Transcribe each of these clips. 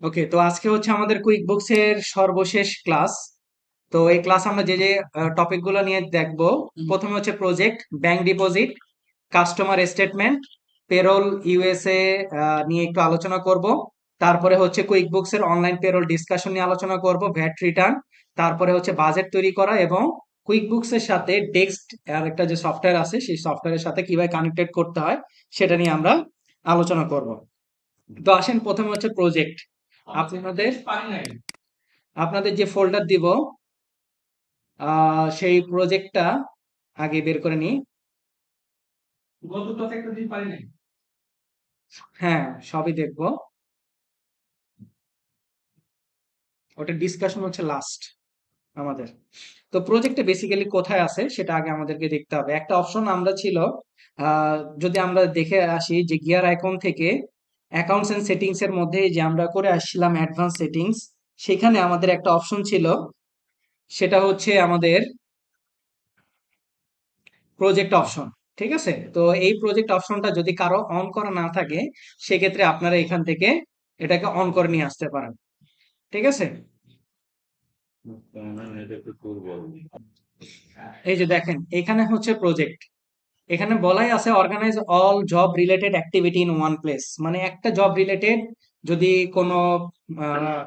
ওকে, তো আজকে হচ্ছে আমাদের কুইক বুকস এর সর্বশেষ ক্লাস। তো এই ক্লাস আমরা যে যে টপিক গুলো নিয়ে দেখবো, প্রথমে হচ্ছে project, bank deposit, customer statement, payroll USA নিয়ে একটু আলোচনা করব। তারপরে হচ্ছে কুইক বুকস এর অনলাইন পেরোল ডিসকাশন নিয়ে আলোচনা করব, ভ্যাট রিটার্ন, তারপরে হচ্ছে বাজেট তৈরি করা এবং কুইক বুকস এর সাথে ডেক্সট আর একটা যে সফটওয়্যার আছে সেই সফটওয়্যারের সাথে কিভাবে কানেক্টেড করতে হয় সেটা নিয়ে আমরা আলোচনা করব। তো আসেন, প্রথমে হচ্ছে প্রজেক্ট। আপনাদের আপনাদের যে ফোল্ডার দিব, সেই প্রজেক্টটা আগে বের করে নিই। হ্যাঁ, সবই দেখবো। ওটা ডিসকাশন হচ্ছে লাস্ট আমাদের। তো প্রজেক্টে বেসিক্যালি কোথায় আছে সেটা আগে আমাদেরকে দেখতে হবে। একটা অপশন আমরা ছিল, যদি আমরা দেখে আসি যে গিয়ার আইকন থেকে অ্যাকাউন্টস এন্ড সেটিংস এর মধ্যে যে আমরা করে আসছিলাম অ্যাডভান্স সেটিংস, সেখানে আমাদের একটা অপশন ছিল, সেটা হচ্ছে আমাদের প্রজেক্ট অপশন। ঠিক আছে, তো এই প্রজেক্ট অপশনটা যদি কারো অন করা না থাকে, সেক্ষেত্রে আপনারা এখান থেকে এটাকে অন করে নিয়ে আসতে পারেন। ঠিক আছে, এই যে দেখেন এখানে হচ্ছে প্রজেক্ট। এখানে বলাই আছে organise all job related activity in one place, মানে একটা জব রিলেটেড যদি কোনো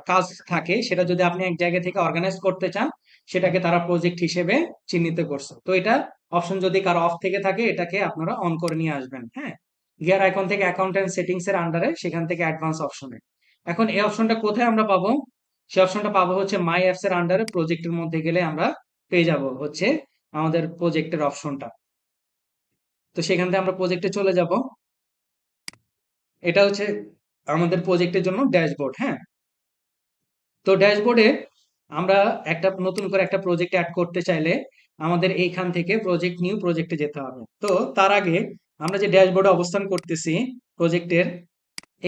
কাজ থাকে, সেটা যদি আপনি এক জায়গা থেকে অর্গানাইজ করতে চান, সেটাকে তারা প্রজেক্ট হিসেবে চিহ্নিত করছে। তো এটা অপশন যদি কারো অফ থেকে থাকে, এটাকে আপনারা অন করে নিয়ে আসবেন। হ্যাঁ, গিয়ার আইকন থেকে অ্যাকাউন্টেন্ট সেটিংস এর আন্ডারে, সেখান থেকে অ্যাডভান্স অপশনে। এখন এই অপশনটা কোথায় আমরা পাবো? সেই অপশনটা পাবো হচ্ছে মাই অ্যাপস এর আন্ডারে, প্রজেক্টের মধ্যে গেলে আমরা পেয়ে যাব হচ্ছে আমাদের প্রজেক্টের অপশনটা। তো সেখান থেকে আমরা প্রজেক্টে চলে যাব। এটা হচ্ছে আমাদের প্রজেক্টের জন্য ড্যাশবোর্ড। হ্যাঁ, তো ড্যাশবোর্ডে আমরা একটা নতুন করে একটা প্রজেক্ট অ্যাড করতে চাইলে আমাদের এইখান থেকে প্রজেক্ট নিউ প্রজেক্টে যেতে হবে। তো তার আগে আমরা যে ড্যাশবোর্ডে অবস্থান করতেছি প্রজেক্টের,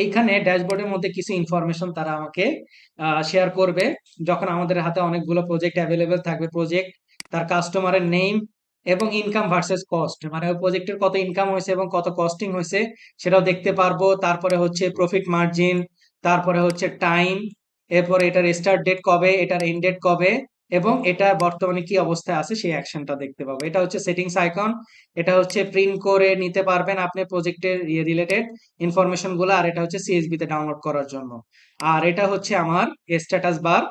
এইখানে ড্যাশবোর্ডের মধ্যে কিছু ইনফরমেশন তারা আমাকে শেয়ার করবে। যখন আমাদের হাতে অনেকগুলো প্রজেক্ট অ্যাভেলেবেল থাকবে, প্রজেক্ট, তার কাস্টমারের নেম এবং ইনকাম ভার্সেস কস্ট, মানে ওই প্রজেক্টের কত ইনকাম হয়েছে এবং কত কস্টিং হয়েছে সেটাও দেখতে পারবো। তারপরে হচ্ছে প্রফিট মার্জিন, তারপরে হচ্ছে টাইম, এরপরে এটার স্টার্ট ডেট কবে, এটার এন্ড ডেট কবে, এবং এটা বর্তমানে কি অবস্থায় আছে সেই অ্যাকশনটা দেখতে পাবো। এটা হচ্ছে সেটিংস আইকন। এটা হচ্ছে প্রিন্ট করে নিতে পারবেন আপনি প্রজেক্টের রিলেটেড ইনফরমেশন গুলো। আর এটা হচ্ছে সিএসবি তে ডাউনলোড করার জন্য। আর এটা হচ্ছে আমার স্ট্যাটাস বার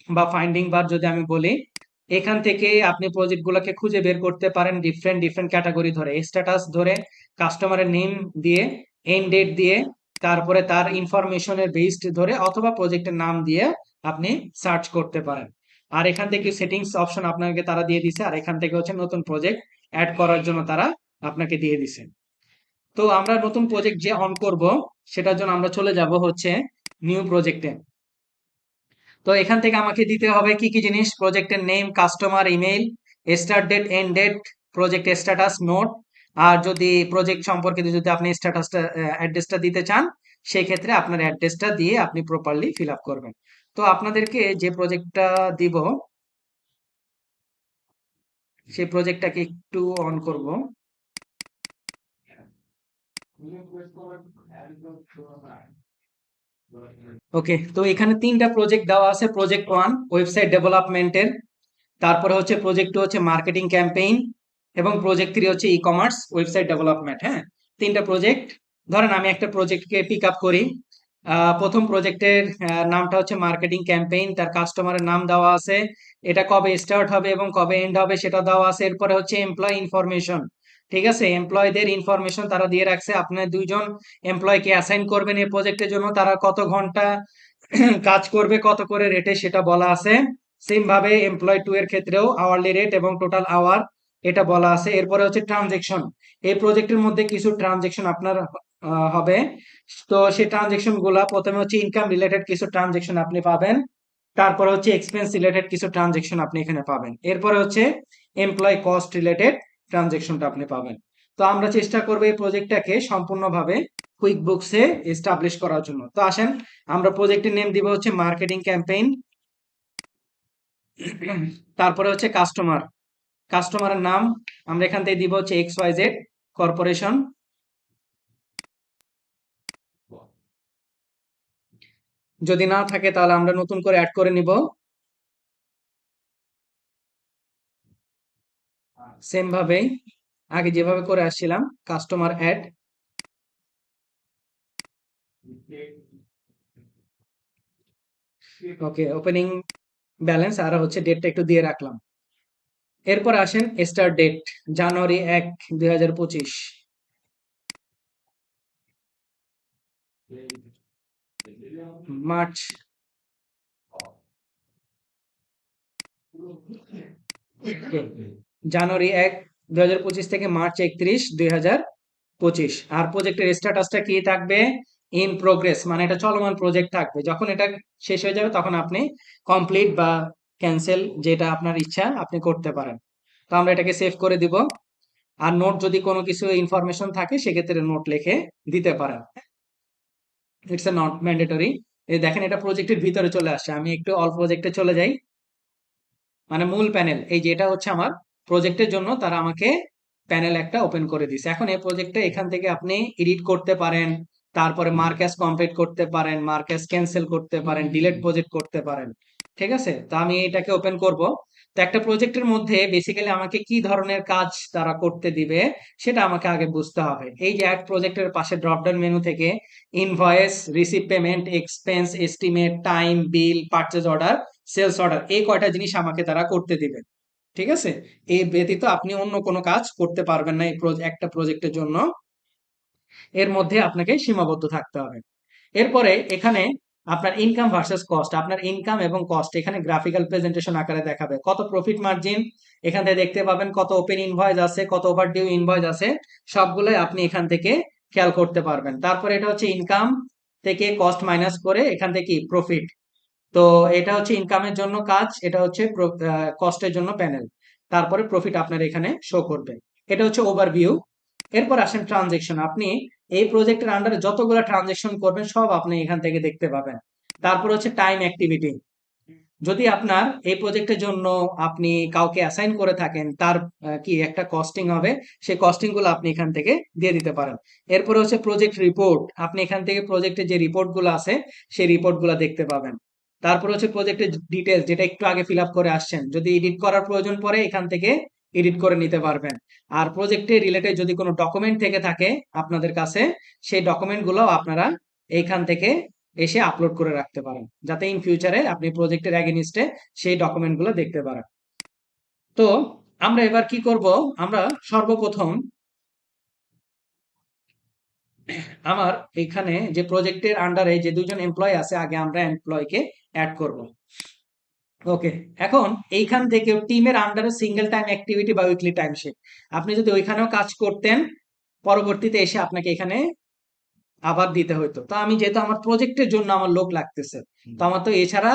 বা ফাইন্ডিং বার যদি আমি বলি। এখান থেকে আপনি প্রজেক্ট গুলোকে খুঁজে বের করতে পারেন ডিফারেন্ট ডিফারেন্ট ক্যাটাগরি ধরে, স্ট্যাটাস ধরে, কাস্টমারের নেম দিয়ে, এন্ড ডেট দিয়ে, তারপরে তার ইনফরমেশনের বেসড ধরে, অথবা প্রজেক্টের নাম দিয়ে আপনি সার্চ করতে পারেন। আর এখান থেকে সেটিংস অপশন আপনাকে তারা দিয়ে দিছে, আর এখান থেকে হচ্ছে নতুন প্রজেক্ট অ্যাড করার জন্য তারা আপনাকে দিয়ে দিছে। তো আমরা নতুন প্রজেক্ট যে অন করব, সেটার জন্য আমরা চলে যাব হচ্ছে নিউ প্রজেক্টে। তো এখান থেকে আমাকে দিতে হবে কি কি জিনিস: প্রজেক্টের name, customer, email, start date, end date, project status, note. আর যদি প্রজেক্ট সম্পর্কে যদি আপনি স্ট্যাটাসটা অ্যাড্রেসটা দিতে চান, সেই ক্ষেত্রে আপনার অ্যাড্রেসটা দিয়ে আপনি প্রপারলি ফিল আপ করবেন। তো আপনাদেরকে যে প্রজেক্টটা দিব, সেই প্রজেক্টটাকে একটু অন করব। ওকে, তো এখানে তিনটা প্রজেক্ট দেওয়া আছে। প্রজেক্ট ওয়ান ওয়েবসাইট ডেভেলপমেন্টের, তারপরে হচ্ছে প্রজেক্ট টু হচ্ছে মার্কেটিং ক্যাম্পেইন, এবং প্রজেক্ট থ্রি হচ্ছে ই কমার্স ওয়েবসাইট ডেভেলপমেন্ট। হ্যাঁ, তিনটা প্রজেক্ট। ধরেন আমি একটা প্রজেক্টকে পিক আপ করি। প্রথম প্রজেক্টের নামটা হচ্ছে মার্কেটিং ক্যাম্পেইন, তার কাস্টমারের নাম দেওয়া আছে, এটা কবে স্টার্ট হবে এবং কবে এন্ড হবে সেটা দেওয়া আছে। এরপরে হচ্ছে এমপ্লয় ইনফরমেশন। ঠিক আছে, এমপ্লয়ীদের ইনফরমেশন তারা দিয়ে রাখছে। আপনার দুইজন এমপ্লয়কে অ্যাসাইন করবেন এই প্রজেক্টের জন্য, তারা কত ঘন্টা কাজ করবে, কত করে রেটে সেটা বলা আছে। সেম ভাবে এমপ্লয় টু এর ক্ষেত্রেও আওয়ারলি রেট এবং টোটাল আওয়ার এটা বলা আছে। এরপরে হচ্ছে ট্রানজেকশন, এই প্রজেক্টের মধ্যে কিছু ট্রানজেকশন আপনার হবে। তো সেই ট্রানজেকশন গুলা, প্রথমে হচ্ছে ইনকাম রিলেটেড কিছু ট্রানজেকশন আপনি পাবেন, তারপরে হচ্ছে এক্সপেন্স রিলেটেড কিছু ট্রানজেকশন আপনি এখানে পাবেন, এরপরে হচ্ছে এমপ্লয় কস্ট রিলেটেড ট্রানজেকশনটা আপনি পাবেন। তো আমরা চেষ্টা করবো এই প্রজেক্টটাকে সম্পূর্ণভাবে কুইক বুকসে এস্টাবলিশ করার জন্য। তো আসেন, আমরা প্রজেক্টের নেম দিব হচ্ছে মার্কেটিং ক্যাম্পেইন। তারপরে হচ্ছে কাস্টমার, কাস্টমারের নাম আমরা এখান থেকে দিব হচ্ছে এক্স ওয়াই জেড কর্পোরেশন। যদি না থাকে তাহলে আমরা নতুন করে অ্যাড করে নিব। সেম ভাবেই আগে যেভাবে করে আসছিলাম, কাস্টমার অ্যাড। ওকে, ওপেনিং ব্যালেন্স আর হচ্ছে ডেটটা একটু দিয়ে রাখলাম। এরপর আসেন স্টার্ট ডেট, জানুয়ারি 1, 2025। মার্চ, জানুয়ারি 1, 2025 থেকে মার্চ 31, 2025। আর প্রজেক্টের স্ট্যাটাসটা কি থাকবে? ইন প্রোগ্রেস, মানে এটা চলমান প্রজেক্ট থাকবে। যখন এটা শেষ হয়ে যাবে তখন আপনি কমপ্লিট বা ক্যান্সেল, যেটা আপনার ইচ্ছা আপনি করতে পারেন। তো আমরা এটাকে সেভ করে দিব। আর নোট যদি কোনো কিছু ইনফরমেশন থাকে সেক্ষেত্রে নোট লিখে দিতে পারেন। It's a not mandatory. এই দেখেন এটা প্রজেক্টের ভিতরে চলে আসছে। আমি একটু অল প্রজেক্টে চলে যাই, মানে মূল প্যানেল। এই যে এটা হচ্ছে আমার প্রজেক্টের জন্য তারা আমাকে প্যানেল একটা ওপেন করে দিছে। এখন এই প্রজেক্টটা এখান থেকে আপনি এডিট করতে পারেন, তারপরে মার্কাস কমপ্লিট করতে পারেন, মার্কাস ক্যান্সেল করতে পারেন, ডিলিট প্রজেক্ট করতে পারেন। ঠিক আছে, তো আমি এটাকে ওপেন করব। তো একটা প্রজেক্টের মধ্যে বেসিক্যালি আমাকে কি ধরনের কাজ তারা করতে দিবে সেটা আমাকে আগে বুঝতে হবে। এই যে অ্যাড প্রজেক্টের পাশে ড্রপডাউন মেনু থেকে invoice, receive payment, expense estimate, time, bill, purchase order, sales order, এই কয়টা জিনিস আমাকে তারা করতে দিবে। ঠিক আছে, এই ব্যতীত আপনি অন্য কোনো কাজ করতে পারবেন না। এই একটা প্রজেক্টের জন্য এর মধ্যে আপনাকে সীমাবদ্ধ থাকতে হবে। এরপরে এখানে আপনার ইনকাম ভার্সেস কস্ট, আপনার ইনকাম এবং কস্ট এখানে গ্রাফিক্যাল প্রেজেন্টেশন আকারে দেখাবে। কত প্রফিট মার্জিন এখান থেকে দেখতে পাবেন, কত ওপেন ইনভয়েস আছে, কত ওভারডিউ ইনভয়েস আছে, সবগুলোই আপনি এখান থেকে খেয়াল করতে পারবেন। তারপরে এটা হচ্ছে ইনকাম থেকে কস্ট মাইনাস করে এখান থেকে প্রফিট। তো এটা হচ্ছে ইনকামের জন্য কাজ, এটা হচ্ছে কস্টের জন্য প্যানেল। তারপরে প্রফিট আপনার এখানে শো করবে। এটা হচ্ছে ওভারভিউ। এরপর আসেন ট্রানজেকশন। আপনি এই প্রজেক্টের আন্ডারে যতগুলো ট্রানজেকশন করবেন সব আপনি এখান থেকে দেখতে পাবেন। তারপর হচ্ছে টাইম অ্যাক্টিভিটি। যদি আপনার এই প্রজেক্টের জন্য আপনি কাউকে অ্যাসাইন করে থাকেন, তার কি একটা কস্টিং হবে, সেই কস্টিং গুলো আপনি এখান থেকে দিয়ে দিতে পারেন। এরপরে হচ্ছে প্রজেক্ট রিপোর্ট, আপনি এখান থেকে প্রজেক্টের যে রিপোর্ট গুলো আছে সেই রিপোর্ট গুলো দেখতে পাবেন। তারপর হচ্ছে প্রজেক্টের ডিটেলস, যেটা একটু আগে ফিল আপ করে আসছেন, যদি এডিট করার প্রয়োজন পড়ে এখান থেকে এডিট করে নিতে পারবেন। আর প্রজেক্টে রিলেটেড যদি কোনো ডকুমেন্ট থেকে থাকে আপনাদের কাছে, সেই ডকুমেন্ট গুলো আপনারা এইখান থেকে এসে আপলোড করে রাখতে পারেন, যাতে ইন ফিউচারে আপনি প্রজেক্টের এগেইনস্টে সেই ডকুমেন্টগুলো দেখতে পারেন। তো আমরা এবার কি করব? আমরা সর্বপ্রথম আমার এখানে যে প্রজেক্টের আন্ডারে যে দুজন এমপ্লয় আছে, আগে আমরা এমপ্লয়কে অ্যাড করব। ওকে, এখন এইখান থেকে টিমের আন্ডারে সিঙ্গেল টাইম অ্যাক্টিভিটি বা উইকলি টাইম শিট, আপনি যদি ওইখানেও কাজ করতেন পরবর্তীতে এসে আপনাকে এখানে আবার দিতে হইতো। তো আমি যেহেতু আমার প্রজেক্টের জন্য আমার লোক লাগতেছে, তো আমার তো এছাড়া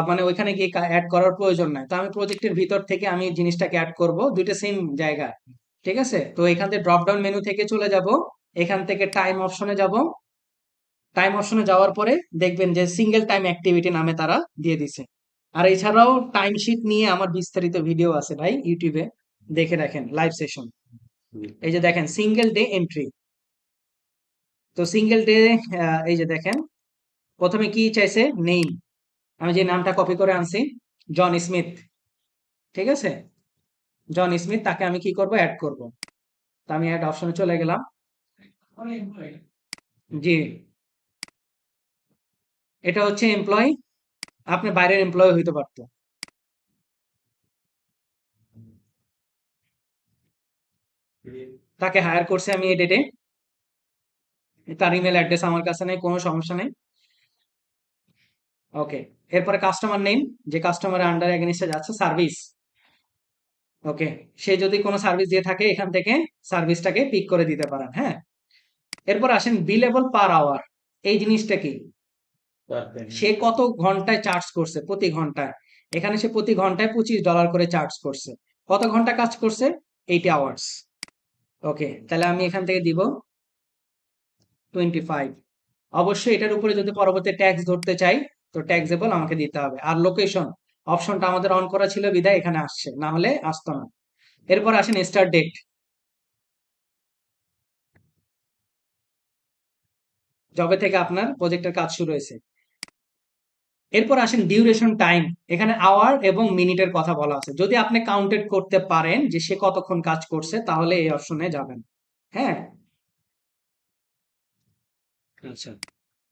মানে ওইখানে গিয়ে অ্যাড করার প্রয়োজন নাই। তো আমি প্রজেক্টের ভিতর থেকে আমি জিনিসটাকে অ্যাড করব দুইটা সেম জায়গায়। ঠিক আছে, তো এখান থেকে ড্রপ ডাউন মেনু থেকে চলে যাব, এখান থেকে টাইম অপশনে যাব। টাইম অপশনে যাওয়ার পরে দেখবেন যে সিঙ্গেল টাইম অ্যাক্টিভিটি নামে তারা দিয়ে দিছে। আর এছাড়াও টাইম শিট নিয়ে আমার বিস্তারিত ভিডিও আছে ভাই ইউটিউবে, দেখে রাখেন লাইভ সেশন। এই যে দেখেন সিঙ্গেল ডে এন্ট্রি। তো সিঙ্গেল ডে, এই যে দেখেন প্রথমে কি চাইছে, নেম। আমি যে নামটা কপি করে আনছি, জন স্মিথ। ঠিক আছে, জন স্মিথ, তাকে আমি কি করব, অ্যাড করব। তো আমি অ্যাড অপশনে চলে গেলাম। জি, এটা হচ্ছে এমপ্লয়, আপনি বাইরের এমপ্লয় হইতে পারতো। তাকে হায়ার করছে আমি এই ডেটে, তার ইমেল অ্যাড্রেস আমার কাছে নেই, কোনো সমস্যা নেই। ওকে, এরপরে কাস্টমার নেম, যে কাস্টমারের আন্ডার এগেইনস্টে যাচ্ছে, সার্ভিস। ওকে, সে যদি কোনো সার্ভিস দিয়ে থাকে এখান থেকে সার্ভিসটাকে পিক করে দিতে পারেন। হ্যাঁ, এরপর আসেন বিলেবল পার আওয়ার। এই জিনিসটা কি, সে কত ঘন্টায় চার্জ করছে প্রতি ঘন্টায়। এখানে সে প্রতি ঘন্টায় $25 করে চার্জ করছে। কত ঘন্টা কাজ করছে? 80 আওয়ার্স। ওকে, তাহলে আমি এখান থেকে দিব 25। অবশ্যই এটার উপরে যদি পরবর্তী ট্যাক্স ধরতে চাই তো ট্যাক্সেবল আমাকে দিতে হবে। আর লোকেশন অপশনটা আমাদের অন করা ছিল বিধায় এখানে আসছে, না হলে আসতো না। এরপর আসেন স্টার্ট ডেট, যবে থেকে আপনার প্রজেক্টের কাজ শুরু হয়েছে। এরপর আসেন ডিউরেশন টাইম। এখানে আওয়ার এবং মিনিটের কথা বলা আছে। যদি আপনি কাউন্টেড করতে পারেন যে সে কতক্ষণ কাজ করছে তাহলে এই অপশনে যাবেন। হ্যাঁ, আচ্ছা,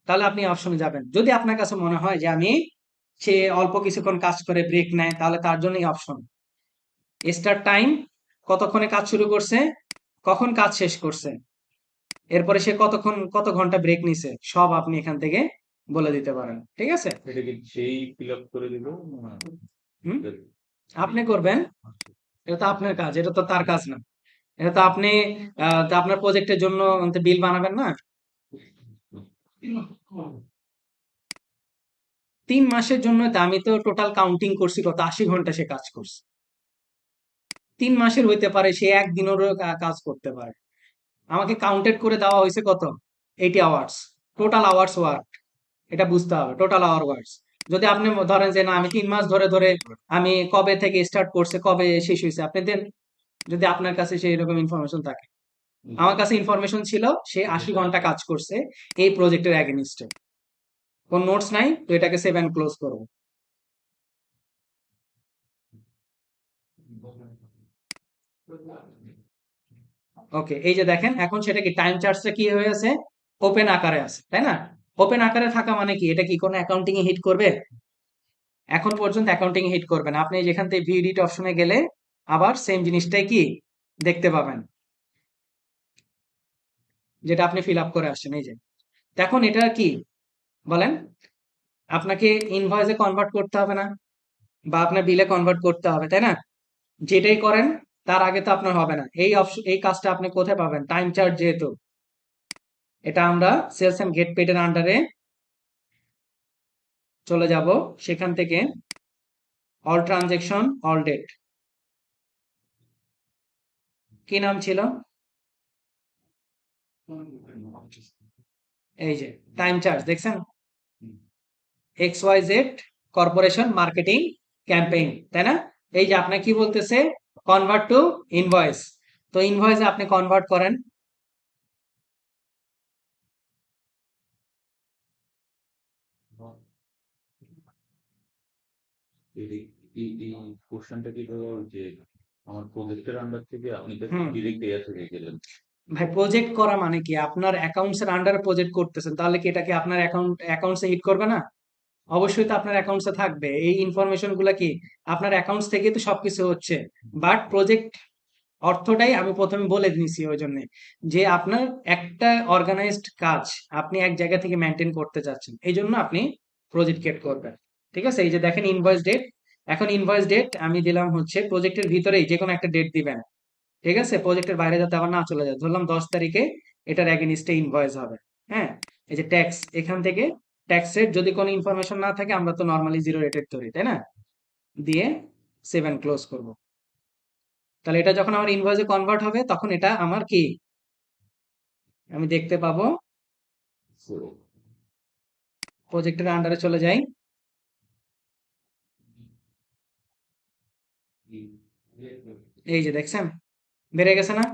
তাহলে আপনি অপশনে যাবেন। যদি আপনার কাছে মনে হয় যে আমি সে অল্প কিছুক্ষণ কাজ করে ব্রেক নেয় তাহলে তার জন্য এই অপশন। স্টার্ট টাইম, কতক্ষণে কাজ শুরু করছে, কখন কাজ শেষ করছে, এরপরে সে কতক্ষণ কত ঘন্টা ব্রেক নিছে, সব আপনি এখান থেকে বলে দিতে পারেন। ঠিক আছে? এটা কি সেই ফিল আপ করে দিল না? হুম, আপনি করবেন। এটা তো আপনার কাজ, এটা তো তার কাজ না। এটা তো আপনি তা আপনার প্রজেক্টের জন্য বিল বানাবেন না? 3 মাসের জন্য তো আমি তো টোটাল কাউন্টিং করছি কত 80 ঘন্টা সে কাজ করছে। 3 মাসের হইতে পারে, সে একদিনেরও কাজ করতে পারে। আমাকে কাউন্টেড করে দেওয়া হয়েছে কত, 80 আওয়ার্স, টোটাল আওয়ার্স ওয়ার্ক। এটা বুঝতে হবে, টোটাল আওয়ার ওয়ার্কস। যদি আপনি ধরেন যে না আমি 3 মাস ধরে ধরে আমি কবে থেকে স্টার্ট করছে কবে শেষ হয়েছে আপনি দেন, যদি আপনার কাছে সেই রকম ইনফরমেশন থাকে। আমার কাছে ইনফরমেশন ছিল সে 80 ঘন্টা কাজ করছে এই প্রজেক্টের এগেনিস্টে। কোন নোটস নাই, তো এটাকে সেভ অ্যান্ড ক্লোজ করবো। ওকে, এই যে দেখেন এখন সেটা কি টাইম চার্টসটা কি হয়ে আছে, ওপেন আকারে আছে, তাই না? ওপেন আকারে থাকা মানে কি, এটা কি কোনো অ্যাকাউন্টিং এ হিট করবে? এখন পর্যন্ত অ্যাকাউন্টিং হিট করবেন। আপনি যেখান থেকে ভিউ এডিট অপশনে গেলে আবার সেম জিনিসটাই কি দেখতে পাবেন, যেটা আপনি ফিল আপ করে আসছেন। এই যে দেখুন এটা কি বলেন, আপনাকে ইনভয়েসে কনভার্ট করতে হবে না, বা আপনার বিলে কনভার্ট করতে হবে, তাই না? যেটাই করেন তার আগে তো আপনার হবে না। এই অপশন, এই কাজটা আপনি কোথায় পাবেন, টাইম চার্ট যেহেতু, এটা আমরা সেলস এন্ড গেট পেড এর আন্ডারে চলে যাব। সেখান থেকে অল ট্রানজেকশন অল ডেট, কি নাম ছিল, এই যে টাইম চার্জ দেখছেন, X Y Z corporation marketing campaign, তাই না? এই যে আপনাকে কি বলতেছে, কনভার্ট টু ইনভয়েস। তো ইনভয়েসে আপনি কনভার্ট করেন। এই এই এই কোশ্চেনটা কি ধরো যে আমার প্রজেক্টের আন্ডার থেকে আপনি হুম, ডিরেক্ট এআই থেকে গেলেন? ভাই প্রজেক্ট করা মানে কি, আপনার অ্যাকাউন্টস এর আন্ডারে প্রজেক্ট করতেছেন, তাহলে কি এটা কি আপনার অ্যাকাউন্টসে হিট করবে না? অবশ্যই তো আপনার অ্যাকাউন্টসে থাকবে এই ইনফরমেশন গুলা। কি আপনার অ্যাকাউন্টস থেকে তো সবকিছু হচ্ছে, বাট প্রজেক্ট অর্থটাই আমি প্রথমে বলে দিয়েছি ওই জন্য, যে আপনার একটা অর্গানাইজড কাজ আপনি এক জায়গা থেকে মেনটেন করতে চাচ্ছেন, এই জন্য আপনি প্রজেক্ট ক্রিয়েট করবেন। ঠিক আছে? এই যে দেখেন ইনভয়েস ডেট, এখন ইনভয়েস ডেট আমি দিলাম হচ্ছে প্রজেক্টের ভিতরেই যে কোনো একটা ডেট দিবেন। ঠিক আছে? প্রজেক্টের বাইরে যাতে আবার না চলে যায়, ধরলাম 10 তারিখে এটার এগেনিস্টে ইনভয়েস হবে। হ্যাঁ, এই যে ট্যাক্স, এখান থেকে ট্যাক্স রেট যদি কোনো ইনফরমেশন না থাকে আমরা তো নর্মালি জিরো রেটেড ধরি, তাই না? দিয়ে সেভ অ্যান্ড ক্লোজ করবো। তাহলে এটা যখন আমার ইনভয়েসে কনভার্ট হবে তখন এটা আমার কি, আমি দেখতে পাবো। প্রজেক্টের আন্ডারে চলে যাই, এই যে দেখছেন বেড়ে গেছে না?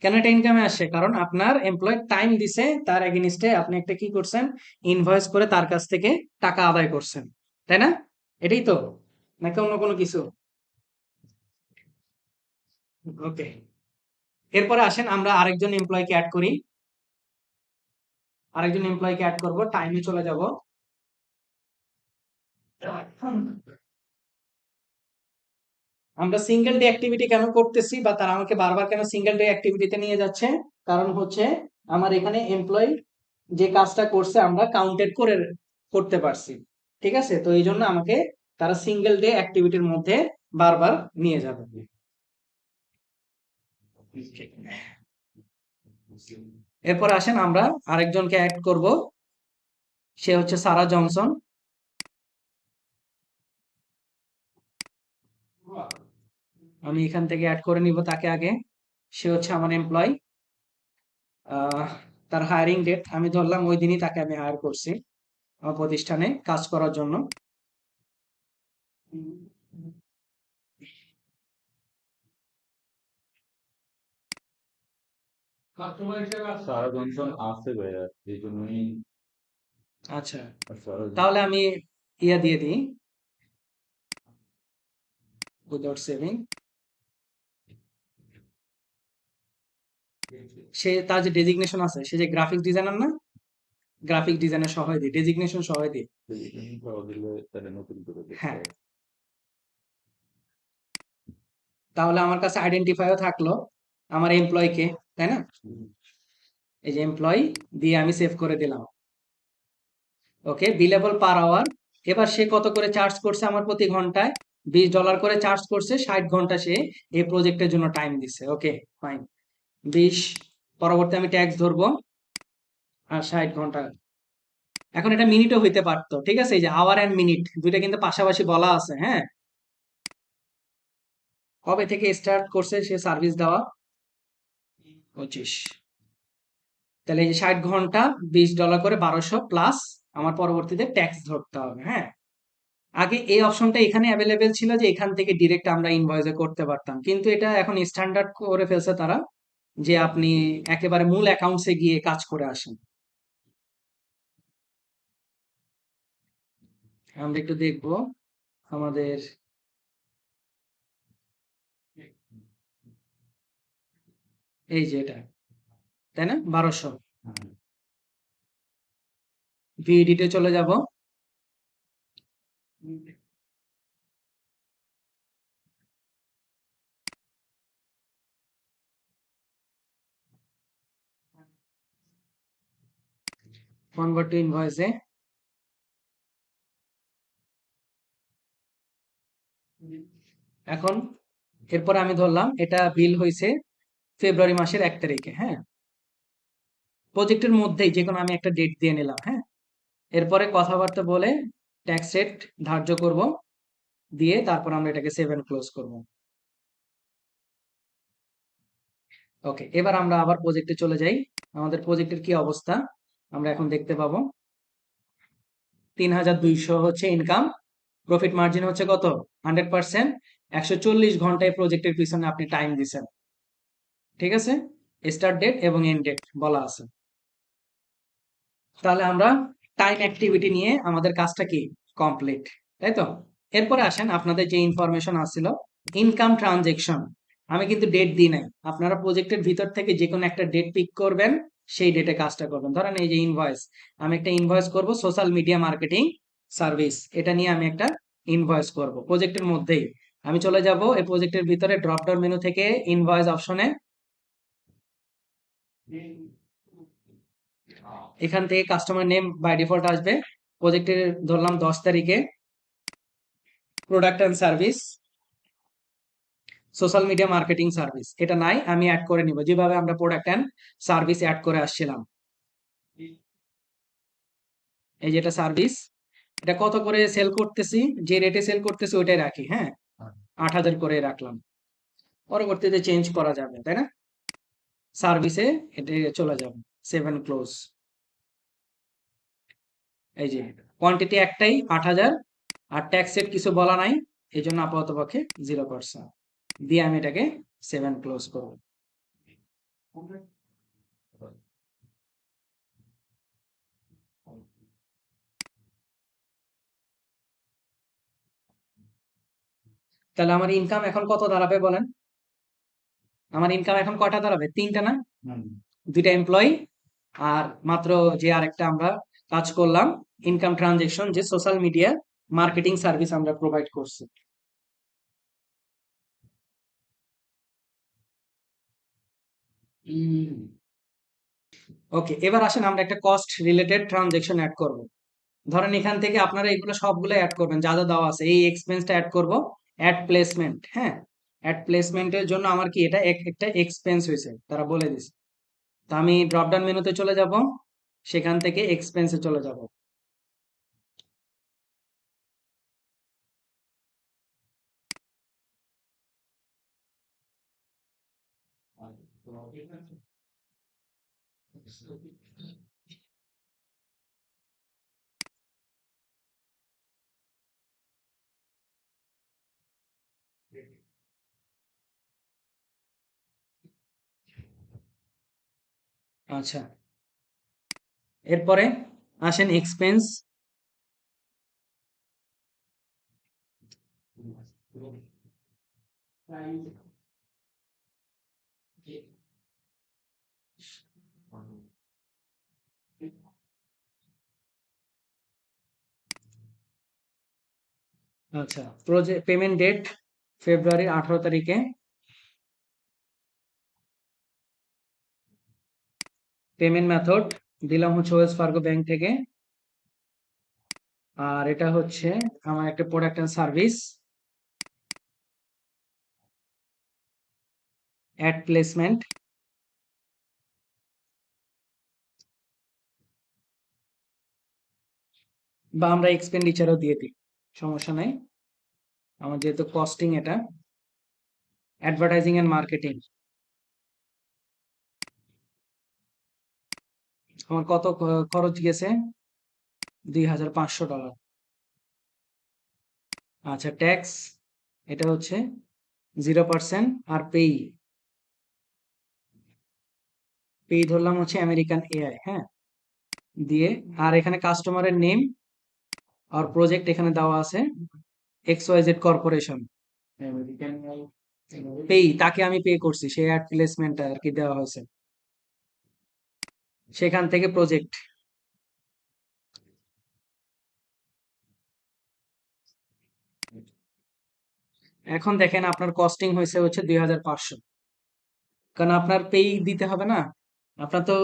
কেন এটা ইনকামে আসে, কারণ আপনার এমপ্লয় টাইম দিছে, তার এগেনিস্টে আপনি একটা কি করছেন, ইনভয়েস করে তার কাছ থেকে টাকা আদায় করছেন, তাই না? এটাই তো, নাকি অন্য কোনো কিছু? ওকে, এরপরে আসেন আমরা আরেকজন এমপ্লয়কে অ্যাড করি। আরেকজন এমপ্লয়কে অ্যাড করব, টাইমে চলে যাব। আমরা সিঙ্গেল ডে অ্যাক্টিভিটি কেন করতেছি, বা তারা আমাকে বারবার কেন সিঙ্গেল ডে অ্যাক্টিভিটিতে নিয়ে যাচ্ছে, কারণ হচ্ছে আমার এখানে এমপ্লয় যে কাজটা করছে আমরা কাউন্টেড করে করতে পারছি। ঠিক আছে? তো এই জন্য আমাকে তারা সিঙ্গেল ডে অ্যাক্টিভিটির মধ্যে বারবার নিয়ে যাবে। এরপর আসেন আমরা আরেকজনকে অ্যাড করব, সে হচ্ছে সারা জনসন। আমি এখান থেকে অ্যাড করে নিব তাকে আগে। সে হচ্ছে আমার এমপ্লয়। তার হায়ারিং ডেট আমি ধরলাম ওই দিনই তাকে আমি হায়ার করছি আমার প্রতিষ্ঠানে কাজ করার জন্য। সারা জনসন আছে ভাইয়া, এই জন্যই আচ্ছা, as far as তাহলে আমি ইয়া দিয়ে দিই, উইদাউট সেভিং। সে তার যে ডেজিগনেশন আছে, সে যে গ্রাফিক ডিজাইনার না, গ্রাফিক ডিজাইনার সহ দিই, ডেজিগনেশন সহ দিই। designation পাওয়া গেলে তাহলে নতুন করে দেখতে হ্যাঁ, হবে। তাহলে আমার কাছে আইডেন্টিফাইও থাকলো আমার এমপ্লয় কে, তাই না? হুম, এই যে এমপ্লয় দিয়ে আমি সেভ করে দিলাম। ওকে, বিলেবল পার আওয়ার। এবার সে কত করে চার্জ করছে আমার প্রতি ঘন্টায়? $20 করে চার্জ করছে, 60 ঘন্টা সে এই প্রজেক্টের জন্য টাইম দিচ্ছে। ওকে, ফাইন। 20, পরবর্তী আমি ট্যাক্স ধরবো, আর 60 ঘন্টা। এখন এটা মিনিটও হইতে পারতো, ঠিক আছে? এই যে আওয়ার এন্ড মিনিট দুইটা কিন্তু পাশাপাশি বলা আছে, হ্যাঁ। কবে থেকে স্টার্ট করছে সে সার্ভিস দেওয়া? 25। তাহলে এই যে 60 ঘন্টা, $20 করে 1200 প্লাস আমার পরবর্তীতে ট্যাক্স ধরতে হবে, হ্যাঁ। আগে এই অপশনটা এখানে অ্যাভেলেবেল ছিল যে এখান থেকে ডিরেক্ট আমরা ইনভয়েসে করতে পারতাম, কিন্তু এটা এখন স্ট্যান্ডার্ড করে ফেলছে তারা, যে আপনি একেবারে মূল অ্যাকাউন্টসে গিয়ে কাজ করে আসেন। আমরা একটু দেখবো আমাদের, এই যে এটা, তাই না? 1200। হুম, ভিডিতে চলে যাব। কনভার্ট টু ইনভয়েসে। এখন এরপর আমি ধরলাম এটা বিল হয়েছে ফেব্রুয়ারি মাসের 1 তারিখে, হ্যাঁ। প্রজেক্টের মধ্যেই যে কোনো আমি একটা ডেট দিয়ে নিলাম, হ্যাঁ। এরপরে কথাবার্তা বলে ট্যাক্স রেট ধার্য করব, দিয়ে তারপর আমরা এটাকে সেভ এন্ড ক্লোজ করব। ওকে, এবার আমরা আবার প্রজেক্টে চলে যাই। আমাদের প্রজেক্টের কি অবস্থা আমরা এখন দেখতে পাবো। 3200 হচ্ছে ইনকাম, প্রফিট মার্জিন হচ্ছে কত? 100%। 140 ঘন্টায় প্রজেক্টের পিছনে আপনি টাইম দিচ্ছেন, ঠিক আছে? স্টার্ট ডেট এবং এন্ড ডেট বলা আছে। তাহলে আমরা টাইম অ্যাক্টিভিটি নিয়ে আমাদের কাজটা কি কমপ্লিট, তাই তো? এরপরে আসেন আপনাদের যে ইনফরমেশন আসছিল, ইনকাম ট্রানজেকশন। আমি কিন্তু ডেট দিই নাই, আপনারা প্রজেক্টের ভিতর থেকে যে কোনো একটা ডেট পিক করবেন, সেই ডেটে কাজটা করবেন। ধরেন এই যে ইনভয়েস, আমি একটা ইনভয়েস করব সোশ্যাল মিডিয়া মার্কেটিং সার্ভিস, এটা নিয়ে আমি একটা ইনভয়েস করব প্রজেক্টের মধ্যেই। আমি চলে যাব এই প্রজেক্টের ভিতরে ড্রপ ডাউন মেনু থেকে ইনভয়েস অপশনে, এখান থেকে কাস্টমার নেম বাই ডিফল্ট আসবে। প্রজেক্টের ধরলাম 10 তারিখে, product and service, social media marketing service, এটা নাই, আমি অ্যাড করে নিব যেভাবে আমরা প্রোডাক্ট অ্যান্ড সার্ভিস অ্যাড করে আসছিলাম। এই যেটা সার্ভিস, এটা কত করে সেল করতেছি, যে রেটে সেল করতেছি ওইটাই রাখি, হ্যাঁ। 8000 করে রাখলাম, পরবর্তীতে চেঞ্জ করা যাবে, তাই না? সার্ভিসে এটা চলে যাবে, 7 ক্লোজ। এই যে কোয়ান্টিটি একটাই 8000, আর ট্যাক্স রেট কিছু বলা নাই, এই জন্য আপাতত পক্ষে 0% দিয়ে আমি এটাকে 7 ক্লোজ করব। তাহলে আমার ইনকাম এখন কত দাঁড়াবে বলেন? আমার ইনকাম এখন কয়টা দাঁড়াবে? 3টা না? হুম, 2টা এমপ্লয়ি, আর মাত্র যে আরেকটা আমরা কাজ করলাম, ইনকাম ট্রানজেকশন, যে সোশ্যাল মিডিয়া মার্কেটিং সার্ভিস আমরা প্রোভাইড করছি। ওকে, এবার আসেন আমরা একটা কস্ট রিলেটেড ট্রানজেকশন অ্যাড করব। ধরেন এখান থেকে আপনারা এগুলো সবগুলো অ্যাড করবেন, যা যা দেওয়া আছে, এই এক্সপেন্সটা অ্যাড করব। অ্যাড প্লেসমেন্ট, হ্যাঁ। অ্যাড প্লেসমেন্টের জন্য আমার কি এটা একটা এক্সপেন্স হয়েছে, তারা বলে দিছে। তো আমি ড্রপ ডাউন মেনুতে চলে যাব, সেখান থেকে এক্সপেন্সে চলে যাব। আচ্ছা, এরপরে আসেন এক্সপেন্স, আচ্ছা প্রজেক্ট পেমেন্ট ডেট ফেব্রুয়ারির 18 তারিখে, পেমেন্ট মেথড দিলাম হচ্ছে ওয়েলস ফার্গো ব্যাংক থেকে, আর এটা হচ্ছে আমার একটা product and service ad placement, বা আমরা এক্সপেন্ডিচারও দিয়ে দিই, সমস্যা নাই, আমার যেহেতু কস্টিং এটা। অ্যাডভার্টাইজিং এন্ড মার্কেটিং আমার কত খরচ গেছে, $2,500। আচ্ছা ট্যাক্স, এটা হচ্ছে 0%, আর পেই পেই ধরলাম হচ্ছে আমেরিকান এআই, হ্যাঁ, দিয়ে, আর এখানে কাস্টমারের নেম আর প্রজেক্ট এখানে দেওয়া আছে XYZ কর্পোরেশন, পেই তাকে আমি পে করছি, সে অ্যাড প্লেসমেন্ট আর কি দেওয়া হয়েছে, সেখান থেকে প্রজেক্ট। এখন দেখেন আপনার কস্টিং হয়েছে হচ্ছে 2,500, কারণ আপনার পেই দিতে হবে না, আপনার তো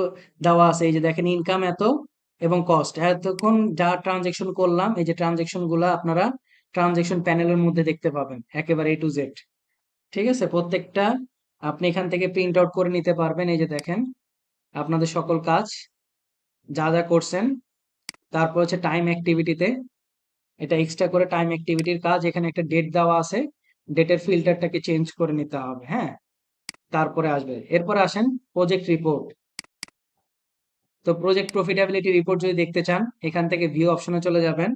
দেওয়া আছে, এই যে দেখেন ইনকাম এত এবং কস্ট, এতক্ষণ যা ট্রানজেকশন করলাম, এই যে ট্রানজেকশন গুলা আপনারা ট্রানজেকশন প্যানেলের মধ্যে দেখতে পাবেন একেবারে A to Z, ঠিক আছে, প্রত্যেকটা আপনি এখান থেকে প্রিন্ট আউট করে নিতে পারবেন, এই যে দেখেন আপনাদের সকল কাজ যা যা করছেন, তারপর হচ্ছে টাইম অ্যাক্টিভিটিতে, এটা এক্সট্রা করে টাইম অ্যাক্টিভিটির কাজ, এখানে একটা ডেট দেওয়া আছে, ডেটের ফিল্টারটাকে চেঞ্জ করে নিতে হবে, হ্যাঁ, তারপরে আসবে, এরপরে আসেন প্রজেক্ট রিপোর্ট। তো প্রজেক্ট প্রফিটাবিলিটি রিপোর্ট যদি দেখতে চান, এখান থেকে ভিউ অপশনে চলে যাবেন,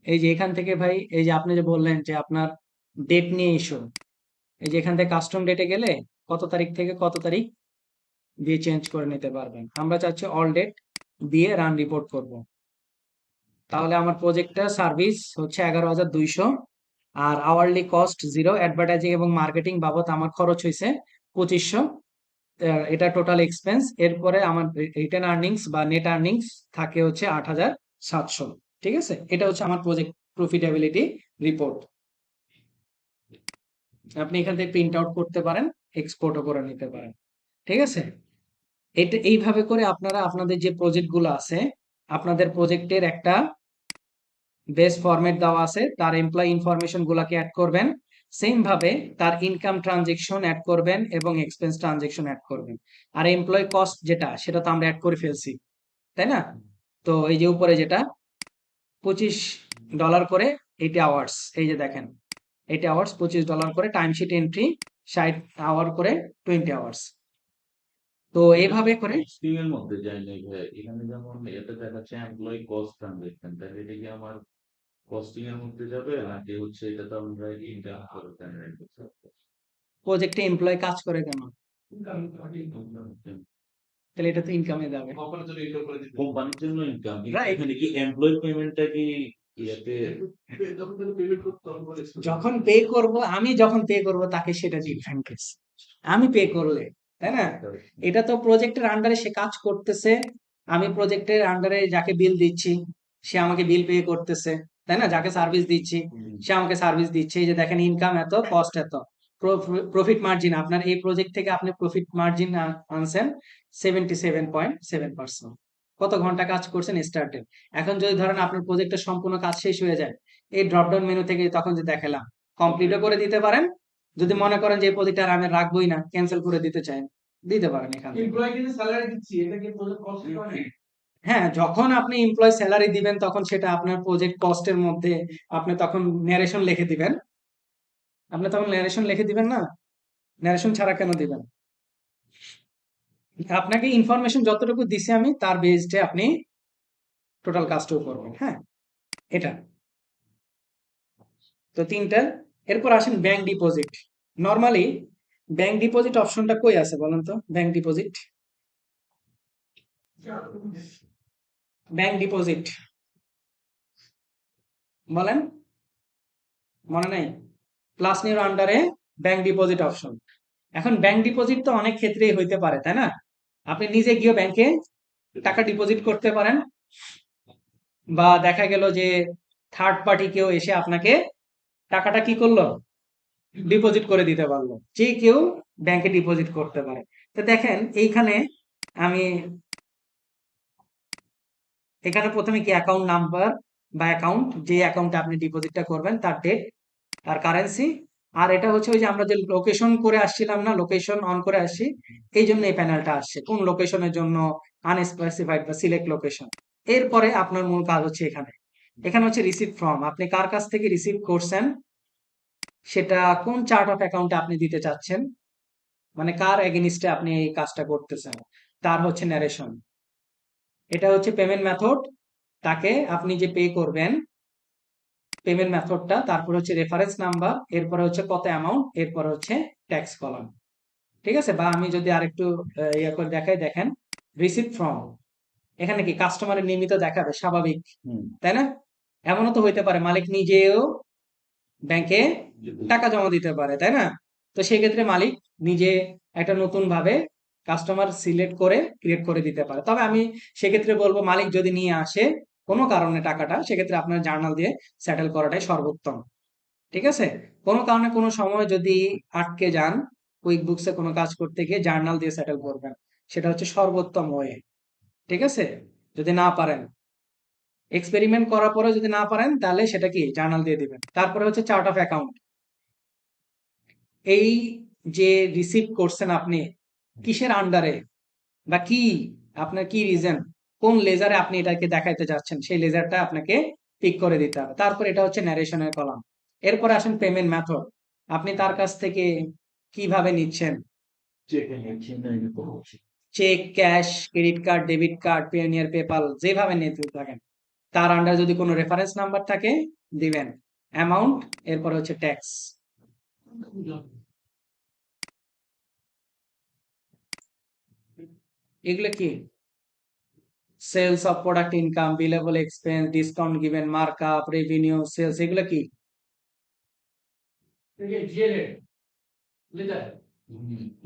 এই যে এখান থেকে ভাই, এই যে আপনি যে বললেন যে আপনার ডেট নিয়ে ইস্যু, এই যে এখান থেকে কাস্টম ডেটে গেলে কত তারিখ থেকে কত তারিখ দিয়ে চেঞ্জ করে নিতে পারবেন, আমরা চাচ্ছি অল ডেট দিয়ে রান রিপোর্ট করব, তাহলে আমার প্রজেক্টটা সার্ভিস হচ্ছে 11,200, আর আওয়ারলি কস্ট 0, অ্যাডভার্টাইজিং এবং মার্কেটিং বাবদ আমার খরচ হয়েছে 2500, এটা টোটাল এক্সপেন্স, এরপরে আমার রিটেন আর্নিংস বা নেট আর্নিংস থাকে হচ্ছে 8,700, ঠিক আছে, এটা হচ্ছে আমার প্রজেক্ট প্রফিটেবিলিটি রিপোর্ট, আপনি এখান থেকে প্রিন্ট আউট করতে পারেন, এক্সপোর্টও করে নিতে পারেন, ঠিক আছে। এটা এইভাবে করে আপনারা আপনাদের যে প্রজেক্ট গুলো আছে, আপনাদের প্রজেক্টের একটা বেস ফরম্যাট দেওয়া আছে, তার এমপ্লয় ইনফরমেশন গুলাকে অ্যাড করবেন, সেম ভাবে তার ইনকাম ট্রানজেকশন অ্যাড করবেন এবং এক্সপেন্স ট্রানজেকশন অ্যাড করবেন, আর এমপ্লয় কস্ট যেটা সেটা তো আমরা অ্যাড করে ফেলছি, তাই না? তো এই যে উপরে যেটা $25 করে 80 আওয়ার্স, এই যে দেখেন 80 আওয়ার্স $25 করে, টাইমশিট এন্ট্রি 60 আওয়ার করে 20 আওয়ার্স, তো এইভাবে করে। কস্টিং এর মধ্যে যাই নাই ভাই, এখানে যেমন এটা দেখাচ্ছে এমপ্লয়ি কস্ট ট্রানজেকশন, তাহলে এটা কি আমার কস্টিং এর মধ্যে যাবে নাকি হচ্ছে এটা তো আমরা ইনকাম করে জেনারেট করতে? প্রজেক্টে এমপ্লয় কাজ করে কেন, তাহলে এটা তো ইনকামে যাবে, কোম্পানির জন্য ইনকাম, রাইট? এখানে কি এমপ্লয়ি পেমেন্টটা কি ইয়াতে? যখন পে করব, আমি যখন পে করব তাকে, সেটা ডিফারেন্ট কেস, আমি পে করলে, তাই না, এটা তো প্রজেক্টের আন্ডারে সে কাজ করতেছে, আমি প্রজেক্টের আন্ডারে যাকে বিল দিচ্ছি সে আমাকে বিল পে করতেছে, তাই না, যাকে সার্ভিস দিচ্ছি সে আমাকে সার্ভিস দিচ্ছে, এই যে দেখেন ইনকাম এত, কস্ট এত, প্রফিট মার্জিন, আপনার এই প্রজেক্ট থেকে আপনি প্রফিট মার্জিন আনছেন 77.7%, কত ঘন্টা কাজ করছেন স্টার্টে। এখন যদি ধরেন আপনার প্রজেক্টের সম্পূর্ণ কাজ শেষ হয়ে যায়, এই ড্রপডাউন মেনু থেকে তখন যে দেখালাম কমপ্লিটও করে দিতে পারেন, যদি মনে করেন যে এই প্রজেক্ট আর আমি রাখবোই না, ক্যান্সেল করে দিতে চান, দিতে পারেন এখান থেকে। হ্যাঁ, যখন আপনি এমপ্লয় স্যালারি দিবেন তখন সেটা আপনার প্রজেক্ট কস্টের মধ্যে, আপনি তখন ন্যারেশন লিখে দিবেন, আপনি তখন ন্যারেশন লিখে দিবেন না, ন্যারেশন ছাড়া কেন দিবেন, আপনাকে ইনফরমেশন যতটুকু দিছি আমি তার বেসডে আপনি টোটাল কাজটাও করবেন, হ্যাঁ, এটা তো তিনটা। এরপর আসেন bank deposit, normally bank deposit অপশনটা কই আছে বলেন তো, ব্যাংক ডিপোজিট ব্যাংক ডিপোজিট বলেন, মনে নাই? ক্লাস নিউর আন্ডারে ব্যাংক ডিপোজিট অপশন। এখন ব্যাংক ডিপোজিট তো অনেক ক্ষেত্রেই হইতে পারে, তাই না? আপনি নিজে গিয়ে ব্যাংকে টাকা ডিপোজিট করতে পারেন, বা দেখা গেল যে থার্ড পার্টি কেউ এসে আপনাকে টাকাটা কি করলো, ডিপোজিট করে দিতে পারলো। যে কেউ ব্যাংকে ডিপোজিট করতে পারে। তো দেখেন এইখানে আমি এখানে প্রথমে কি অ্যাকাউন্ট নাম্বার বা অ্যাকাউন্ট, যে অ্যাকাউন্টে আপনি ডিপোজিটটা করবেন তার ডেট, তার কারেন্সি, আর এটা হচ্ছে ওই যে আমরা যে লোকেশন করে আসছিলাম না, লোকেশন অন করে আসছি, এই জন্য এই প্যানেলটা আসছে কোন লোকেশনের জন্য, আনস্পেসিফাইড বা সিলেক্ট লোকেশন। এরপরে আপনার মূল কাজ হচ্ছে এখানে, এখানে হচ্ছে রিসিভ ফ্রম, আপনি কার কাছ থেকে রিসিভ করছেন, সেটা কোন চার্ট অফ অ্যাকাউন্টে আপনি দিতে চাচ্ছেন, মানে কার এগেনিস্টে আপনি এই কাজটা করতেছেন, তার হচ্ছে ন্যারেশন। এটা হচ্ছে পেমেন্ট মেথড, তাকে আপনি যে পে করবেন পেমেন্ট মেথডটা, তারপর হচ্ছে রেফারেন্স নাম্বার, এরপরে হচ্ছে কত অ্যামাউন্ট, এরপর হচ্ছে ট্যাক্স কলাম। ঠিক আছে? বা আমি যদি আরেকটু ইয়ে করে দেখাই, দেখেন রিসিপ্ট ফ্রম, এখানে কি কাস্টমারের নিয়মিত দেখাবে, স্বাভাবিক, তাই না? এমনও তো হইতে পারে মালিক নিজেও ব্যাংকে টাকা জমা দিতে পারে, তাই না? তো সেক্ষেত্রে মালিক নিজে একটা নতুন ভাবে কাস্টমার সিলেক্ট করে ক্রিয়েট করে দিতে পারে। তবে আমি সেক্ষেত্রে বলবো মালিক যদি নিয়ে আসে কোনো কারণে টাকাটা, সেক্ষেত্রে আপনার জার্নাল দিয়ে সেটেল করাটাই সর্বোত্তম। ঠিক আছে? কোনো কারণে কোনো সময় যদি আটকে যান কুইক বুকসে কোনো কাজ করতে গিয়ে, জার্নাল দিয়ে সেটেল করবেন, সেটা হচ্ছে সর্বোত্তম ওয়ে। ঠিক আছে? যদি না পারেন, এক্সপেরিমেন্ট করার পরে যদি না পারেন, তাহলে সেটা কি জার্নাল দিয়ে দিবেন। তারপরে হচ্ছে চার্ট অফ অ্যাকাউন্ট, এই যে রিসিভ করছেন আপনি কিসের আন্ডারে, বা কি আপনার কি রিজন, কোন লেজারে আপনি এটাকে দেখাইতে যাচ্ছেন, সেই লেজারটা আপনাকে পিক করে দিতে হবে। তারপর এটা হচ্ছে ন্যারেশনের কলাম। এরপর আসেন পেমেন্ট মেথড, আপনি তার কাছ থেকে কিভাবে নিচ্ছেন, check, cash, credit card, debit card, Payoneer, PayPal, যেভাবে নিতে থাকেন। তার আন্ডার যদি কোনো রেফারেন্স নাম্বার থাকে দিবেন, অ্যামাউন্ট, এরপর হচ্ছে ট্যাক্স। এগুলো কি? Sales of product, income, billable expense, discount given, markup, revenue, sales, এগুলো কি?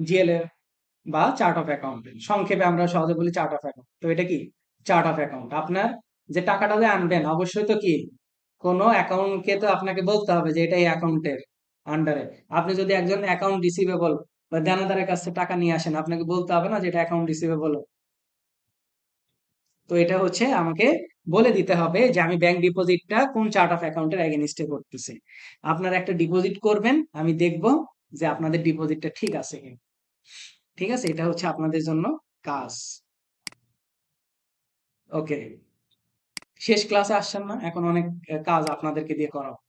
জিএলএ বা চার্ট অফ অ্যাকাউন্ট, সংক্ষেপে আমরা সহজে বলি চার্ট অফ অ্যাকাউন্ট। তো এটা কি? Chart of account. আপনার যে টাকাটা যে আনবেন, অবশ্যই তো কি কোনো অ্যাকাউন্টকে তো আপনাকে বলতে হবে যে এটা এই অ্যাকাউন্টের আন্ডারে। আপনি যদি একজন অ্যাকাউন্ট রিসিভেবল বা দেনাদারের কাছে টাকা নিয়ে আসেন, আপনাকে বলতে হবে না যে এটা অ্যাকাউন্ট রিসিভেবল। তো এটা হচ্ছে আমাকে বলে দিতে হবে যে আমি ব্যাংক ডিপোজিটটা কোন চার্ট অফ অ্যাকাউন্টের এগেনিস্টে করতেছি। আপনারা একটা ডিপোজিট করবেন, আমি দেখব যে আপনাদের ডিপোজিটটা ঠিক আছে কিনা। ঠিক আছে? এটা হচ্ছে আপনাদের জন্য কাজ। ওকে, শেষ ক্লাসে আসছেন না, এখন অনেক কাজ আপনাদেরকে দিয়ে করাবো।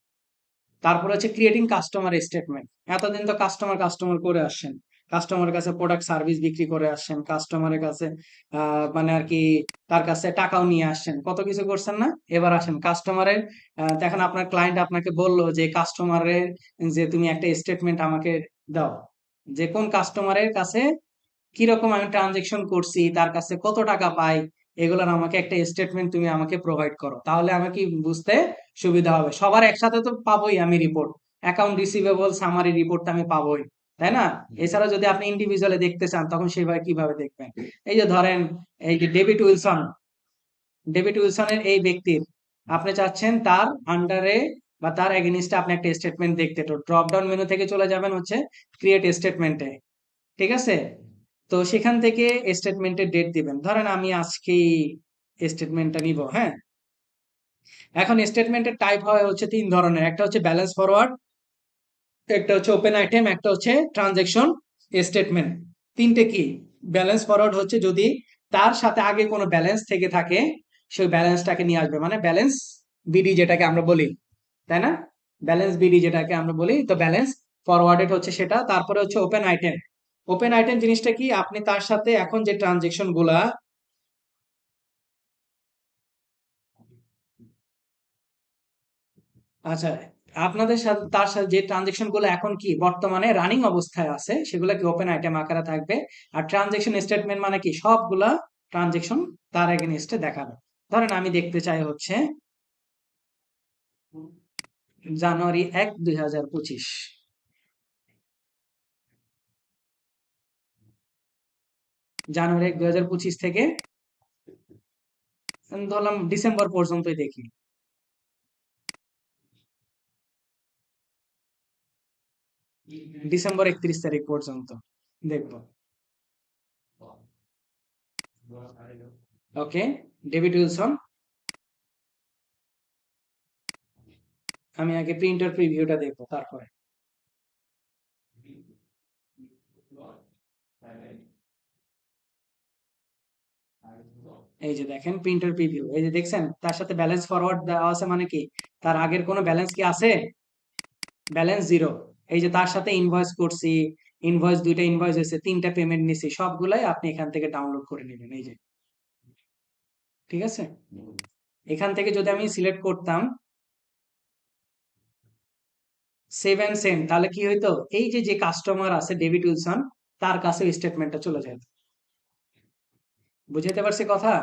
তারপর হচ্ছে ক্রিয়েটিং কাস্টমার স্টেটমেন্ট। এতদিন তো কাস্টমার কাস্টমার করে আসছেন, কাস্টমারের কাছে প্রোডাক্ট সার্ভিস বিক্রি করে আসছেন, কাস্টমারের কাছে মানে আর কি তার কাছে টাকাও নিয়ে আসছেন, কত কিছু করছেন না? এবার আসেন কাস্টমারের, দেখেন আপনার ক্লায়েন্ট আপনাকে বললো যে কাস্টমারের, যে তুমি একটা স্টেটমেন্ট আমাকে দাও, যে কোন কাস্টমারের কাছে কিরকম আমি ট্রানজেকশন করছি, তার কাছে কত টাকা পাই, এগুলোর আমাকে একটা স্টেটমেন্ট তুমি আমাকে প্রোভাইড করো, তাহলে আমাকে বুঝতে সুবিধা হবে। সবার একসাথে তো পাবোই আমি রিপোর্ট, অ্যাকাউন্ট রিসিভেবল সামারি রিপোর্টটা আমি পাবোই, তাই না? এছাড়া যদি আপনি ইন্ডিভিজুয়ালি দেখতে চান, তখন সেভাবে কিভাবে দেখবেন? এই যে ধরেন, এই যে ডেভিড উইলসন, ডেভিড উইলসনের এই ব্যক্তির, আপনি চাচ্ছেন তার আন্ডারে বা তার এগেনিস্টে আপনি একটা স্টেটমেন্ট দেখতে, তো ড্রপ ডাউন মেনু থেকে চলে যাবেন হচ্ছে ক্রিয়েট স্টেটমেন্টে। ঠিক আছে? তো সেখান থেকে স্টেটমেন্টের ডেট দিবেন, ধরেন আমি আজকেই স্টেটমেন্টটা নিব, হ্যাঁ। এখন স্টেটমেন্টের টাইপ হয় হচ্ছে তিন ধরনের, একটা হচ্ছে ব্যালেন্স ফরওয়ার্ড, একটা হচ্ছে ওপেন আইটেম, একটা হচ্ছে ট্রানজেকশন স্টেটমেন্ট। তিনটে কি? ব্যালেন্স ফরওয়ার্ড হচ্ছে যদি তার সাথে আগে কোনো ব্যালেন্স থেকে থাকে, সেই ব্যালেন্সটাকে নিয়ে আসবে, মানে ব্যালেন্স বিডি যেটাকে আমরা বলি, তাই না? ব্যালেন্স বিডি যেটাকে আমরা বলি, তো ব্যালেন্স ফরওয়ার্ডেড হচ্ছে সেটা। তারপরে হচ্ছে ওপেন আইটেম। ওপেন আইটেম জিনিসটা কি? আপনি তার সাথে এখন যে ট্রানজেকশন গুলা, আচ্ছা, আপনাদের সাথে তার সাথে যে ট্রানজেকশন গুলো এখন কি বর্তমানে রানিং অবস্থায় আছে, সেগুলো কি ওপেন আইটেম আকারে থাকবে। আর ট্রানজেকশন স্টেটমেন্ট মানে কি? সবগুলা ট্রানজেকশন তার এগেনস্টে দেখাবে। ধরেন আমি দেখতে চাই হচ্ছে জানুয়ারি 1, 2025, জানুয়ারি 1, 2025 থেকে ধরলাম ডিসেম্বর পর্যন্তই দেখি। ডিসেম্বর 31 তারিখ পর্যন্ত দেখবো। ওকে, ডেভিড উইলসন। আমি আগে প্রিন্টার প্রিভিউটা দেখবো তারপরে। এই যে দেখেন প্রিন্টার প্রিভিউ, এই যে দেখছেন তার সাথে ব্যালেন্স ফরওয়ার্ড দেওয়া আছে, মানে কি তার আগের কোনো ব্যালেন্স কি আছে? Balance zero. এই যে তার সাথে ইনভয়েস করছি, ইনভয়েস, 2টা ইনভয়েস হয়েছে, 3টা পেমেন্ট নিছি, সবগুলাই আপনি এখান থেকে ডাউনলোড করে নেবেন। এই যে, ঠিক আছে। এখান থেকে যদি আমি সিলেক্ট করতাম 7 সেন্ট, তাহলে কি হইতো? এই যে যে কাস্টমার আছে ডেভিড উইলসন, তার কাছে স্টেটমেন্টটা চলে যেত। বুঝতে পারছি কথা?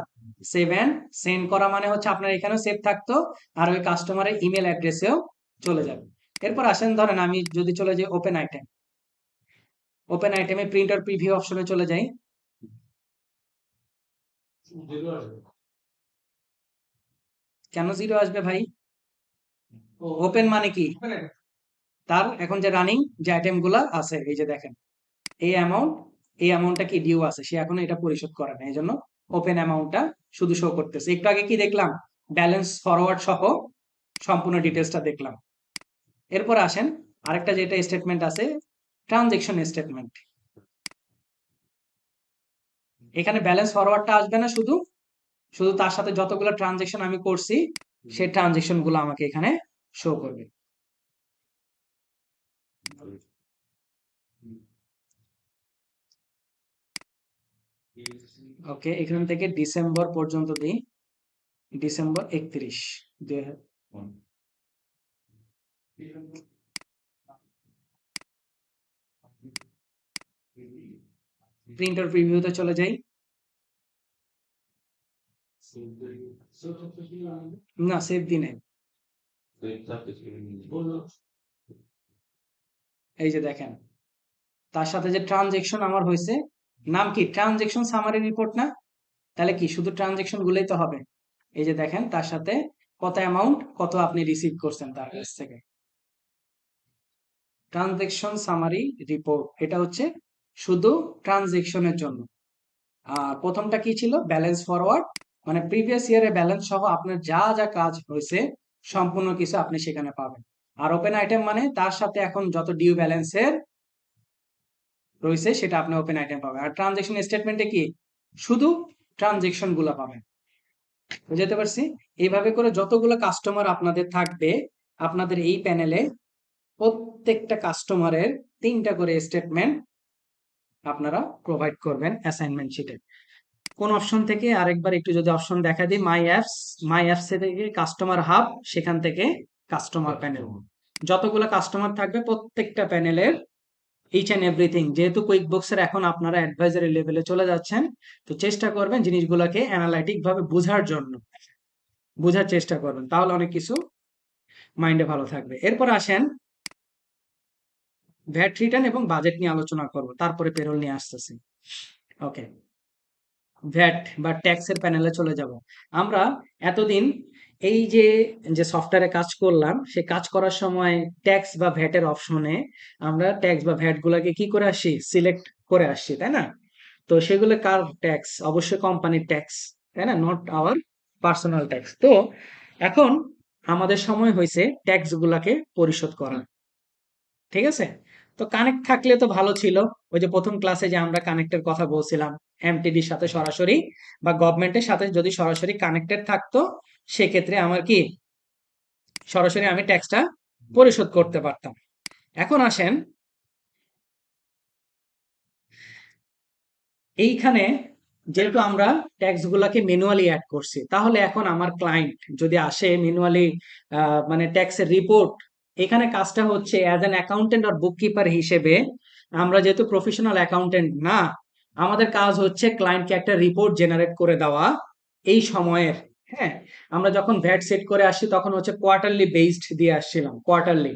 7 সেন্ড করা মানে হচ্ছে আপনার এখানেও সেভ থাকতো, আর ওই কাস্টমারের ইমেল অ্যাড্রেসেও চলে যাবে। এরপর আসেন, ধরেন আমি যদি চলে যাই ওপেন আইটেম, ওপেন আইটেমে প্রিন্টার প্রিভিউ অপশনে চলে যাই। কেন জিরো আসবে ভাই? ওপেন মানে কি? তার এখন যে রানিং যে আইটেম গুলা আছে, এই যে দেখেন এই অ্যামাউন্ট, এই অ্যামাউন্টটা কি ডিউ আছে, সে এখনো এটা পরিশোধ করে না, এই জন্য ওপেন অ্যামাউন্টটা শুধু শো করতেছে। একটু আগে কি দেখলাম? ব্যালেন্স ফরওয়ার্ড সহ সম্পূর্ণ ডিটেলসটা দেখলাম। এরপর আসেন আরেকটা যেটা স্টেটমেন্ট আছে, ট্রানজেকশন স্টেটমেন্ট। এখানে ব্যালেন্স ফরওয়ার্ডটা আসবে না, শুধু শুধু তার সাথে যতগুলো ট্রানজেকশন আমি করছি সেই ট্রানজেকশন গুলো আমাকে এখানে শো করবে। ওকে, এখান থেকে ডিসেম্বর পর্যন্ত দিই, ডিসেম্বর 31, প্রিন্টার প্রিভিউতে চলে যাই। না, সেভ দি নাই। এই যে দেখেন তার সাথে যে ট্রানজেকশন আমার হয়েছে, নাম কি? ট্রানজেকশন সামারি রিপোর্ট না? তাহলে কি শুধু ট্রানজেকশন গুলোই তো হবে। এই যে দেখেন তার সাথে কত অ্যামাউন্ট, কত আপনি রিসিভ করছেন তার কাছ থেকে। ট্রানজেকশন সামারি রিপোর্ট, এটা হচ্ছে শুধু ট্রানজেকশনের জন্য। আর প্রথমটা কি ছিল? ব্যালেন্স ফরওয়ার্ড, মানে প্রিভিয়াস ইয়ারে ব্যালেন্স সহ আপনার যা যা কাজ হয়েছে সম্পূর্ণ কিছু আপনি সেখানে পাবেন। আর ওপেন আইটেম মানে তার সাথে এখন যত ডিউ ব্যালেন্সের রয়েছে সেটা আপনি ওপেন আইটেম পাবেন। আর ট্রানজেকশন স্টেটমেন্টে কি? শুধু ট্রানজেকশন গুলা পাবেন। বুঝতে পারছি? এইভাবে করে যতগুলো কাস্টমার আপনাদের থাকবে আপনাদের এই প্যানেলে, প্রত্যেকটা কাস্টমারের 3টা করে স্টেটমেন্ট আপনারা প্রোভাইড করবেন অ্যাসাইনমেন্ট শিটে। কোন অপশন থেকে আরেকবার একটু যদি অপশন দেখা দিই, মাই অ্যাপস, মাই অ্যাপস থেকে কাস্টমার হাব, সেখান থেকে কাস্টমার প্যানেল, যতগুলো কাস্টমার থাকবে প্রত্যেকটা প্যানেলের ইচ অ্যান্ড এভরিথিং। যেহেতু কুইক বুকসের এখন আপনারা অ্যাডভাইজারি লেভেলে চলে যাচ্ছেন, তো চেষ্টা করবেন জিনিসগুলোকে অ্যানালাইটিক ভাবে বোঝার জন্য, বোঝার চেষ্টা করবেন, তাহলে অনেক কিছু মাইন্ডে ভালো থাকবে। এরপর আসেন ভ্যাট রিটার্ন এবং বাজেট নিয়ে আলোচনা করব, তারপরে পেরোল নিয়ে আসতেছি। ওকে, ভ্যাট বা ট্যাক্সের প্যানেলে চলে যাব। আমরা এতদিন এই যে যে সফটওয়্যারে কাজ করলাম, সে কাজ করার সময় ট্যাক্স বা ভ্যাটের অপশনে আমরা ট্যাক্স বা ভ্যাট গুলাকে কি করে আসি? সিলেক্ট করে আসছি, তাই না? তো সেগুলো কার ট্যাক্স? অবশ্যই কোম্পানির ট্যাক্স, তাই না? Not our personal tax. তো এখন আমাদের সময় হয়েছে ট্যাক্স গুলাকে পরিশোধ করা, ঠিক আছে? তো কানেক্ট থাকলে তো ভালো ছিল। ওই যে প্রথম ক্লাসে যে আমরা কানেক্টের কথা বলছিলাম, এমটিডির সাথে সরাসরি বা গভর্নমেন্টের সাথে যদি সরাসরি কানেক্টেড থাকতো, সেক্ষেত্রে আমার কি সরাসরি আমি ট্যাক্সটা পরিশোধ করতে পারতাম। এখন আসেন এইখানে, যেহেতু আমরা ট্যাক্স গুলাকে ম্যানুয়ালি অ্যাড করছি, তাহলে এখন আমার ক্লায়েন্ট যদি আসে ম্যানুয়ালি মানে ট্যাক্সের রিপোর্ট, এখানে কাজটা হচ্ছে অ্যাজ অ্যান অ্যাকাউন্টেন্ট আর বুককিপার হিসেবে, আমরা যেহেতু প্রফেশনাল অ্যাকাউন্টেন্ট না, আমাদের কাজ হচ্ছে ক্লায়েন্টকে একটা রিপোর্ট জেনারেট করে দেওয়া এই সময়ের। হ্যাঁ, আমরা যখন ভ্যাট সেট করে আসছি তখন হচ্ছে কোয়ার্টারলি বেসড দিয়ে আসছিলাম, কোয়ার্টারলি।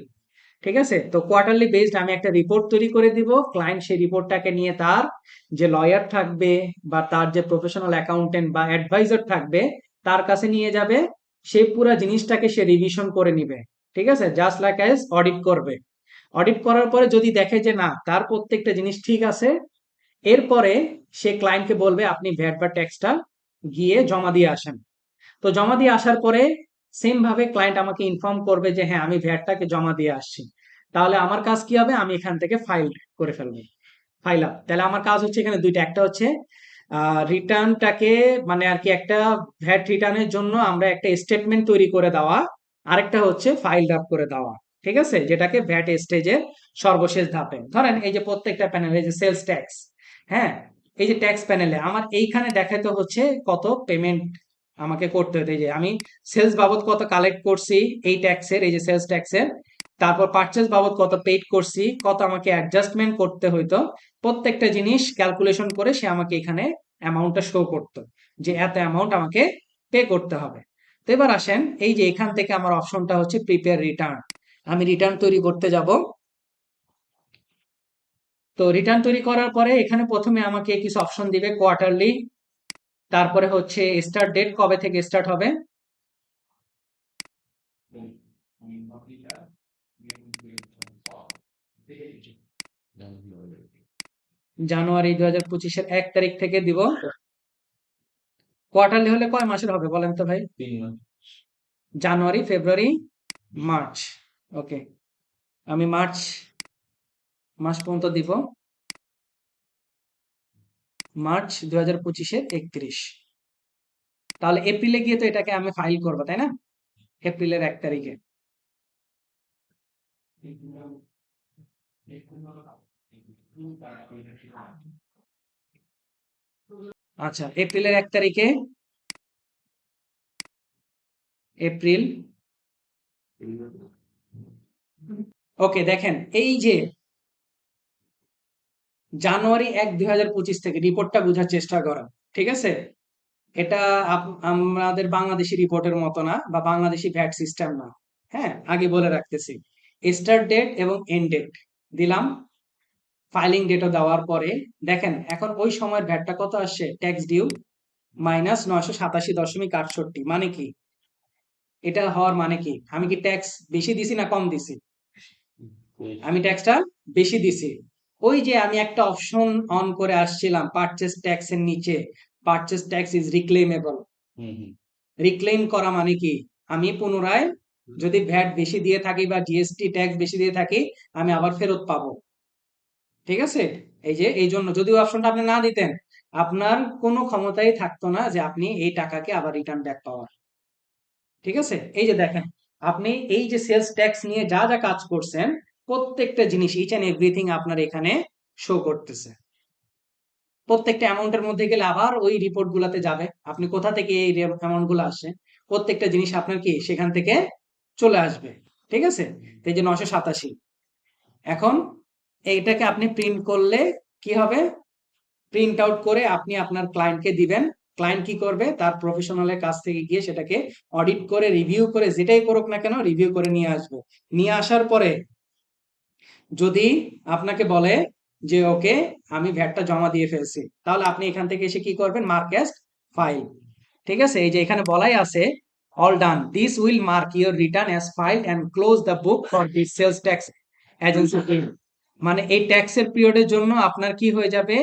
ঠিক আছে, তো কোয়ার্টারলি বেসড আমি একটা রিপোর্ট তৈরি করে দিব, ক্লায়েন্ট সেই রিপোর্টটাকে নিয়ে তার যে লয়ার থাকবে বা তার যে প্রফেশনাল অ্যাকাউন্টেন্ট বা অ্যাডভাইজার থাকবে তার কাছে নিয়ে যাবে। সে পুরো জিনিসটাকে সে রিভিশন করে নিবে। ঠিক আছে, জাস্ট লাইক অ্যাজ অডিট করবে। অডিট করার পরে যদি দেখে যে না, তার প্রত্যেকটা জিনিস ঠিক আছে, এরপরে সে ক্লায়েন্টকে বলবে আপনি ভ্যাট বা ট্যাক্সটা গিয়ে জমা দিয়ে আসেন। তো জমা দিয়ে আসার পরে সেম ভাবে ক্লায়েন্ট আমাকে ইনফর্ম করবে যে হ্যাঁ আমি ভ্যাটটাকে জমা দিয়ে আসছি। তাহলে আমার কাজ কি হবে, আমি এখান থেকে ফাইল করে ফেলবো, ফাইল আপ। তাহলে আমার কাজ হচ্ছে এখানে দুইটা, একটা হচ্ছে রিটার্নটাকে মানে আর কি একটা ভ্যাট রিটার্নের জন্য আমরা একটা স্টেটমেন্ট তৈরি করে দেওয়া, আরেকটা হচ্ছে ফাইল আপ করে দেওয়া। ঠিক আছে, যেটাকে ভ্যাট স্টেজের সর্বশেষ ধাপে ধরেন এই যে প্রত্যেকটা প্যানেলে যে সেলস ট্যাক্স, হ্যাঁ, এই যে ট্যাক্স প্যানেলে আমার এইখানে দেখাতে হচ্ছে কত পেমেন্ট আমাকে করতে হতো। এই যে আমি সেলস বাবদ কত কালেক্ট করছি এই ট্যাক্সের, এই যে সেলস ট্যাক্সের, তারপর পারচেজ বাবদ কত পেইড করছি, কত আমাকে অ্যাডজাস্টমেন্ট করতে হইতো, প্রত্যেকটা জিনিস ক্যালকুলেশন করে সে আমাকে এখানে অ্যামাউন্টটা শো করতো যে এত অ্যামাউন্ট আমাকে পে করতে হবে। তো এবার আসেন, এই যে এখান থেকে আমার অপশনটা হচ্ছে প্রিপেয়ার রিটার্ন। আমি রিটার্ন তৈরি করতে যাব। তো রিটার্ন তৈরি করার পরে এখানে প্রথমে আমাকে কিছু অপশন দিবে, কোয়ার্টারলি, তারপরে হচ্ছে স্টার্ট ডেট, কবে থেকে স্টার্ট হবে, জানুয়ারি 2025-এর 1 তারিখ থেকে দিব। কোয়ার্টারলি হলে কয় মাসের হবে বলেন তো ভাই? 3 মাস। জানুয়ারি, ফেব্রুয়ারি, মার্চ। ওকে, আমি মার্চ মাস পর্যন্ত দিব, মার্চ 2025-এর 31। তাহলে এপ্রিলে গিয়ে তো এটাকে আমি ফাইল করবো, তাই না? এপ্রিলের 1 তারিখে। আচ্ছা, এপ্রিলের 1 তারিখে, এপ্রিল। ওকে, দেখেন এই যে জানুয়ারি 1, 2025 থেকে রিপোর্টটা বোঝার চেষ্টা করেন। ঠিক আছে, এটা আমাদের বাংলাদেশি রিপোর্টের মতো না বা বাংলাদেশি ভ্যাট সিস্টেম না। হ্যাঁ, আগে বলে রাখতেছি, স্টার্ট ডেট এবং এন্ড ডেট দিলাম, ফাইলিং ডেটও দেওয়ার পরে দেখেন এখন ওই সময়ের ভ্যাটটা কত আসছে, ট্যাক্স ডিউ -987.68। মানে কি, এটা হওয়ার মানে কি, আমি কি ট্যাক্স বেশি দিছি না কম দিছি? আমি ট্যাক্সটা বেশি দিছি। ওই যে আমি একটা অপশন অন করে আসছিলাম পারচেজ ট্যাক্স এর নিচে, পারচেজ ট্যাক্স ইজ রিক্লেমেবল। রিক্লেম করা মানে কি, আমি পুনরায় যদি ভ্যাট বেশি দিয়ে থাকি বা জিএসটি ট্যাক্স বেশি দিয়ে থাকি আমি আবার ফেরত পাবো। ঠিক আছে, এই যে এই জন্য যদি ওই অপশনটা আপনি না দিতেন আপনার কোনো ক্ষমতাই থাকতো না যে আপনি এই টাকাকে আবার রিটার্ন ব্যাক পাওয়ার। ঠিক আছে, এই যে দেখেন আপনি এই যে সেলস ট্যাক্স নিয়ে যা যা কাজ করছেন প্রত্যেকটা জিনিস ইচ এন্ড এভরিথিং আপনার এখানে শো করতেছে। প্রত্যেকটা অ্যামাউন্টের মধ্যে গেলে আবার ওই রিপোর্ট গুলাতে যাবে আপনি কোথা থেকে এই অ্যামাউন্ট গুলো আসে, প্রত্যেকটা জিনিস আপনার কি সেখান থেকে চলে আসবে। ঠিক আছে, তো এই যে 987, এখন এইটাকে আপনি প্রিন্ট করলে কি হবে, প্রিন্ট আউট করে আপনি আপনার ক্লায়েন্টকে দিবেন। ক্লায়েন্ট কি করবে, তার প্রফেশনালের কাছ থেকে গিয়ে সেটাকে অডিট করে রিভিউ করে যেটাই করুক না কেন রিভিউ করে নিয়ে আসবে। নিয়ে আসার পরে যদি আপনাকে বলে যে ওকে আমি ভ্যাটটা জমা দিয়ে ফেলছি, তাহলে আপনি এখান থেকে এসে কি করবেন, মার্ক অ্যাজ ফাইল। ঠিক আছে, এই যে এখানে বলাই আছে all done, this will mark your return as filed and close the book for this sales tax agency. মানে এই ট্যাক্সের পিরিয়ডের জন্য আপনার কি হয়ে যাবে,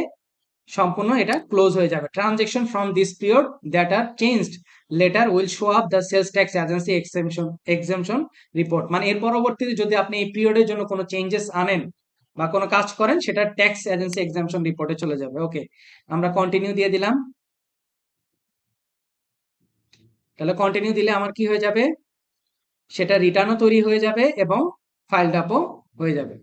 সম্পূর্ণ এটা ক্লোজ হয়ে যাবে। Transaction from this period that are changed later will show up the sales tax agency exemption report. মানে এর পরবর্তীতে যদি আপনি এই পিরিয়ডের জন্য কোনো চেঞ্জেস আনেন বা কোনো কাজ করেন সেটা ট্যাক্স এজেন্সি এক্সেমশন রিপোর্টে চলে যাবে। ওকে, আমরা কন্টিনিউ দিয়ে দিলাম। তাহলে কন্টিনিউ দিলে আমার কি হয়ে যাবে, সেটা রিটার্নও তৈরি হয়ে যাবে এবং ফাইল আপও হয়ে যাবে।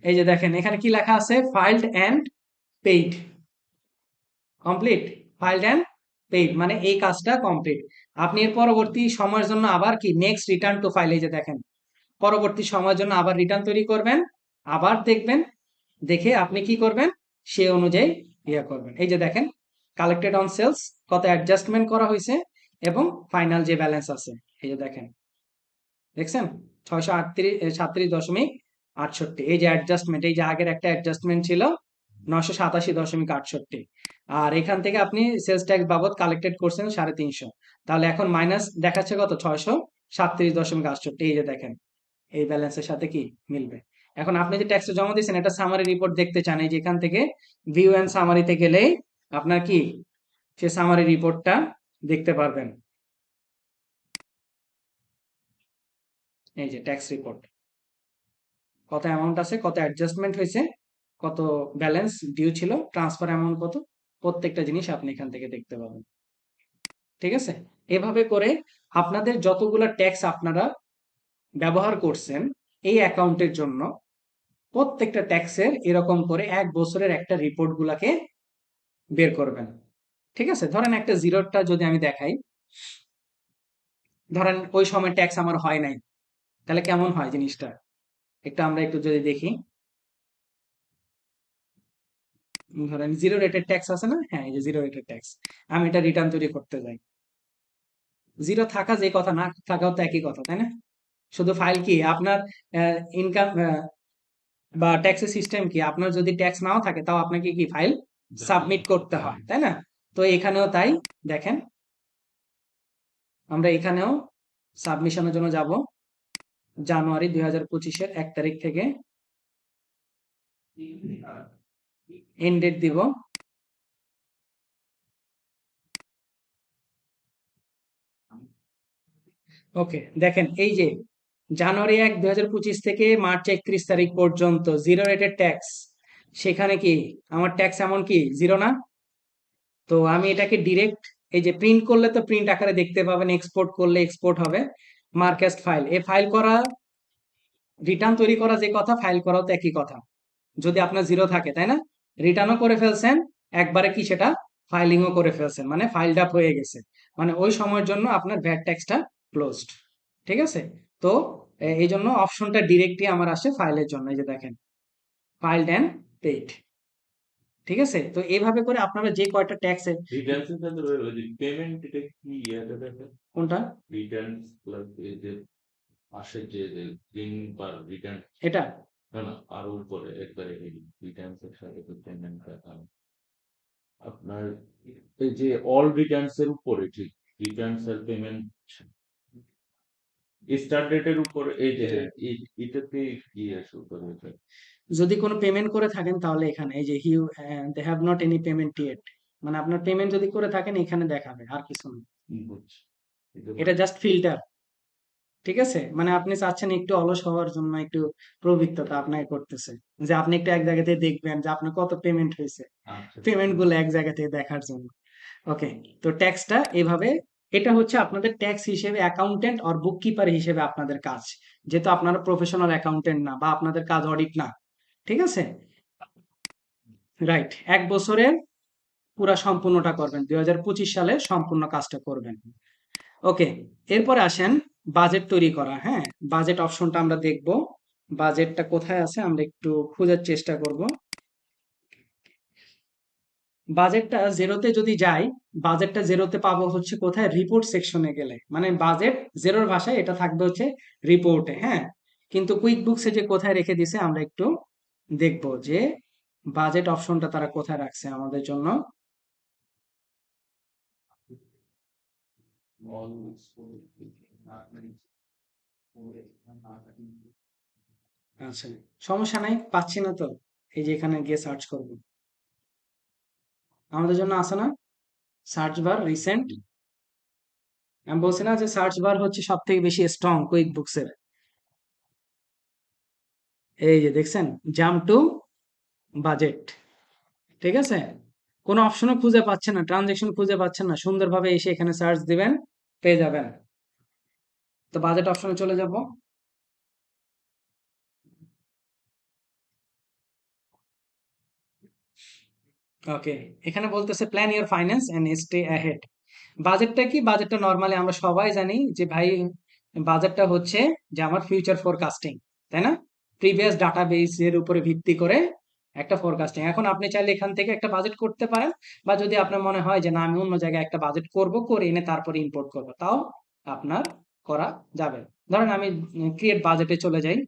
এই যে দেখেন এখানে কি লেখা আছে, filed and paid, complete, filed and paid, মানে এই কাজটা কমপ্লিট। আপনি এর পরবর্তী সময়ের জন্য আবার কি নেক্সট রিটার্ন টু ফাইল, এই যে দেখেন পরবর্তী সময়ের জন্য আবার রিটার্ন তৈরি করবেন, আবার দেখবেন, দেখে আপনি কি করবেন সে অনুযায়ী ইয়ে করবেন। এই যে দেখেন কালেক্টেড অন সেলস কত অ্যাডজাস্টমেন্ট করা হয়েছে এবং ফাইনাল যে ব্যালেন্স আছে এই যে দেখেন, দেখছেন 637.68। এই যে অ্যাডজাস্টমেন্ট, এই যে আগের একটা অ্যাডজাস্টমেন্ট ছিল 987.68, আর এখান থেকে আপনি সেলস ট্যাক্স বাবদ কালেক্টেড করছেন 350, তাহলে এখন মাইনাস দেখাচ্ছে কত 637.68। এই যে দেখেন এই ব্যালেন্সের সাথে কি মিলবে। এখন আপনি যে ট্যাক্সটা জমা দিয়েছেন এটা সামারি রিপোর্ট দেখতে চান, এই যে এখান থেকে ভিউ এন্ড সামারিতে গেলেই আপনার কি সে সামারি রিপোর্টটা দেখতে পারবেন। এই যে ট্যাক্স রিপোর্ট, কত অ্যামাউন্ট আছে, কত অ্যাডজাস্টমেন্ট হয়েছে, কত ব্যালেন্স ডিউ ছিল, ট্রান্সফার অ্যামাউন্ট কত, প্রত্যেকটা জিনিস আপনি এখান থেকে দেখতে পাবেন। ঠিক আছে, এভাবে করে আপনাদের যতগুলা ট্যাক্স আপনারা ব্যবহার করছেন এই অ্যাকাউন্টের জন্য প্রত্যেকটা ট্যাক্সের এরকম করে 1 বছরের একটা রিপোর্ট গুলাকে বের করবেন। ঠিক আছে, ধরেন একটা জিরোটা যদি আমি দেখাই, ধরেন ওই সময় ট্যাক্স আমার হয় নাই, তাহলে কেমন হয় জিনিসটা একটু আমরা একটু যদি দেখি। ধরেন জিরো রেটেড ট্যাক্স আছে না, হ্যাঁ এই যে জিরো রেটেড ট্যাক্স, আমি এটা রিটার্ন তৈরি করতে যাই, জিরো থাকা যে কথা না থাকাও তো একই কথা তাই না, শুধু ফাইল কি আপনার ইনকাম বা ট্যাক্সের সিস্টেম কি, আপনার যদি ট্যাক্স নাও থাকে তাও আপনাকে কি ফাইল সাবমিট করতে হয় তাই না। তো এখানেও তাই, দেখেন আমরা এখানেও সাবমিশনের জন্য যাব, জানুয়ারি 2025-এর 1 তারিখ থেকে এন্ড ডেট দিব। ওকে, দেখেন এই যে জানুয়ারি 1, 2025 থেকে মার্চ 31 তারিখ পর্যন্ত জিরো রেটেড ট্যাক্স, সেখানে কি আমার ট্যাক্স এমন কি জিরো না। তো আমি এটাকে ডিরেক্ট এই যে প্রিন্ট করলে তো প্রিন্ট আকারে দেখতে পাবেন, এক্সপোর্ট করলে এক্সপোর্ট হবে, মার্কেস্ট ফাইল, এই ফাইল করা রিটার্ন তৈরি করা যে কথা, ফাইল করাও তো একই কথা, যদি আপনার জিরো থাকে তাই না, রিটার্নও করে ফেলছেন একবারে কি সেটা ফাইলিংও করে ফেলছেন, মানে ফাইলড আপ হয়ে গেছে, মানে ওই সময়ের জন্য আপনার ভ্যাট ট্যাক্সটা ক্লোজড। ঠিক আছে, তো এই জন্য অপশনটা ডিরেক্টলি আমার আসে ফাইলের জন্য, এই যে দেখেন ফাইলড অ্যান্ড পেইড। ঠিক আছে, তো এইভাবে করে আপনারা যে কয়টা ট্যাক্সের রিটার্নসের সাথে ওই যে পেমেন্ট এটা কি ইয়াটা দেখে কোনটা রিটার্নস প্লাস এই যে আসে যে দিন বা রিটার্ন এটা না না আর উপরে একবারে রিটার্নস এর সাথে তো পেমেন্ট আপনার এই যে অল রিটার্নস এর উপরে ঠিক রিটার্নস এর পেমেন্ট স্টার্ট ডেটের উপর এই যে এটাতে কি আসে উপরে এটা যদি কোনো পেমেন্ট করে থাকেন তাহলে এখানে এই যে who they have not any payment yet, মানে আপনার পেমেন্ট যদি করে থাকেন এখানে দেখাবে, আর কিছু না, বুঝছি এটা জাস্ট ফিল্টার। ঠিক আছে, মানে আপনি চাচ্ছেন একটু অলস হওয়ার জন্য একটু প্রবৃত্ততা আপনাকে করতেছে, যে আপনি একটু এক জায়গাতে দেখবেন যে আপনার কত পেমেন্ট হয়েছে, আচ্ছা পেমেন্ট গুলো এক জায়গা থেকে দেখার জন্য। ওকে, তো ট্যাক্সটা এভাবে, এটা হচ্ছে আপনাদের ট্যাক্স হিসেবে অ্যাকাউন্টেন্ট আর বুক কিপার হিসেবে আপনাদের কাজ, যেহেতু আপনারা প্রফেশনাল অ্যাকাউন্টেন্ট না বা আপনাদের কাজ অডিট না। ঠিক আছে, রাইট, 1 বছরের পুরা সম্পূর্ণটা করবেন, 2025 সালে সম্পূর্ণ কাজটা করবেন। ওকে, এরপরে আসেন বাজেট তৈরি করা। হ্যাঁ, বাজেট অপশনটা আমরা দেখব, বাজেটটা কোথায় আছে আমরা একটু খোঁজার চেষ্টা করব। বাজেটটা জেরোতে যদি যাই, বাজেটটা জেরোতে পাবো হচ্ছে কোথায়, রিপোর্ট সেকশনে গেলে, মানে বাজেট জেরোর ভাষায় এটা থাকবে হচ্ছে রিপোর্টে। হ্যাঁ, কিন্তু কুইক বুকসে যে কোথায় রেখে দিছে আমরা একটু দেখব যে বাজেট অপশনটা তারা কোথায় রাখছে আমাদের জন্য। আচ্ছা, সমস্যা নাই, পাচ্ছি না তো, এই যে এখানে গিয়ে সার্চ করব, আমাদের জন্য আছে না সার্চ বার রিসেন্ট। আমি বলছি না যে সার্চ বার হচ্ছে সব থেকে বেশি স্ট্রং কুইক বুকসের। এই যে দেখছেন, জাম্প টু বাজেট। ঠিক আছে, কোনো অপশনও খুঁজে পাচ্ছেন না, ট্রানজেকশন খুঁজে পাচ্ছেন না, সুন্দরভাবে এসে এখানে সার্চ দিবেন, পেয়ে যাবেন। তো বাজেট অপশনে চলে যাব। ওকে, এখানে বলতেছে plan your finance and stay ahead. বাজেটটা কি, বাজেটটা নরমালি আমরা সবাই জানি যে ভাই বাজেটটা হচ্ছে যে আমার ফিউচার ফোরকাস্টিং, তাই না? প্রিভিয়াস ডাটাবেস এর উপরে ভিত্তি করে একটা ফোরকাস্টিং। এখন আপনি চাইলে এখান থেকে একটা বাজেট করতে পারেন, বা যদি আপনার মনে হয় যে না আমি অন্য জায়গায় একটা বাজেট করব, করে এনে তারপরে ইম্পোর্ট করব, তাও আপনার করা যাবে। ধরেন আমি ক্রিয়েট বাজেটে চলে যাই।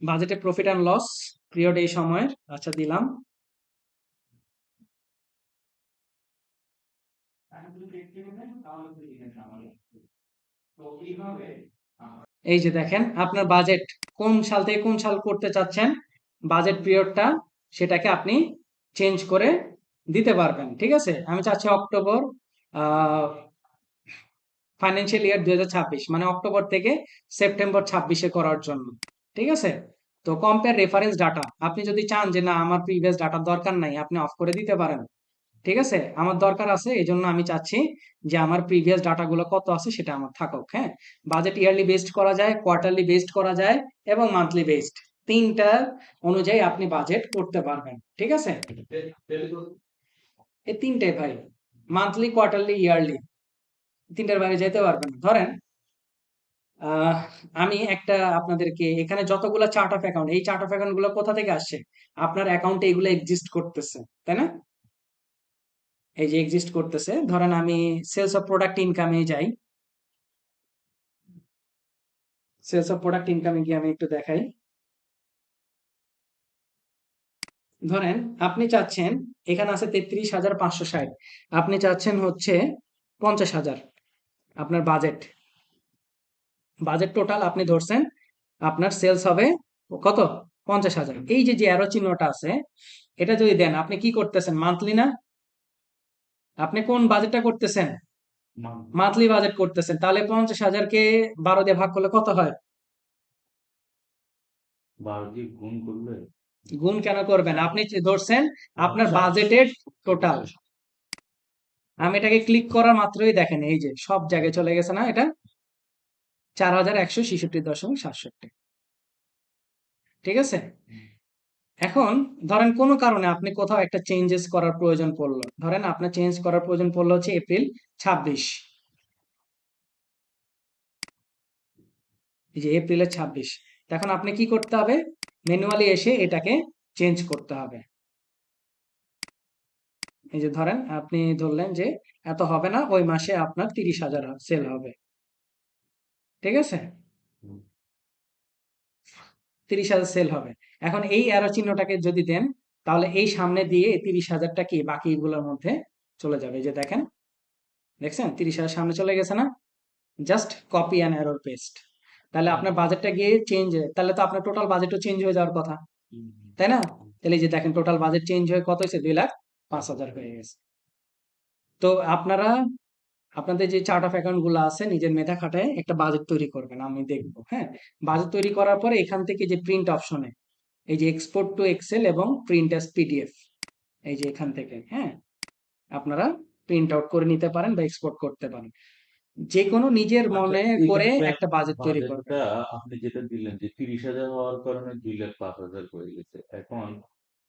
বাজেটে প্রফিট অ্যান্ড লস পিরিয়ড এই সময়ের আচ্ছা দিলাম। এই যে দেখেন আপনার বাজেট কোন সাল থেকে কোন সাল করতে চাচ্ছেন, বাজেট পিরিয়ডটা সেটাকে আপনি চেঞ্জ করে দিতে পারবেন। ঠিক আছে, আমি চাচ্ছি অক্টোবর ফাইন্যান্সিয়াল ইয়ার 2026, মানে অক্টোবর থেকে সেপ্টেম্বর 26-এ করার জন্য। ঠিক আছে, তো কম্পেয়ার রেফারেন্স ডাটা, আপনি যদি চান যে না আমার প্রিভিয়াস ডাটার দরকার নাই, আপনি অফ করে দিতে পারেন। ঠিক আছে, আমার দরকার আছে, এই জন্য আমি চাচ্ছি যে আমার প্রিভিয়াস ডাটাগুলো কত আছে সেটা আমার থাকুক। হ্যাঁ, বাজেট ইয়ারলি বেসড করা যায়, কোয়ার্টারলি বেসড করা যায়, এবং মান্থলি বেসড, তিনটা অনুযায়ী আপনি বাজেট করতে পারবেন। ঠিক আছে, এই তিনটাই ভাই, মান্থলি, কোয়ার্টারলি, ইয়ারলি, তিনটার বাইরে যেতে পারবেন না। ধরেন আহ আমি একটা আপনাদেরকে এখানে যতগুলো চার্ট অফ অ্যাকাউন্ট, এই চার্ট অফ অ্যাকাউন্ট গুলো কোথা থেকে আসছে? আপনার অ্যাকাউন্টে এগুলো এক্সিস্ট করতেছে, তাই না? এই যে এক্সিস্ট করতেছে, ধরেন আমি সেলস অফ প্রোডাক্ট ইনকামে যাই। সেলস অফ প্রোডাক্ট ইনকামে গিয়ে আমি একটু দেখাই। ধরেন আপনি চাচ্ছেন, এখানে আছে 33,560, আপনি চাচ্ছেন হচ্ছে 50,000 আপনার বাজেট। বাজেট টোটাল আপনি ধরছেন, আপনার সেলস হবে কত? 50,000। এই যে যে অ্যারো চিহ্নটা আছে, এটা যদি দেন, আপনি কি করতেছেন? মান্থলি না? আপনি কোন বাজেটটা করতেছেন? মান্থলি বাজেট করতেছেন। তাহলে 50,000-কে 12 দিয়ে ভাগ করলে কত হয়? 12 দিয়ে গুণ করলে গুণ কেন করবেন? আপনি যে ধরছেন আপনার বাজেটের টোটাল। আমি এটাকে ক্লিক করা মাত্রই দেখেন এই যে সব জায়গায় চলে গেছে না, এটা 4,166.67। ঠিক আছে, এখন ধরেন কোনো কারণে আপনি কোথাও একটা চেঞ্জেস করার প্রয়োজন পড়লো, ধরেন আপনার চেঞ্জ করার প্রয়োজন পড়লো হচ্ছে এপ্রিল 26, এই যে এপ্রিলের 26, এখন আপনি কি করতে হবে? ম্যানুয়ালি এসে এটাকে চেঞ্জ করতে হবে। এই যে ধরেন আপনি ধরলেন যে এত হবে না, ওই মাসে আপনার 30,000 সেল হবে। ঠিক আছে, 30,000 সেল হবে। এখন এই অ্যারো চিহ্নটাকে যদি দেন, তাহলে এই সামনে দিয়ে 30,000টা কি বাকিগুলোর মধ্যে চলে যাবে। এই যে দেখেন, দেখছেন 30,000 সামনে চলে গেছে না? Just copy and error paste. তাহলে আপনার বাজেটটা গিয়ে চেঞ্জ, তাহলে তো আপনার টোটাল বাজেটও চেঞ্জ হয়ে যাওয়ার কথা, তাই না? তাহলে এই যে দেখেন টোটাল বাজেট চেঞ্জ হয়ে কত হয়েছে? 2,05,000 হয়ে গেছে। তো আপনারা আপনাদের যে চার্ট অফ অ্যাকাউন্ট গুলো আছে, নিজের মেধা খাটায় একটা বাজেট তৈরি করবেন, আমি দেখবো। হ্যাঁ, বাজেট তৈরি করার পরে এখান থেকে যে প্রিন্ট অপশনে, এই যে এক্সপোর্ট টু এক্সেল এবং প্রিন্ট অ্যাজ পিডিএফ, এই যে এখান থেকে, হ্যাঁ, আপনারা প্রিন্ট আউট করে নিতে পারেন বা এক্সপোর্ট করতে পারেন, যে কোনো নিজের আচ্ছা, মনে করে এখানে একটা বাজেট তৈরি করবেন। বাজেটটা আপনি যেটা দিলেন যে 30,000 হওয়ার কারণে 2,05,000 হয়ে গেছে। এখন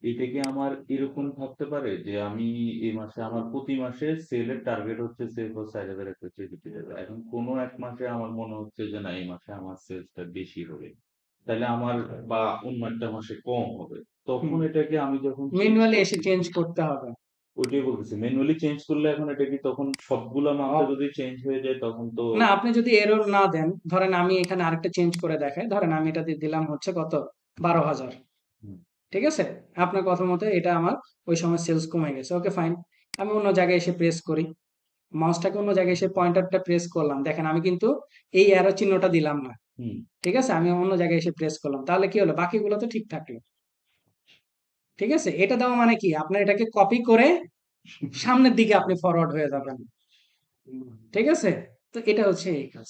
এটা কি আমার এরকম থাকতে পারে যে আমি এই মাসে আমার প্রতি মাসে সেলের টার্গেট হচ্ছে সেল 4,000 একটা চেয়ে যাবে। এখন কোনো এক মাসে আমার মনে হচ্ছে যে না এই মাসে আমার সেলসটা বেশি হবে। তাহলে আমার বা অন্য একটা মাসে কম হবে। হুম, তখন এটাকে আমি যখন চেঞ্জ ম্যানুয়ালি এসে করতেছি, চেঞ্জ করতে হবে। ওইটাই বলতেছি ম্যানুয়ালি চেঞ্জ করলে এখন এটা কি তখন সবগুলা মান্থে অ- যদি চেঞ্জ হয়ে যায় তখন তো না, আপনি যদি এরর না দেন, ধরেন আমি এখানে আরেকটা চেঞ্জ করে দেখাই, ধরেন আমি এটা দিয়ে দিলাম হচ্ছে কত? 12,000। হুম, ঠিক আছে, আপনার কথা মতো এটা আমার ওই সময় সেলস কমে গেছে, ওকে ফাইন। আমি অন্য জায়গায় এসে প্রেস করি, মাউসটাকে অন্য জায়গায় এসে পয়েন্টারটা প্রেস করলাম, দেখেন আমি কিন্তু এই অ্যারো চিহ্নটা দিলাম না। হুম। ঠিক আছে, আমি অন্য জায়গায় এসে প্রেস করলাম, তাহলে কি হলো? বাকিগুলো তো ঠিক থাকলো। ঠিক আছে, এটা দেওয়া মানে কি, আপনার এটাকে কপি করে সামনের দিকে আপনি ফরওয়ার্ড হয়ে যাবেন। ঠিক আছে, তো এটা হচ্ছে এই কাজ।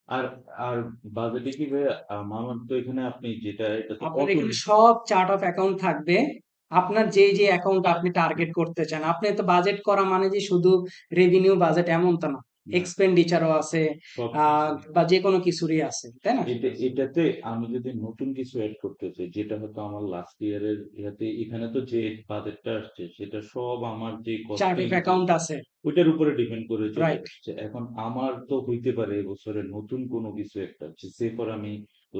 আর আর বাজেটে কি ভাই আমার তো এখানে আপনি যেটা এটা তো আপনার অটো এখানে সব চার্ট অফ অ্যাকাউন্ট থাকবে, আপনার যে যে অ্যাকাউন্ট আপনি টার্গেট করতে চান। আপনি তো বাজেট করা মানে যে শুধু রেভিনিউ বাজেট এমন তো না। না, এক্সপেন্ডিচারও আছে, সবকিছু বা যে কোনো কিছুরই আছে, তাই না? এটাতে আমি যদি নতুন কিছু এড করতে চাই, যেটা হয়তো আমার লাস্ট ইয়ারের ইয়াতে, এখানে তো যে বাজেটটা আসছে সেটা সব আমার যে চার্ট কস্টিং অফ অ্যাকাউন্ট আছে, ওইটার উপরে ডিপেন্ড করে চলে রাইট। আসছে। এখন আমার তো হইতে পারে এবছরে নতুন কোনো কিছু একটা আছে, সে পর আমি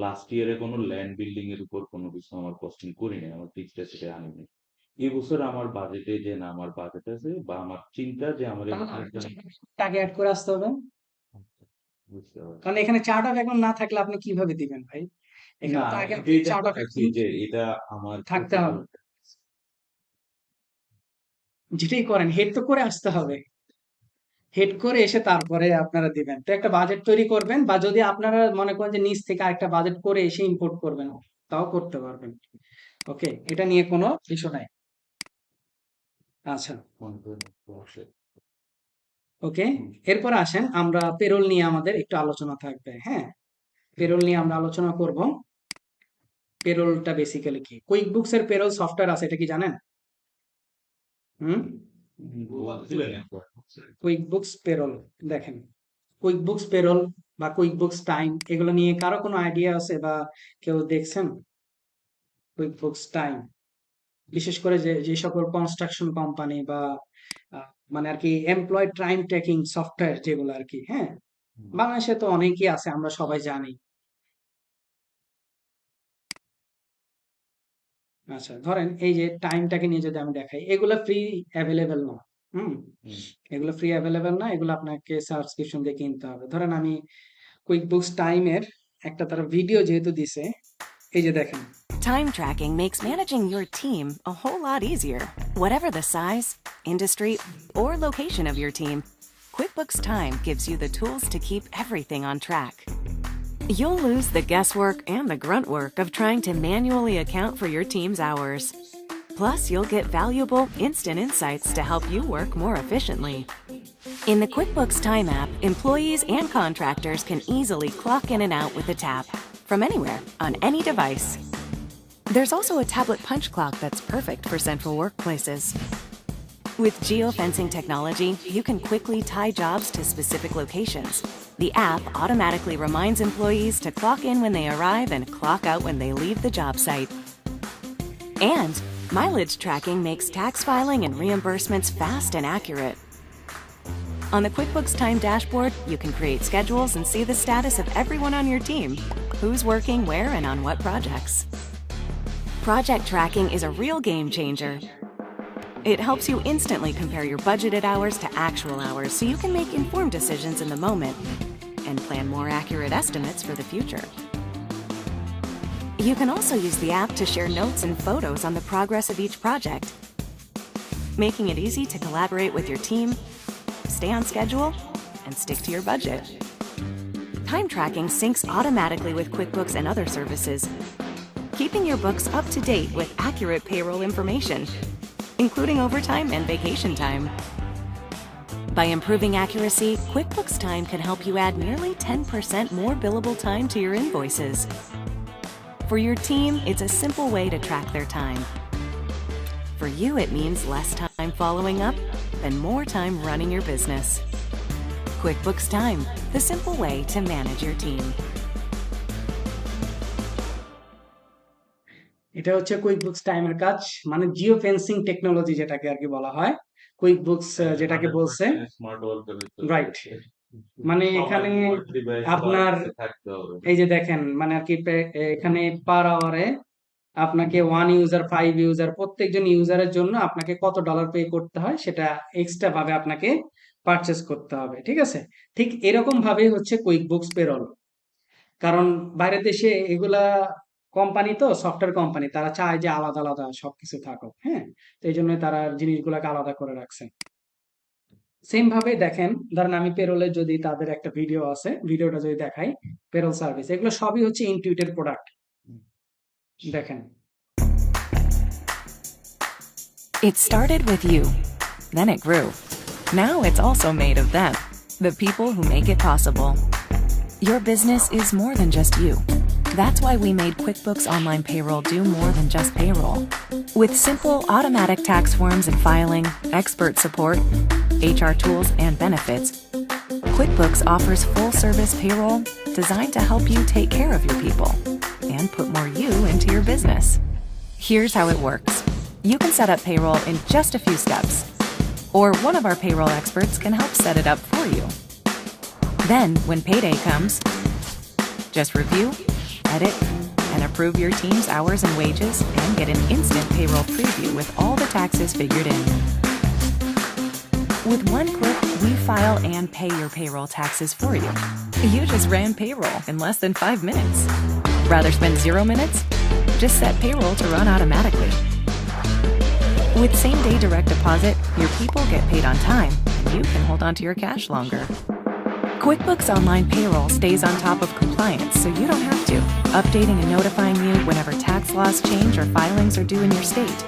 লাস্ট ইয়ারে কোনো ল্যান্ড বিল্ডিং এর উপর কোনো কিছু আমার কস্টিং করি নাই, আমার ফিক্সড অ্যাসেটে আনিনি। এবছর আমার বাজেটে যে না, আমার বাজেট আছে বা আমার চিন্তা যে আমার তাহলে এবছর একটা টাকা অ্যাড করে আসতে হবে, বুঝতে কারণ পারছি। এখানে চার্ট অফ অ্যাকাউন্ট না থাকলে আপনি কিভাবে দিবেন ভাই? এখানে না, তো আগে আপনি এটাই চার্ট দেখতে অফ চাচ্ছি অ্যাকাউন্ট যে এটা আমার থাকতে প্রফিট। হবে। যেটাই করেন হেড তো করে আসতে হবে, হেড করে এসে তারপরে আপনারা দিবেন। তো একটা বাজেট তৈরি করবেন, বা যদি আপনারা মনে করেন যে নিচ থেকে আরেকটা বাজেট করে এসে ইম্পোর্ট করবেন, তাও করতে পারবেন। ওকে, এটা নিয়ে কোনো ইস্যু নাই। আচ্ছা, ওকে। এরপর আসেন, আমরা পেরোল নিয়ে আমাদের একটু আলোচনা থাকবে, হ্যাঁ। পেরোল নিয়ে আমরা আলোচনা করব। পেরোলটা বেসিক্যালি কি? কুইক বুকস এর পেরোল সফটওয়্যার আছে, এটা কি জানেন? হুম। বলছিলেন একবার। কুইক বুকস পেরোল, দেখেন, কুইক বুকস পেরোল বা কুইক বুকস টাইম, এগুলো নিয়ে কারো কোনো আইডিয়া আছে বা কেউ দেখছেন? কুইক বুকস টাইম, বিশেষ করে যে যে সকল কনস্ট্রাকশন কোম্পানি বা মানে আর কি এমপ্লয় টাইম ট্র্যাকিং সফটওয়্যার যেগুলো আর কি, হ্যাঁ, হুম, বাংলাদেশে তো অনেকই আছে, আমরা সবাই জানি। আচ্ছা, ধরেন এই যে টাইমটাকে নিয়ে যদি আমি দেখাই, এগুলো ফ্রি অ্যাভেলেবেল না। হুম। হুম, এগুলো ফ্রি অ্যাভেলেবেল না, এগুলো আপনাকে সাবস্ক্রিপশন দিয়ে কিনতে হবে। ধরেন আমি কুইক বুকস টাইমের একটা তারা ভিডিও যেহেতু দিছে, এই যে দেখেন। Time tracking makes managing your team a whole lot easier. Whatever the size, industry, or location of your team, QuickBooks Time gives you the tools to keep everything on track. You'll lose the guesswork and the grunt work of trying to manually account for your team's hours. Plus, you'll get valuable, instant insights to help you work more efficiently. In the QuickBooks Time app, employees and contractors can easily clock in and out with a tap from anywhere on any device. There's also a tablet punch clock that's perfect for central workplaces. With geofencing technology, you can quickly tie jobs to specific locations. The app automatically reminds employees to clock in when they arrive and clock out when they leave the job site. And mileage tracking makes tax filing and reimbursements fast and accurate. On the QuickBooks Time dashboard, you can create schedules and see the status of everyone on your team, who's working where and on what projects. Project tracking is a real game changer. It helps you instantly compare your budgeted hours to actual hours so you can make informed decisions in the moment and plan more accurate estimates for the future. You can also use the app to share notes and photos on the progress of each project, making it easy to collaborate with your team, stay on schedule, and stick to your budget. Time tracking syncs automatically with QuickBooks and other services, keeping your books up to date with accurate payroll information, including overtime and vacation time. By improving accuracy, QuickBooks Time can help you add nearly 10% more billable time to your invoices. For your team, it's a simple way to track their time. For you, it means less time following up and more time running your business. QuickBooks Time, the simple way to manage your team. এটা হচ্ছে quick books টাইমের কাজ, মানে Jio fencing technology যেটাকে আর কি বলা হয়। Quick books যেটাকে বলছে, 100% স্মার্ট ওয়ার্কার হইতে হবে। রাইট। মানে সবার এখানে ডিভাইস সবার আপনার কাছে থাকতে হবে। এই যে দেখেন, মানে আর কি এখানে পার আওয়ারে আপনাকে 1 ইউজার, 5 ইউজার, প্রত্যেকজন ইউজারের জন্য আপনাকে কত ডলার পে করতে হয় সেটা এক্সট্রা ভাবে আপনাকে পারচেস করতে হবে, ঠিক আছে? ঠিক এরকম ভাবেই হচ্ছে কুইক বুকস পেরোল। কারণ বাইরের দেশে এগুলা কোম্পানি তো সফটওয়্যার কোম্পানি, তারা চায় যে আলাদা আলাদা সবকিছু থাকুক, হ্যাঁ। তো এই জন্য তারা জিনিসগুলোকে আলাদা করে রাখছে। সেম ভাবে দেখেন, ধরেন আমি পেরোলের যদি তাদের একটা ভিডিও আছে, ভিডিওটা যদি দেখাই, পেরোল সার্ভিস, এগুলো সবই হচ্ছে ইনটিউটের প্রোডাক্ট। দেখেন, It started with you, then it grew. Now it's also made of them, the people who make it possible. Your business is more than just you. That's why we made QuickBooks Online Payroll do more than just payroll. With simple, automatic tax forms and filing, expert support, HR tools, and benefits, QuickBooks offers full-service payroll designed to help you take care of your people and put more you into your business. Here's how it works. You can set up payroll in just a few steps, or one of our payroll experts can help set it up for you. Then, when payday comes, just review, edit, and approve your team's hours and wages and get an instant payroll preview with all the taxes figured in. With one click, we file and pay your payroll taxes for you. You just ran payroll in less than 5 minutes. Rather spend 0 minutes? Just set payroll to run automatically. With same-day direct deposit, your people get paid on time, and you can hold on to your cash longer. QuickBooks Online Payroll stays on top of compliance, so you don't have to, updating and notifying you whenever tax laws change or filings are due in your state.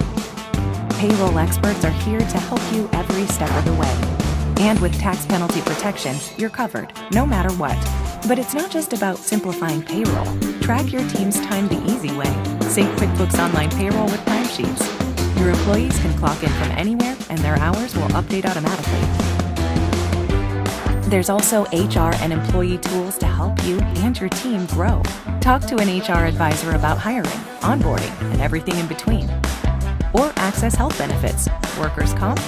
Payroll experts are here to help you every step of the way. And with tax penalty protection, you're covered, no matter what. But it's not just about simplifying payroll. Track your team's time the easy way. Sync QuickBooks Online Payroll with timesheets. Your employees can clock in from anywhere, and their hours will update automatically. There's also HR and employee tools to help you and your team grow. Talk to an HR advisor about hiring, onboarding, and everything in between. Or access health benefits, workers' comp,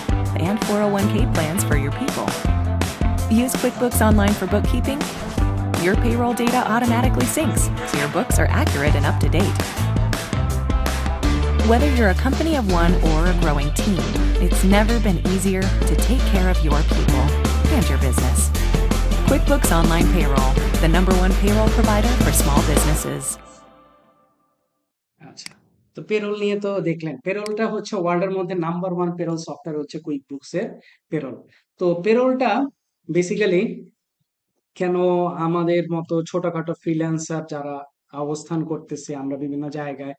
and 401k plans for your people. Use QuickBooks Online for bookkeeping. Your payroll data automatically syncs, so your books are accurate and up to date. Whether you're a company of one or a growing team, it's never been easier to take care of your people and your business. QuickBooks Online Payroll, the #1 payroll provider for small businesses. আচ্ছা, তো payroll নিয়ে তো দেখলেন। পেরোলটা হচ্ছে ওয়ার্ল্ডের মধ্যে #1 payroll software হচ্ছে QuickBooks এর পেরোল। তো পেরোলটা বেসিক্যালি কেন আমাদের মতো ছোটখাটো ফ্রিল্যান্সার যারা অবস্থান করতেছে আমরা বিভিন্ন জায়গায়,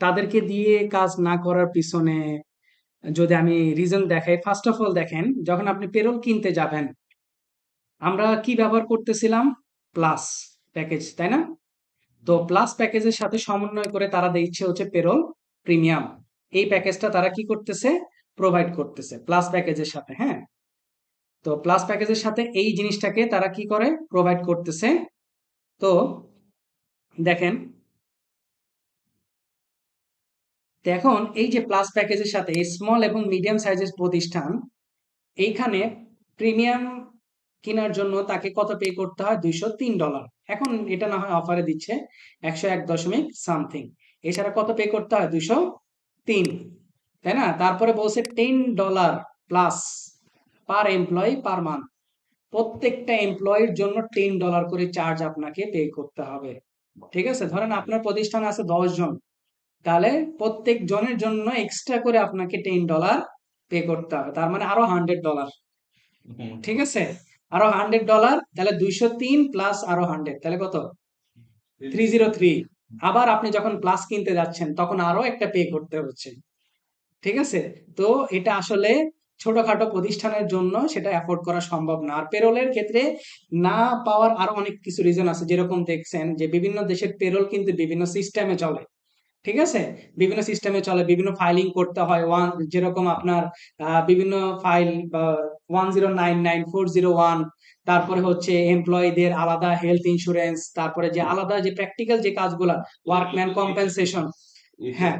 তাদেরকে দিয়ে কাজ না করার পিছনে যদি আমি রিজন দেখাই, ফার্স্ট অফ অল দেখেন, যখন আপনি পেরোল কিনতে যাবেন, আমরা কি ব্যবহার করতেছিলাম? প্লাস প্যাকেজ, তাই না? তো প্লাস প্যাকেজের সাথে সমন্বয় করে তারা দিচ্ছে হচ্ছে পেরোল প্রিমিয়াম। এই প্যাকেজটা তারা কি করতেছে? প্রোভাইড করতেছে প্লাস প্যাকেজের সাথে, হ্যাঁ। তো প্লাস প্যাকেজের সাথে এই জিনিসটাকে তারা কি করে? প্রোভাইড করতেছে। তো দেখেন, তো এখন এই যে প্লাস প্যাকেজের সাথে এই স্মল এবং মিডিয়াম সাইজের প্রতিষ্ঠান, এইখানে প্রিমিয়াম কেনার জন্য তাকে কত পে করতে হয়? $203। এখন এটা না হয় অফারে দিচ্ছে 101 দশমিক সামথিং, এছাড়া কত পে করতে হয়? 203, তাই না? তারপরে বলছে $10 প্লাস পার এমপ্লয়ি পার মান্থ। প্রত্যেকটা এমপ্লয়ির জন্য $10 করে চার্জ আপনাকে পে করতে হবে। ঠিক আছে? ধরেন আপনার প্রতিষ্ঠানে আছে 10 জন, তাহলে প্রত্যেক জনের জন্য এক্সট্রা করে আপনাকে $10 পে করতে হবে। তার মানে আরো $100। ঠিক আছে? আরো $100, তাহলে 203 প্লাস আরো 100, তাহলে কত? 303। আবার আপনি যখন প্লাস কিনতে যাচ্ছেন তখন আরো একটা পে করতে হচ্ছে। ঠিক আছে? তো এটা আসলে ছোটখাটো প্রতিষ্ঠানের জন্য সেটা অ্যাফোর্ড করা সম্ভব না। আর পেরোলের ক্ষেত্রে না পাওয়ার আরো অনেক কিছু রিজন আছে। যেরকম দেখছেন যে বিভিন্ন দেশের পেরোল কিন্তু বিভিন্ন সিস্টেমে চলে। ঠিক আছে? বিভিন্ন সিস্টেমে চলে, বিভিন্ন ফাইলিং করতে হয়। যেরকম আপনার বিভিন্ন ফাইল 1099, 401, তারপরে হচ্ছে এমপ্লয়ীদের আলাদা হেলথ ইন্স্যুরেন্স, তারপরে যে আলাদা যে প্র্যাকটিক্যাল যে কাজগুলা, ওয়ার্কম্যান কম্পেনসেশন, হ্যাঁ।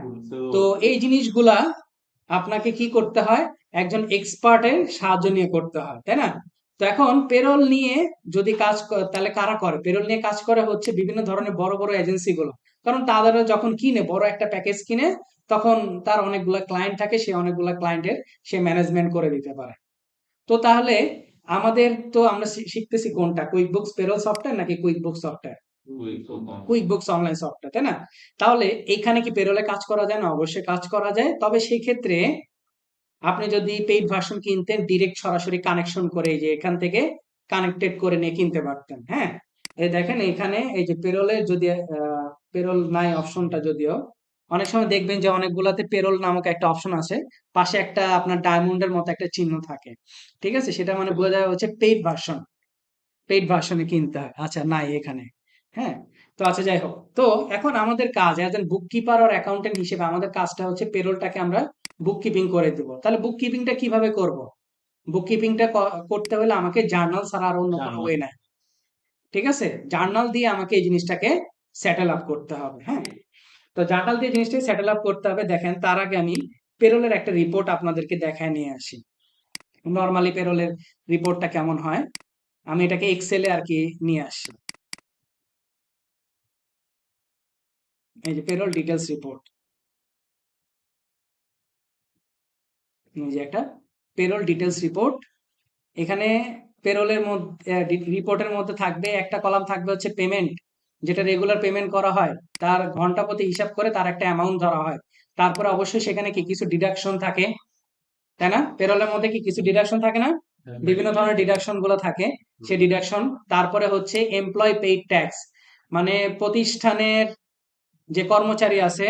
তো এই জিনিসগুলা আপনাকে কি করতে হয়? একজন এক্সপার্টের সাহায্য নিয়ে করতে হয়, তাই না? তো এখন পেরোল নিয়ে যদি কাজ তাহলে কারা করে? পেরোল নিয়ে কাজ করে হচ্ছে বিভিন্ন ধরনের বড় বড় এজেন্সি গুলো। কারণ তারা যখন কিনে, বড় একটা প্যাকেজ কিনে, তখন তার অনেকগুলা ক্লায়েন্ট থাকে, সে অনেকগুলা ক্লায়েন্টের সে ম্যানেজমেন্ট করে দিতে পারে। তো তাহলে আমাদের তো আমরা শিখতেছি কোনটা? কুইকবুকস পেরোল সফটওয়্যার নাকি QuickBooks software? QuickBooks online software, তাই না? তাহলে এখানে কি পেরোলে কাজ করা যায় না? অবশ্যই কাজ করা যায়। তবে সেই ক্ষেত্রে আপনি যদি পেইড ভার্সন কিনতেন, ডিরেক্ট সরাসরি কানেকশন করে এই যে এখান থেকে কানেক্টেড করে নিয়ে কিনতে পারতেন, হ্যাঁ। এই দেখেন এখানে এই যে পেরোলের যদি পেরোল নাই অপশনটা, যদিও অনেক সময় দেখবেন যে অনেকগুলাতে পেরোল নামক একটা অপশন আছে, পাশে একটা আপনার ডায়মন্ডের মতো একটা চিহ্ন থাকে। ঠিক আছে? সেটা মানে বোঝা যায় হচ্ছে পেইড ভার্সন, পেইড ভার্সনে কিনতে হয়। আচ্ছা, নাই এখানে, হ্যাঁ। তো আচ্ছা, যাই হোক। তো এখন আমাদের কাজ অ্যাজ এন বুককিপার আর অ্যাকাউন্টেন্ট হিসেবে আমাদের কাজটা হচ্ছে পেরোলটাকে আমরা বুককিপিং করে দিব। তাহলে বুককিপিংটা কিভাবে করব? বুককিপিংটা করতে হলে আমাকে জার্নাল ছাড়া আর অন্য কোনো জার্নাল ওয়ে নাই। ঠিক আছে, জার্নাল দিয়ে আমাকে এই জিনিসটাকে সেটেল আপ করতে হবে। হ্যাঁ, তো জার্নাল দিয়ে জিনিসটাকে সেটেল আপ করতে হবে। দেখেন, তার আগে আমি পেরোলের একটা রিপোর্ট আপনাদেরকে দেখায় নিয়ে আসি। নর্মালি পেরোলের রিপোর্টটা কেমন হয়, আমি এটাকে এক্সেলে আর কি নিয়ে আসি। এই যে পেরোল ডিটেলস রিপোর্ট, এই যে একটা পেরোল ডিটেলস রিপোর্ট। এখানে পেরোলের মধ্যে রিপোর্টের মধ্যে থাকবে একটা কলাম, থাকবে হচ্ছে পেমেন্ট, যেটা রেগুলার পেমেন্ট করা হয়, তার ঘন্টা প্রতি হিসাব করে তার একটা অ্যামাউন্ট ধরা হয়। তারপরে অবশ্যই সেখানে কি কিছু ডিডাকশন থাকে, তাই না? পেরোলের মধ্যে কি কিছু ডিডাকশন থাকে না? বিভিন্ন ধরনের ডিডাকশন গুলো থাকে, সেই ডিডাকশন। তারপরে হচ্ছে এমপ্লয় পেইড ট্যাক্স, মানে প্রতিষ্ঠানের যে কর্মচারী আছে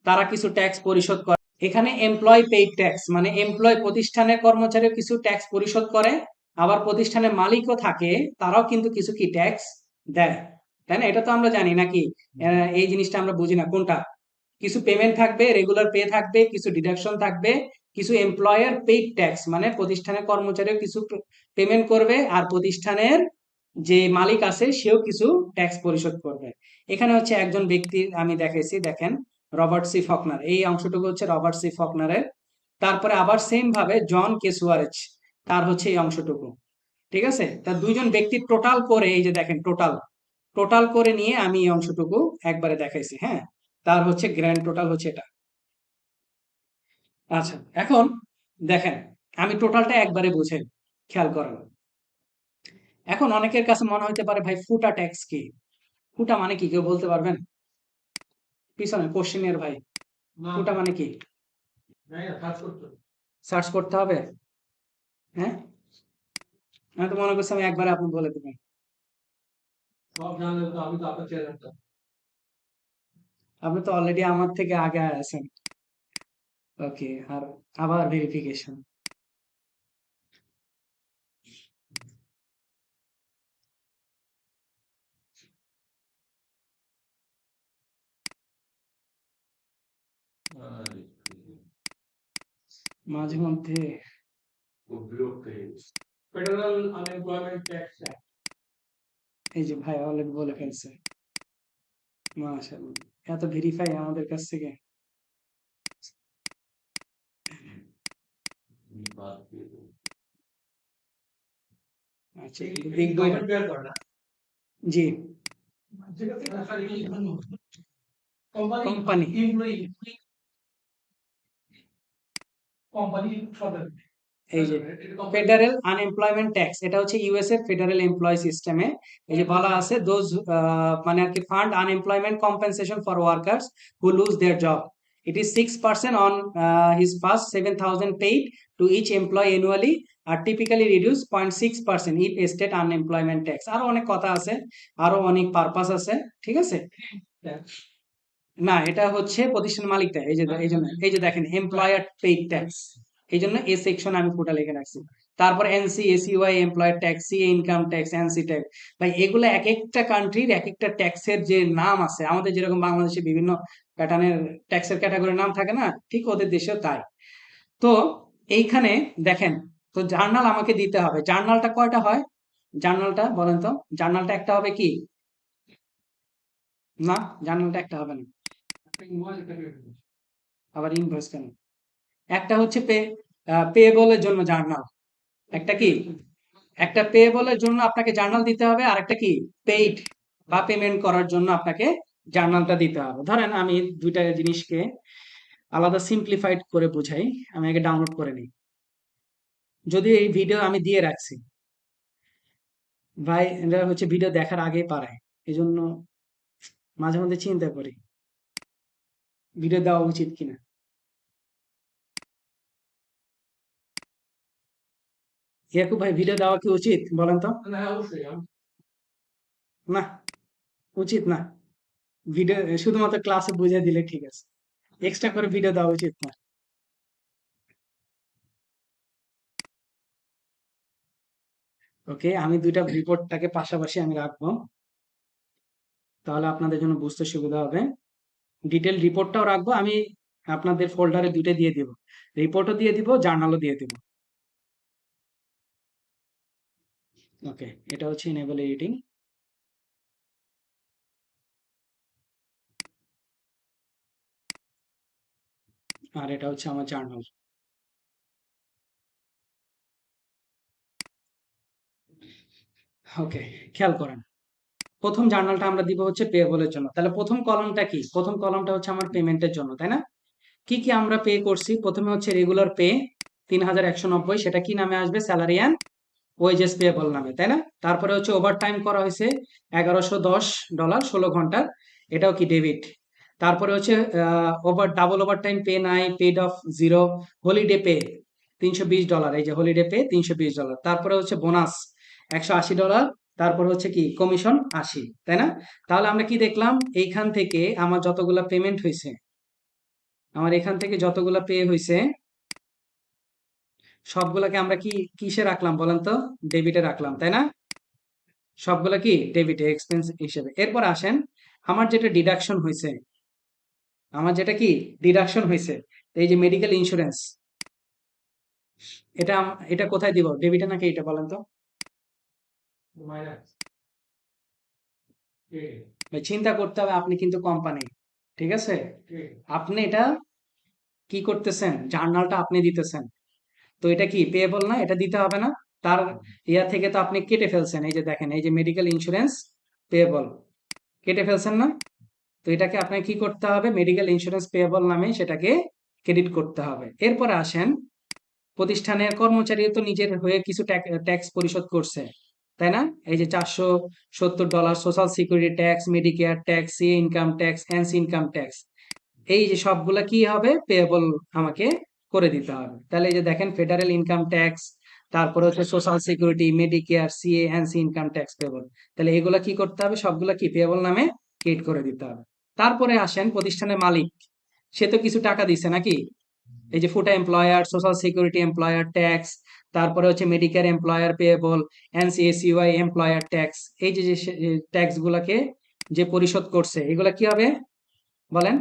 তারা কিছু ট্যাক্স পরিশোধ করে। এখানে এমপ্লয় পেইড ট্যাক্স মানে এমপ্লয় প্রতিষ্ঠানের কর্মচারীও কিছু ট্যাক্স পরিশোধ করে, আবার প্রতিষ্ঠানের মালিকও থাকে, তারাও কিন্তু কিছু কি ট্যাক্স দেয়, তাই না? এটা তো আমরা জানি নাকি? এই জিনিসটা আমরা বুঝি না কোনটা। কিছু পেমেন্ট থাকবে, রেগুলার পে থাকবে, কিছু ডিডাকশন থাকবে, কিছু এমপ্লয়ার পেইড ট্যাক্স মানে প্রতিষ্ঠানের কর্মচারীও কিছু পেমেন্ট করবে, আর প্রতিষ্ঠানের যে মালিক আছে সেও কিছু ট্যাক্স পরিশোধ করবে। এখানে হচ্ছে একজন ব্যক্তির আমি দেখাইছি, দেখেন, রবার্ট সি ফকনার, এই অংশটুকু হচ্ছে রবার্ট সি ফকনারের। তারপরে আবার সেম ভাবে জন কে সুয়ারেজ, তার হচ্ছে এই অংশটুকু। ঠিক আছে, তার দুইজন ব্যক্তি টোটাল করে, এই যে দেখেন টোটাল, টোটাল করে নিয়ে আমি এই অংশটুকু একবারে দেখাইছি। হ্যাঁ, তার হচ্ছে গ্র্যান্ড টোটাল হচ্ছে এটা। আচ্ছা, এখন দেখেন, আমি টোটালটা একবারে বুঝাই, খেয়াল করেন। এখন অনেকের কাছে মনে হতে পারে, ভাই ফুটা ট্যাক্স কি? ফুটা মানে কি, কেউ বলতে পারবেন? পিছনে কোশ্চেনের ভাই, ফুটা মানে কি? সার্চ করতে হবে। হ্যাঁ, আমি তো মনে করছি আমি একবারে আপনি বলে দেবেন। সব জানলে তো আমি তো আপনার চেয়ে জানতাম। আপনি তো অলরেডি আমার থেকে আগে আছেন। ওকে, আর আবার ভেরিফিকেশন। মাঝে মধ্যে খুব বিরক্ত হয়ে গেছি। Federal unemployment tax act. এই যে ভাই অলরেডি বলে ফেলছে। মাশাআল্লাহ, এত ভেরিফাই আমাদের কাছ থেকে। বাদ দিয়ে দেবো। আচ্ছা, বিগ বই। গভর্নমেন্ট বের করে না। জি, যেটা থেকে খালি কোম্পানি কোম্পানি। এমপ্লয়ি কোম্পানি সদর। এই যে ফেডারেল আনএমপ্লয়মেন্ট ট্যাক্স, এটা হচ্ছে ইউএস এর ফেডারেল এমপ্লয় সিস্টেমে এই যে বলা আছে, দোজ মানে আর কি fund unemployment compensation for workers who lose their job. It is 6% on his first 7,000 paid to each employ annually, আর typically reduce 0.6% if state unemployment tax. আরো অনেক কথা আছে, আরো অনেক পারপাস আছে। ঠিক আছে, না এটা হচ্ছে প্রতিষ্ঠান মালিক দেয়। এই যে এই জন্য এই যে দেখেন এমপ্লয়ার পেইড ট্যাক্স, এই জন্য এই সেকশন আমি পুরোটা লিখে রাখছি। তারপর NC, SUI, employer tax, CA income tax, NC tax. ভাই এগুলো এক একটা কান্ট্রির এক একটা ট্যাক্সের যে নাম আছে, আমাদের যেরকম বাংলাদেশে বিভিন্ন প্যাটার্নের ট্যাক্সের ক্যাটাগরির নাম থাকে না, ঠিক ওদের দেশেও তাই। তো এইখানে দেখেন, তো জার্নাল আমাকে দিতে হবে। জার্নালটা কয়টা হয়? জার্নালটা বলেন তো, জার্নালটা একটা হবে কি? না, জার্নালটা একটা হবে না। আবার ইনভয়েস কেন? একটা হচ্ছে পেয়েবলের জন্য জার্নাল, একটা কি, একটা পেয়েবলের জন্য আপনাকে জার্নাল দিতে হবে, আর একটা কি পেইড বা পেমেন্ট করার জন্য আপনাকে জার্নালটা দিতে হবে। ধরেন আমি দুইটা জিনিসকে আলাদা সিম্পলিফাইড করে বুঝাই, আমি আগে ডাউনলোড করে নিই। যদি এই ভিডিও আমি দিয়ে রাখছি, ভাই এটা হচ্ছে ভিডিও দেখার আগে পারায়, এই জন্য মাঝে মধ্যে চিন্তা করি ভিডিও দেওয়া উচিত কিনা। ইয়াকুব ভাই, ভিডিও দেওয়া কি উচিত বলেন তো? না অবশ্যই না, উচিত না। ভিডিও শুধুমাত্র ক্লাসে বুঝিয়ে দিলে ঠিক আছে, এক্সট্রা করে ভিডিও দেওয়া উচিত না। ওকে, আমি দুইটা রিপোর্টটাকে পাশাপাশি আমি রাখবো, তাহলে আপনাদের জন্য বুঝতে সুবিধা হবে। ডিটেল রিপোর্টটাও রাখবো আমি, আপনাদের ফোল্ডারে দুইটা দিয়ে দিব, রিপোর্টও দিয়ে দিব, জার্নালও দিয়ে দিব। ওকে, এটা হচ্ছে এনেবল এডিটিং। আর এটা হচ্ছে আমার জার্নাল। ওকে, খেয়াল করেন, প্রথম জার্নালটা আমরা দিব হচ্ছে পেয়েবলের জন্য। তাহলে প্রথম কলামটা কি? প্রথম কলামটা হচ্ছে আমার পেমেন্টের জন্য, তাই না? কি কি আমরা পে করছি? প্রথমে হচ্ছে রেগুলার পে ৩,১৯০, সেটা কি নামে আসবে? স্যালারি অ্যান্ড ওয়েজেস পেয়েবল নামে, তাই না? তারপরে হচ্ছে ওভার টাইম করা হয়েছে $১১১০, ১৬ ঘন্টার, এটাও কি ডেবিট। তারপরে হচ্ছে ডাবল ওভার টাইম পে নাই, paid off zero. Holiday pay $৩২০, এই যে হলিডে পে $৩২০। তারপরে হচ্ছে বোনাস $১৮০। তারপরে হচ্ছে কি কমিশন ৮০, তাই না? তাহলে আমরা কি দেখলাম? এইখান থেকে আমার যতগুলা পেমেন্ট হয়েছে, আমার এখান থেকে যতগুলা পে হয়েছে, সবগুলাকে আমরা কি কিসে রাখলাম বলেন তো? ডেবিটে রাখলাম, তাই না? সবগুলা কি ডেবিটে এক্সপেন্স হিসেবে। এরপর আসেন, আমার যেটা ডিডাকশন হয়েছে, আমার যেটা কি ডিডাকশন হয়েছে, এই যে মেডিকেল ইন্স্যুরেন্স, এটা কোথায় দিব? ডেবিটে নাকি এটা বলেন তো? মাইনাস ভাই চিন্তা করতে হবে, আপনি কিন্তু কোম্পানি, ঠিক আছে? আপনি এটা কি করতেছেন? জার্নালটা আপনি দিতেছেন, তো এটা কি পেয়েবল না? এটা দিতে হবে না? তার ইয়া থেকে তো আপনি কেটে ফেলছেন। এই যে দেখেন, এই যে মেডিকেল ইন্স্যুরেন্স পেয়েবল, কেটে ফেলছেন না? তো এটাকে আপনাকে কি করতে হবে? মেডিকেল ইন্স্যুরেন্স পেয়েবল নামে সেটাকে ক্রেডিট করতে হবে। এরপরে আসেন, প্রতিষ্ঠানের কর্মচারী তো নিজের হয়ে কিছু ট্যাক্স পরিশোধ করছে, তাই না? এই যে $৪৭০ social security tax, Medicare tax, C income tax, NC income tax, এই যে সবগুলা কি হবে? পেয়েবল আমাকে করে দিতে হবে। তাহলে এই যে দেখেন, ফেডারেল ইনকাম ট্যাক্স, তারপরে হচ্ছে social security, Medicare, CA, NC income tax payable. তাহলে এগুলা কি করতে হবে? সবগুলা কি পেয়েবল নামে ক্রিয়েট করে দিতে হবে। তারপরে আসেন, প্রতিষ্ঠানের মালিক, সে তো কিছু টাকা দিছে নাকি? এই যে FUTA employer, social security employer tax, তারপরে হচ্ছে Medicare employer payable, NC SUI employer tax, এই যে যে ট্যাক্স গুলাকে যে পরিশোধ করছে, এগুলা কি হবে বলেন?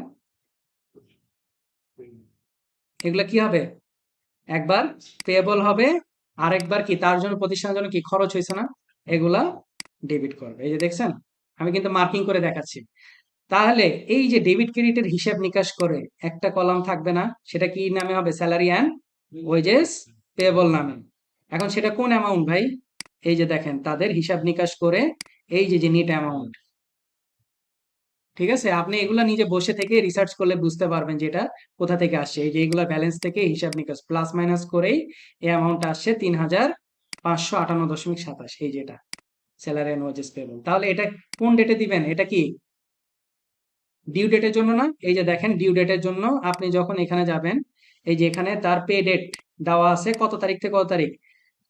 এগুলা কি হবে? একবার পেয়েবল হবে, আরেকবার কি তার জন্য, প্রতিষ্ঠানের জন্য কি খরচ হয়েছে না, এগুলা ডেবিট করবে। এই যে দেখছেন, আমি কিন্তু মার্কিং করে দেখাচ্ছি। তাহলে এই যে ডেবিট ক্রেডিটের হিসাব নিকাশ করে একটা কলাম থাকবে না, সেটা কি নামে হবে? স্যালারি অ্যান্ড ওয়েজেস পেয়েবল নামে। এখন সেটা কোন অ্যামাউন্ট ভাই? এই যে দেখেন, তাদের হিসাব নিকাশ করে এই যে নেট অ্যামাউন্ট, ঠিক আছে? আপনি এগুলা নিজে বসে থেকে রিসার্চ করলে বুঝতে পারবেন যে এটা কোথা থেকে আসছে। এই যে এগুলা ব্যালেন্স থেকে হিসাব নিকাশ প্লাস মাইনাস করেই এই অ্যামাউন্ট আসছে ৩,৫৫৮.২৭। এই যেটা স্যালারি অ্যান্ড ওয়েজেস পেয়েবল। তাহলে এটা কোন ডেটে দিবেন? এটা কি ডিউ ডেটের জন্য না? এই যে দেখেন, ডিউ ডেটের জন্য আপনি যখন এখানে যাবেন, এই যে এখানে তার পে ডেট দেওয়া আছে, কত তারিখ থেকে কত তারিখ?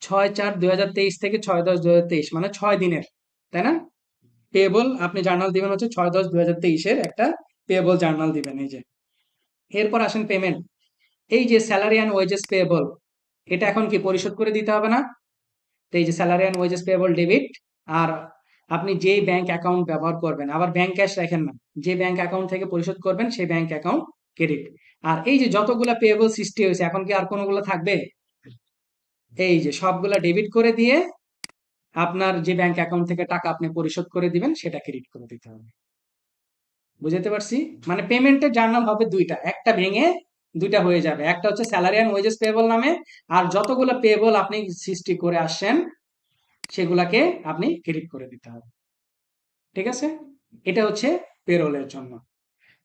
৬/৪/২০২৩ থেকে ৬/১০/২০২৩, মানে ৬ দিনের, তাই না? পেয়েবল আপনি জার্নাল দিবেন হচ্ছে ৬/১০/২০২৩-এর একটা পেয়েবল জার্নাল দিবেন। এই যে এরপর আসেন পেমেন্ট, এই যে স্যালারি অ্যান্ড ওয়েজেস পেয়েবল, এটা এখন কি পরিশোধ করে দিতে হবে না? তো এই যে salary and wages payable debit. আর আপনি যে ব্যাংক অ্যাকাউন্ট ব্যবহার করবেন, আবার ব্যাংক ক্যাশ রাখেন না, যে ব্যাংক অ্যাকাউন্ট থেকে পরিশোধ করবেন সেই ব্যাংক অ্যাকাউন্ট ক্রেডিট। আর এই যে যতগুলা পেয়েবল সৃষ্টি হয়েছে, এখন কি আর কোনোগুলো থাকবে? এই যে সবগুলা ডেবিট করে দিয়ে আপনার যে ব্যাংক অ্যাকাউন্ট থেকে টাকা আপনি পরিশোধ করে দিবেন সেটা ক্রেডিট করে দিতে হবে। বুঝতে পারছি? মানে পেমেন্টের জার্নাল হবে দুইটা, একটা ভেঙে দুইটা হয়ে যাবে। একটা হচ্ছে স্যালারি অ্যান্ড ওয়েজেস পেয়েবল নামে, আর যতগুলো পেয়েবল আপনি সৃষ্টি করে আসছেন সেগুলাকে আপনি ক্রেডিট করে দিতে হবে। ঠিক আছে? এটা হচ্ছে পেরোলের জন্য।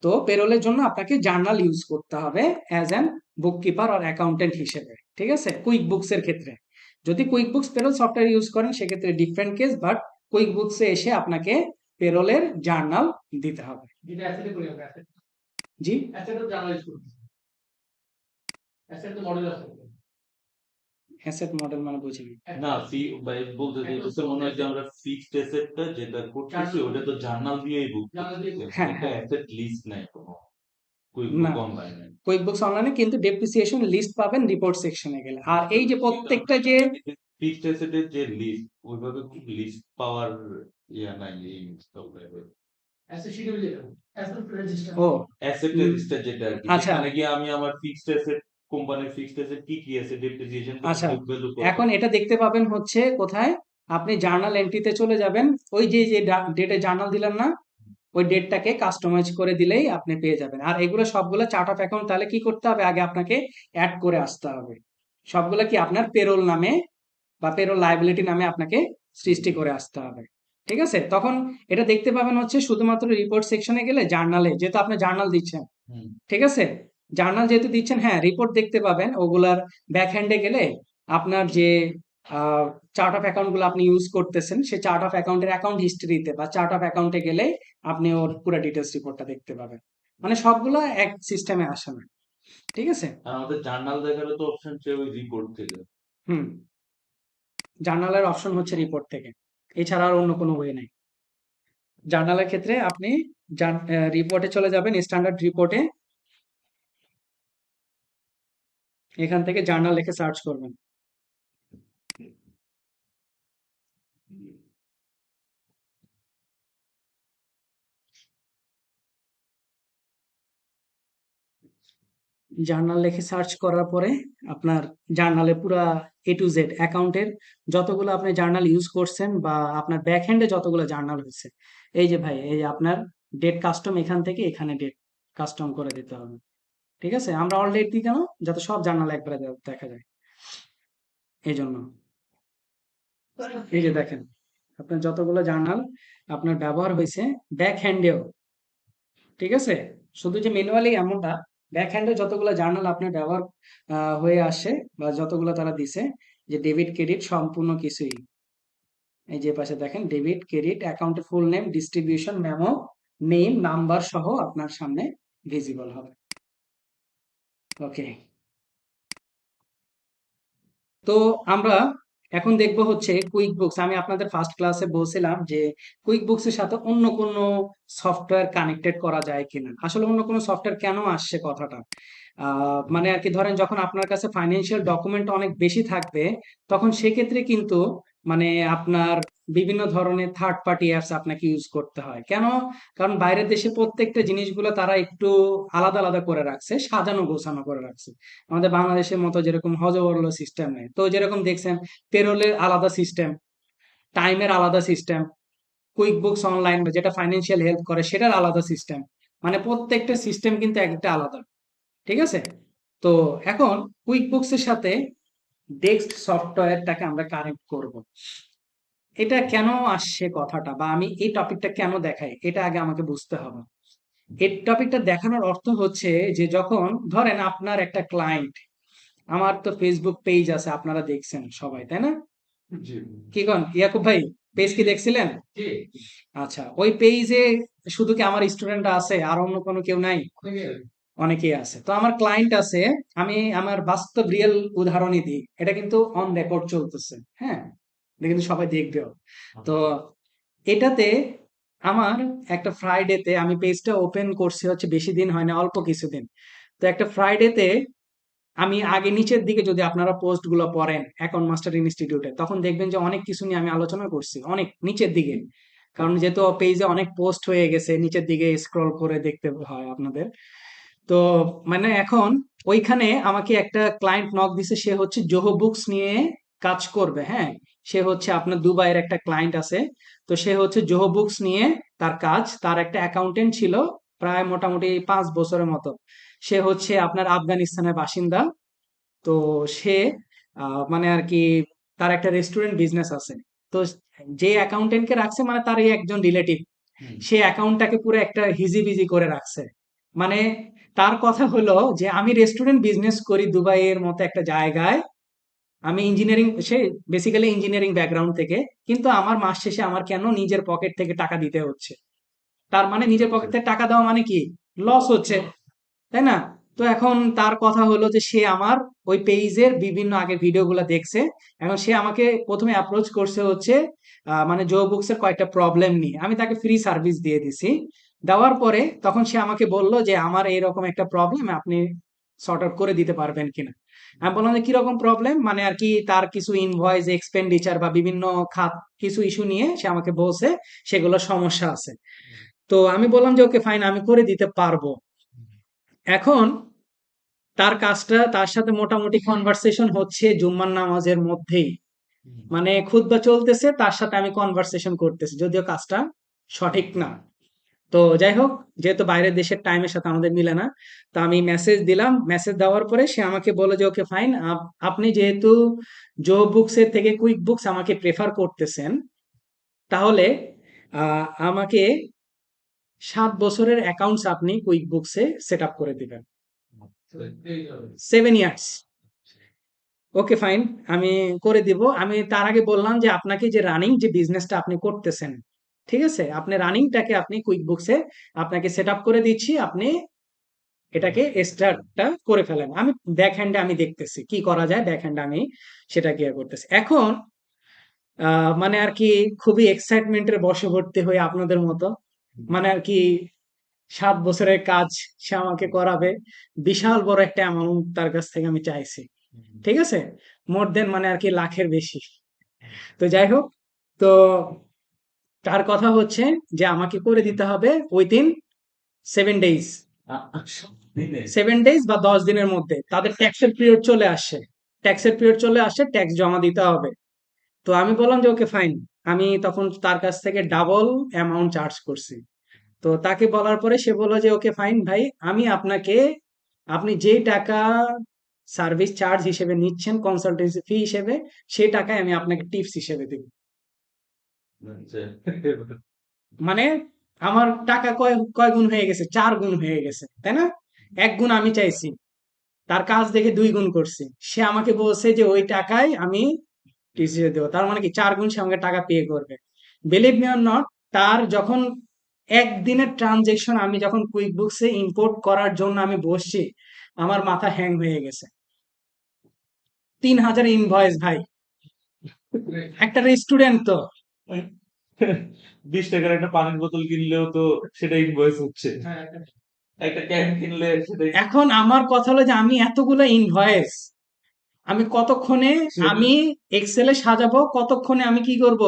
তো পেরোলের জন্য আপনাকে জার্নাল ইউজ করতে হবে অ্যাজ অ্যান বুক কিপার আর অ্যাকাউন্টেন্ট হিসেবে। ঠিক আছে? কুইক বুকস এর ক্ষেত্রে, যদি QuickBooks payroll software use করেন সেক্ষেত্রে ডিফারেন্ট কেস, বাট কুইক বুকসে এসে আপনাকে পেরোলের জার্নাল দিতে হবে। যেটা অ্যাসেটে করি আমরা অ্যাসেট জি, অ্যাসেটও জার্নালাইজ করতে অ্যাসেট তো মডেল আছে অ্যাসেট মডেল মানে বুঝিনি। না বলতে চাইতেছে মনে হয় যে আমরা ফিক্সড অ্যাসেটটা যেটা করতেছি ওটা তো জার্নাল দিয়েই বুক জার্নাল দিয়ে book। হ্যাঁ, এটা হ্যাঁ। অ্যাসেট লিস্ট নাই কোনো কুইক না, বুক অনলাইনে। কুইক বুকস অনলাইনে কিন্তু ডেপ্রিসিয়েশন লিস্ট পাবেন রিপোর্ট সেকশনে গেলে। আর এই যে প্রত্যেকটা যে ফিক্সড অ্যাসেটের যে লিস্ট ওইভাবে লিস্ট পাওয়ার ইয়া নাই এই সফটওয়্যারে। অ্যাসেট শিডিউল যেটা অ্যাসেট রেজিস্টার ও অ্যাসেট হুম, রেজিস্টার যেটা আর কি, আচ্ছা সেখানে গিয়ে আমি আমার ফিক্সড অ্যাসেট, কোম্পানির ফিক্সড অ্যাসেট কি কি আছে, ডেপ্রিসিয়েশন আচ্ছা, বুক ভ্যালু কত। এখন এটা দেখতে পাবেন হচ্ছে কোথায়? আপনি জার্নাল এন্ট্রিতে চলে যাবেন, ওই যে যে ডেটে জার্নাল দিলেন না, ওই ডেটটাকে কাস্টমাইজ করে দিলেই আপনি পেয়ে যাবেন। আর এগুলো সবগুলো চার্ট অফ অ্যাকাউন্ট তাহলে কি করতে হবে, আগে আপনাকে অ্যাড করে আসতে হবে। সবগুলো কি আপনার পেরোল নামে বা পেরোল লায়াবিলিটি নামে আপনাকে সৃষ্টি করে আসতে হবে। ঠিক আছে, তখন এটা দেখতে পাবেন হচ্ছে শুধুমাত্র রিপোর্ট সেকশনে গেলে জার্নালে, যেহেতু আপনি জার্নাল দিচ্ছেন, হুম। ঠিক আছে, জার্নাল যেহেতু দিচ্ছেন, হ্যাঁ রিপোর্ট দেখতে পাবেন। ওগুলার ব্যাক হ্যান্ডে গেলে আপনার যে চার্ট অফ অ্যাকাউন্ট গুলো আপনি ইউজ করতেছেন, সেই চার্ট অফ অ্যাকাউন্টের অ্যাকাউন্ট হিস্ট্রিতে বা চার্ট অফ অ্যাকাউন্টে গেলে আপনি ওর পুরো ডিটেলস রিপোর্টটা দেখতে পাবেন। মানে সবগুলো এক সিস্টেমে আসে না, ঠিক আছে। আর আমাদের জার্নাল দেখারও তো অপশন চেয়ে ওই রিপোর্ট থেকে। হুম, জার্নালের অপশন হচ্ছে রিপোর্ট থেকে, এছাড়া আর অন্য কোনো ওয়ে নাই। জার্নালের ক্ষেত্রে আপনি রিপোর্টে চলে যাবেন, স্ট্যান্ডার্ড রিপোর্টে, এখান থেকে জার্নাল লিখে সার্চ করবেন। জার্নাল লিখে সার্চ করার পরে আপনার জার্নালে পুরা A to Z অ্যাকাউন্টের যতগুলো আপনি জার্নাল ইউজ করছেন বা আপনার ব্যাক হ্যান্ডে যতগুলো জার্নাল হয়েছে, এই যে ভাই, এই যে আপনার ডেট কাস্টম, এখান থেকে এখানে ডেট কাস্টম করে দিতে হবে। ঠিক আছে, আমরা অল ডেট দিই কেন, যাতে সব জার্নাল একবারে দেখা যায়, এই জন্য। এই যে দেখেন, আপনার যতগুলো জার্নাল আপনার ব্যবহার হয়েছে ব্যাক হ্যান্ডেও, ঠিক আছে, শুধু যে ম্যানুয়ালি এমন না, ব্যাক হ্যান্ডে যতগুলো জার্নাল আপনার ব্যবহার হয়ে আসে বা যতগুলো তারা দিছে, যে ডেবিট ক্রেডিট সম্পূর্ণ কিছুই, এই যে পাশে দেখেন ডেবিট ক্রেডিট অ্যাকাউন্টের full name, distribution memo, name number সহ আপনার সামনে ভিজিবল হবে। ওকে, তো আমরা এখন দেখব হচ্ছে কুইক বুকস। আমি আপনাদের ফার্স্ট ক্লাসে বলছিলাম যে কুইক বুকস এর সাথে অন্য কোনো সফটওয়্যার কানেক্টেড করা যায় কিনা। আসলে অন্য কোনো সফটওয়্যার কেন আসছে কথাটা, মানে আর কি, ধরেন যখন আপনার কাছে ফাইন্যান্সিয়াল ডকুমেন্ট অনেক বেশি থাকবে, তখন সেক্ষেত্রে কিন্তু মানে আপনার বিভিন্ন ধরনের থার্ড পার্টি অ্যাপস আপনাকে ইউজ করতে হয়। কেন? কারণ বাইরের দেশে প্রত্যেকটা জিনিসগুলো তারা একটু আলাদা আলাদা করে রাখছে, সাজানো গোছানো করে রাখছে। আমাদের বাংলাদেশের মতো যেরকম হজবরল সিস্টেম নেই, তো যেরকম দেখছেন পেরোলের আলাদা সিস্টেম, টাইমের আলাদা সিস্টেম, কুইক বুকস অনলাইন যেটা ফাইন্যান্সিয়াল হেল্প করে সেটার আলাদা সিস্টেম, মানে প্রত্যেকটা সিস্টেম কিন্তু একটা আলাদা। ঠিক আছে, তো এখন কুইক বুকস এর সাথে ডেক্সট সফটওয়্যারটাকে আমরা কানেক্ট করব। এটা কেন আসছে কথাটা, বা আমি এই টপিকটা কেন দেখাই, এটা আগে আমাকে বুঝতে হবে। এই টপিকটা দেখানোর অর্থ হচ্ছে যে যখন ধরেন আপনার একটা ক্লায়েন্ট, আমার তো ফেসবুক পেজ আছে, আপনারা দেখছেন সবাই, তাই না? জি কি কন ইয়াকুব ভাই, পেজ কি দেখছিলেন? জি আচ্ছা, ওই পেজে শুধু কি আমার স্টুডেন্ট আছে, আর অন্য কোনো কেউ নাই? অনেকেই আছে। তো আমার ক্লায়েন্ট আছে, আমি আমার বাস্তব রিয়েল উদাহরণই দিই, এটা কিন্তু অন রেকর্ড চলতেছে, হ্যাঁ, এটা কিন্তু সবাই দেখবেও। তো এটাতে আমার একটা ফ্রাইডেতে, আমি পেজটা ওপেন করছি হচ্ছে বেশি দিন হয় না, অল্প কিছুদিন। তো একটা ফ্রাইডেতে আমি আগে নিচের দিকে যদি আপনারা পোস্ট গুলো পড়েন অ্যাকাউন্ট মাস্টার ইনস্টিটিউটে, তখন দেখবেন যে অনেক কিছু নিয়ে আমি আলোচনা করছি অনেক নিচের দিকে, কারণ যেহেতু পেজে অনেক পোস্ট হয়ে গেছে, নিচের দিকে স্ক্রল করে দেখতে হয় আপনাদের। তো মানে এখন ওইখানে আমাকে একটা ক্লায়েন্ট নক দিছে, সে হচ্ছে জোহো বুকস নিয়ে কাজ করবে, হ্যাঁ, সে হচ্ছে আপনার দুবাইয়ের একটা ক্লায়েন্ট আছে। তো সে হচ্ছে জোহো বুকস নিয়ে তার কাজ, তার একটা অ্যাকাউন্টেন্ট ছিল প্রায় মোটামুটি 5 বছরের মতো, সে হচ্ছে আপনার আফগানিস্তানের বাসিন্দা। তো সে মানে আর কি, তার একটা রেস্টুরেন্ট বিজনেস আছে। তো যে অ্যাকাউন্টেন্টকে রাখছে মানে তারই একজন রিলেটিভ, হুম। সে অ্যাকাউন্টটাকে পুরো একটা হিজিবিজি করে রাখছে। মানে তার কথা হলো যে আমি রেস্টুরেন্ট বিজনেস করি দুবাইয়ের মতো একটা জায়গায়, আমি ইঞ্জিনিয়ারিং, সে বেসিক্যালি ইঞ্জিনিয়ারিং ব্যাকগ্রাউন্ড থেকে, কিন্তু আমার মাস শেষে আমার কেন নিজের পকেট থেকে টাকা দিতে হচ্ছে। তার মানে নিজের পকেট থেকে টাকা দেওয়া মানে কি, লস হচ্ছে, তাই না? তো এখন তার কথা হলো যে সে আমার ওই পেজের বিভিন্ন আগের ভিডিওগুলো দেখছে। এখন সে আমাকে প্রথমে অ্যাপ্রোচ করছে হচ্ছে মানে জো বুকস এর কয়েকটা প্রবলেম নিয়ে, আমি তাকে ফ্রি সার্ভিস দিয়ে দিছি। দেওয়ার পরে তখন সে আমাকে বলল যে আমার এইরকম একটা প্রবলেম, আপনি সর্ট আউট করে দিতে পারবেন কিনা। আমি বললাম যে কিরকম প্রবলেম, মানে আর কি তার কিছু ইনভয়েস এক্সপেন্ডিচার বা বিভিন্ন খাত কিছু ইস্যু নিয়ে সে আমাকে বলছে, সেগুলো সমস্যা আছে। তো আমি বললাম যে ওকে ফাইন, আমি করে দিতে পারবো। এখন তার কাজটা, তার সাথে মোটামুটি কনভারসেশন হচ্ছে জুম্মার নামাজের মধ্যেই, মানে খুতবা চলতেছে, তার সাথে আমি কনভারসেশন করতেছি, যদিও কাজটা সঠিক না। তো যাই হোক, যেহেতু বাইরের দেশের টাইমের সাথে আমাদের মিলে না, তো আমি মেসেজ দিলাম। মেসেজ দেওয়ার পরে সে আমাকে বলে যে ওকে ফাইন, আপনি যেহেতু জো বুকস এর থেকে কুইক বুকস আমাকে প্রেফার করতেছেন, তাহলে আমাকে 7 বছরের অ্যাকাউন্টস আপনি কুইক বুকসে সেট আপ করে দিবেন, এই যাবে 7 ইয়ার্স। ওকে ফাইন, আমি করে দিব। আমি তার আগে বললাম যে আপনাকে যে রানিং যে বিজনেসটা আপনি করতেছেন, ঠিক আছে, আপনি রানিংটাকে আপনি কুইক বুকসে আপনাকে সেট আপ করে দিচ্ছি, আপনি এটাকে স্টার্টটা করে ফেলেন। আমি ব্যাক হ্যান্ডে আমি দেখতেছি কি করা যায়, ব্যাক হ্যান্ডে আমি সেটা কি করতেছি এখন। মানে আর কি খুবই এক্সাইটমেন্টের বশবর্তী হয়ে আপনাদের মতো, মানে আর কি 7 বছরের কাজ সে আমাকে করাবে, বিশাল বড় একটা অ্যামাউন্ট তার কাছ থেকে আমি চাইছি, ঠিক আছে, মোর দেন মানে আর কি লাখের বেশি। তো যাই হোক, তো তার কথা হচ্ছে যে আমাকে করে দিতে হবে উইদিন 7 ডেজ, দিনে 7 ডেজ বা 10 দিনের মধ্যে তাদের ট্যাক্সের পিরিয়ড চলে আসছে, ট্যাক্স জমা দিতে হবে। তো আমি বললাম যে ওকে ফাইন, আমি তখন তার কাছ থেকে ডাবল অ্যামাউন্ট চার্জ করছি। তো তাকে বলার পরে সে বললো যে ওকে ফাইন ভাই, আমি আপনাকে, আপনি যেই টাকা সার্ভিস চার্জ হিসেবে নিচ্ছেন কনসালটেন্সি ফি হিসেবে, সেই টাকায় আমি আপনাকে টিপস হিসেবে দেব। আচ্ছা। মানে আমার টাকা কয় কয় গুণ হয়ে গেছে, 4 গুণ হয়ে গেছে, তাই না? 1 গুণ আমি চাইছি, তার কাজ দেখে 2 গুণ করছি। সে আমাকে বলছে যে ওই টাকায় আমি টিসিএ দেবো, তার মানে কি 4 গুণ সে আমাকে টাকা পে করবে। বিলিভ মি অর নট, তার যখন একদিনের ট্রানজেকশন আমি যখন কুইক বুকসে ইম্পোর্ট করার জন্য আমি বসছি, আমার মাথা হ্যাং হয়ে গেছে। 3,000 ইনভয়েস ভাই, একটা রেস্টুরেন্ট তো। 20 টাকার একটা পানির বোতল কিনলেও তো সেটা ইনভয়েস হচ্ছে, হ্যাঁ একটা ক্যান কিনলে সেটাই এখন আমার কথা হলো যে আমি এতগুলো ইনভয়েস আমি কতক্ষণে আমি এক্সেলে সাজাবো, কতক্ষণে আমি কি করব,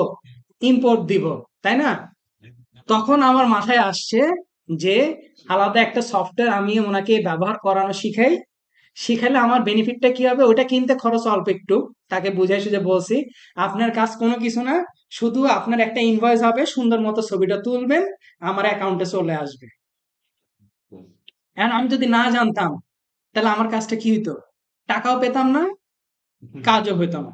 ইম্পোর্ট দিব, তাই না? তখন আমার মাথায় আসছে যে আলাদা একটা সফটওয়্যার আমি ওনাকে ব্যবহার করানো শিখাই, শিখালে আমার বেনিফিটটা কি হবে, ওটা কিনতে খরচ অল্প একটু। তাকে বুঝাই সুঝে বলছি আপনার কাজ কোনো কিছু না, শুধু আপনার একটা ইনভয়েস হবে, সুন্দর মতো ছবিটা তুলবেন, আমার অ্যাকাউন্টে চলে আসবে। এখন আমি যদি না জানতাম, তাহলে আমার কাজটা কি হইতো, টাকাও পেতাম না, কাজও হইতো না।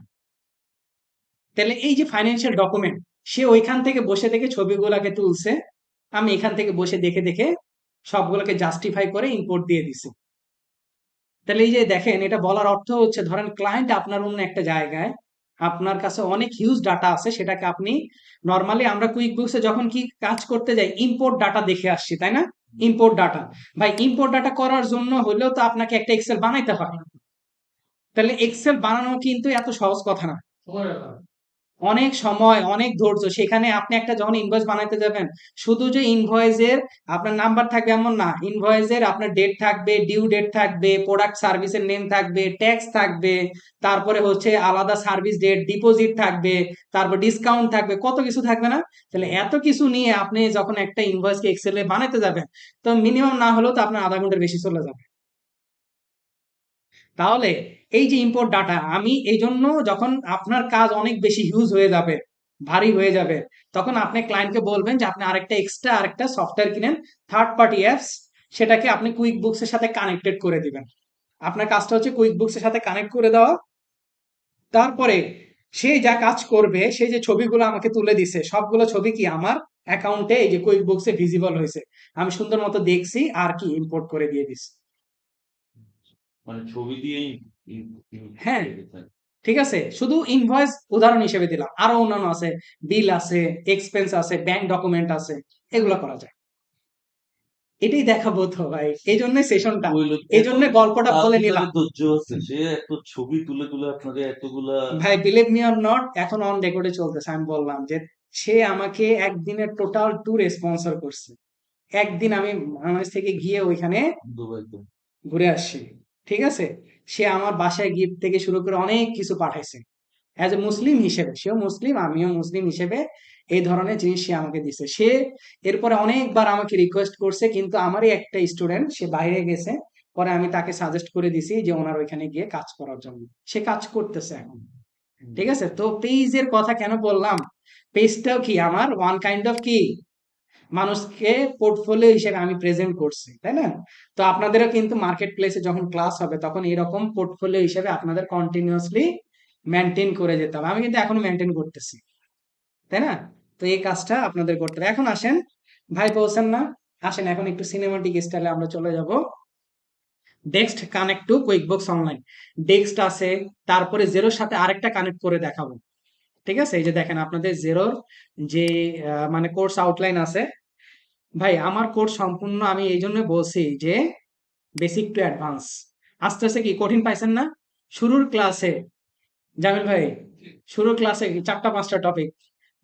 তাহলে এই যে ফাইন্যান্সিয়াল ডকুমেন্ট, সে ওইখান থেকে বসে থেকে ছবিগুলোকে তুলছে, আমি এখান থেকে বসে দেখে দেখে সবগুলোকে জাস্টিফাই করে ইম্পোর্ট দিয়ে দিছি। তাহলে এই যে দেখেন, এটা বলার অর্থ হচ্ছে ধরেন ক্লায়েন্ট আপনার অন্য একটা জায়গায়, আপনার কাছে অনেক হিউজ ডাটা আছে, সেটাকে আপনি নর্মালি আমরা কুইক বুকসে যখন কি কাজ করতে যাই, ইম্পোর্ট ডাটা দেখে আসছি, তাই না? ইম্পোর্ট ডাটা, ভাই ইম্পোর্ট ডাটা করার জন্য হলেও তো আপনাকে একটা এক্সেল বানাইতে হয়। তাহলে এক্সেল বানানো কিন্তু এত সহজ কথা না, সময় ব্যাপার অনেক সময় অনেক ধৈর্য। সেখানে আপনি একটা যখন ইনভয়েস বানাইতে যাবেন, শুধু যে ইনভয়েসের আপনার নাম্বার থাকবে এমন না, ইনভয়েসের আপনার ডেট থাকবে, ডিউ ডেট থাকবে, প্রোডাক্ট সার্ভিসের নেম থাকবে, ট্যাক্স থাকবে, তারপরে হচ্ছে আলাদা সার্ভিস ডেট, ডিপোজিট থাকবে, তারপর ডিসকাউন্ট থাকবে, কত কিছু থাকবে না? তাহলে এত কিছু নিয়ে আপনি যখন একটা ইনভয়েসকে এক্সেলে বানাইতে যাবেন, তো মিনিমাম না হলেও তো আপনার আধা ঘন্টার বেশি চলে যাবে। তাহলে এই যে ইম্পোর্ট ডাটা, আমি এই জন্য যখন আপনার কাজ অনেক বেশি হিউজ হয়ে যাবে, ভারী হয়ে যাবে, তখন আপনি ক্লায়েন্টকে বলবেন যে আপনি আরেকটা সফটওয়্যার কিনেন, থার্ড পার্টি অ্যাপস, সেটাকে আপনি কুইক বুকস এর সাথে কানেক্টেড করে দিবেন। আপনার কাজটা হচ্ছে কুইক বুকস এর সাথে কানেক্ট করে দেওয়া। তারপরে সে যা কাজ করবে, সে যে ছবিগুলো আমাকে তুলে দিছে, সবগুলো ছবি কি আমার অ্যাকাউন্টে এই যে কুইক বুকস এ ভিজিবল হয়েছে, আমি সুন্দর মতো দেখছি আর কি ইম্পোর্ট করে দিয়ে দিছি। মানে ছবি দিয়েই হ্যাঁ, ঠিক আছে, শুধু ইনভয়েস উদাহরণ হিসেবে দিলাম, আরো অন্যান্য আছে, বিল আছে, এক্সপেন্স আছে, ব্যাংক ডকুমেন্ট আছে, এগুলো করা যায়। এটাই দেখাবো তো ভাই, এই জন্য সেশনটা, ওই লোক এই জন্য গল্পটা তার বলে ভিতরে নিলাম। ধৈর্য আছে, সে এত ছবি তুলে তুলে আপনাদের এতগুলা ভাই বিলিভ মি অর নট, এখন অন রেকর্ডে চলতেছে, আমি বললাম যে সে আমাকে একদিনের টোটাল ট্যুর স্পন্সর করছে। একদিন আমি বাংলাদেশ থেকে গিয়ে ওইখানে দুবাইতে ঘুরে আসছি, ঠিক আছে। সে আমার বাসায় গিফট থেকে শুরু করে অনেক কিছু পাঠাইছে, অ্যাজ এ মুসলিম হিসেবে, সেও মুসলিম আমিও মুসলিম হিসেবে এই ধরনের জিনিস সে আমাকে দিছে। সে এরপরে অনেকবার আমাকে রিকোয়েস্ট করছে, কিন্তু আমারই একটা স্টুডেন্ট সে বাইরে গেছে, পরে আমি তাকে সাজেস্ট করে দিছি যে ওনার ওইখানে গিয়ে কাজ করার জন্য, সে কাজ করতেছে এখন। ঠিক আছে? তো পেজের কথা কেন বললাম, পেজটাও কি আমার ওয়ান কাইন্ড অফ কি মানুষকে পোর্টফোলিও হিসেবে আমি প্রেজেন্ট করছি, তাই না? তো আপনাদেরও কিন্তু মার্কেট প্লেসে যখন ক্লাস হবে তখন এরকম পোর্টফোলিও হিসেবে আপনাদের কন্টিনিউয়াসলি মেনটেন করে যেতে হবে। আমি কিন্তু এখনো মেনটেন করতেছি, তাই না? তো এই কাজটা আপনাদের করতে হবে। এখন আসেন, ভাই বলছেন না, আসেন এখন একটু সিনেমাটিক স্টাইলে আমরা চলে যাব। ডেক্সট কানেক্ট টু কুইকবুকস অনলাইন। ডেক্সট আছে, তারপরে জেরোর সাথে আরেকটা কানেক্ট করে দেখাবো। ঠিক আছে? এই যে দেখেন আপনাদের জেরোর যে মানে কোর্স আউটলাইন আছে। ভাই আমার কোর্স সম্পূর্ণ আমি এই জন্য বলছি যে বেসিক টু অ্যাডভান্স। আস্তে আস্তে কি কঠিন পাইছেন না? শুরুর ক্লাসে জামিল ভাই, শুরুর ক্লাসে 4টা 5টা টপিক,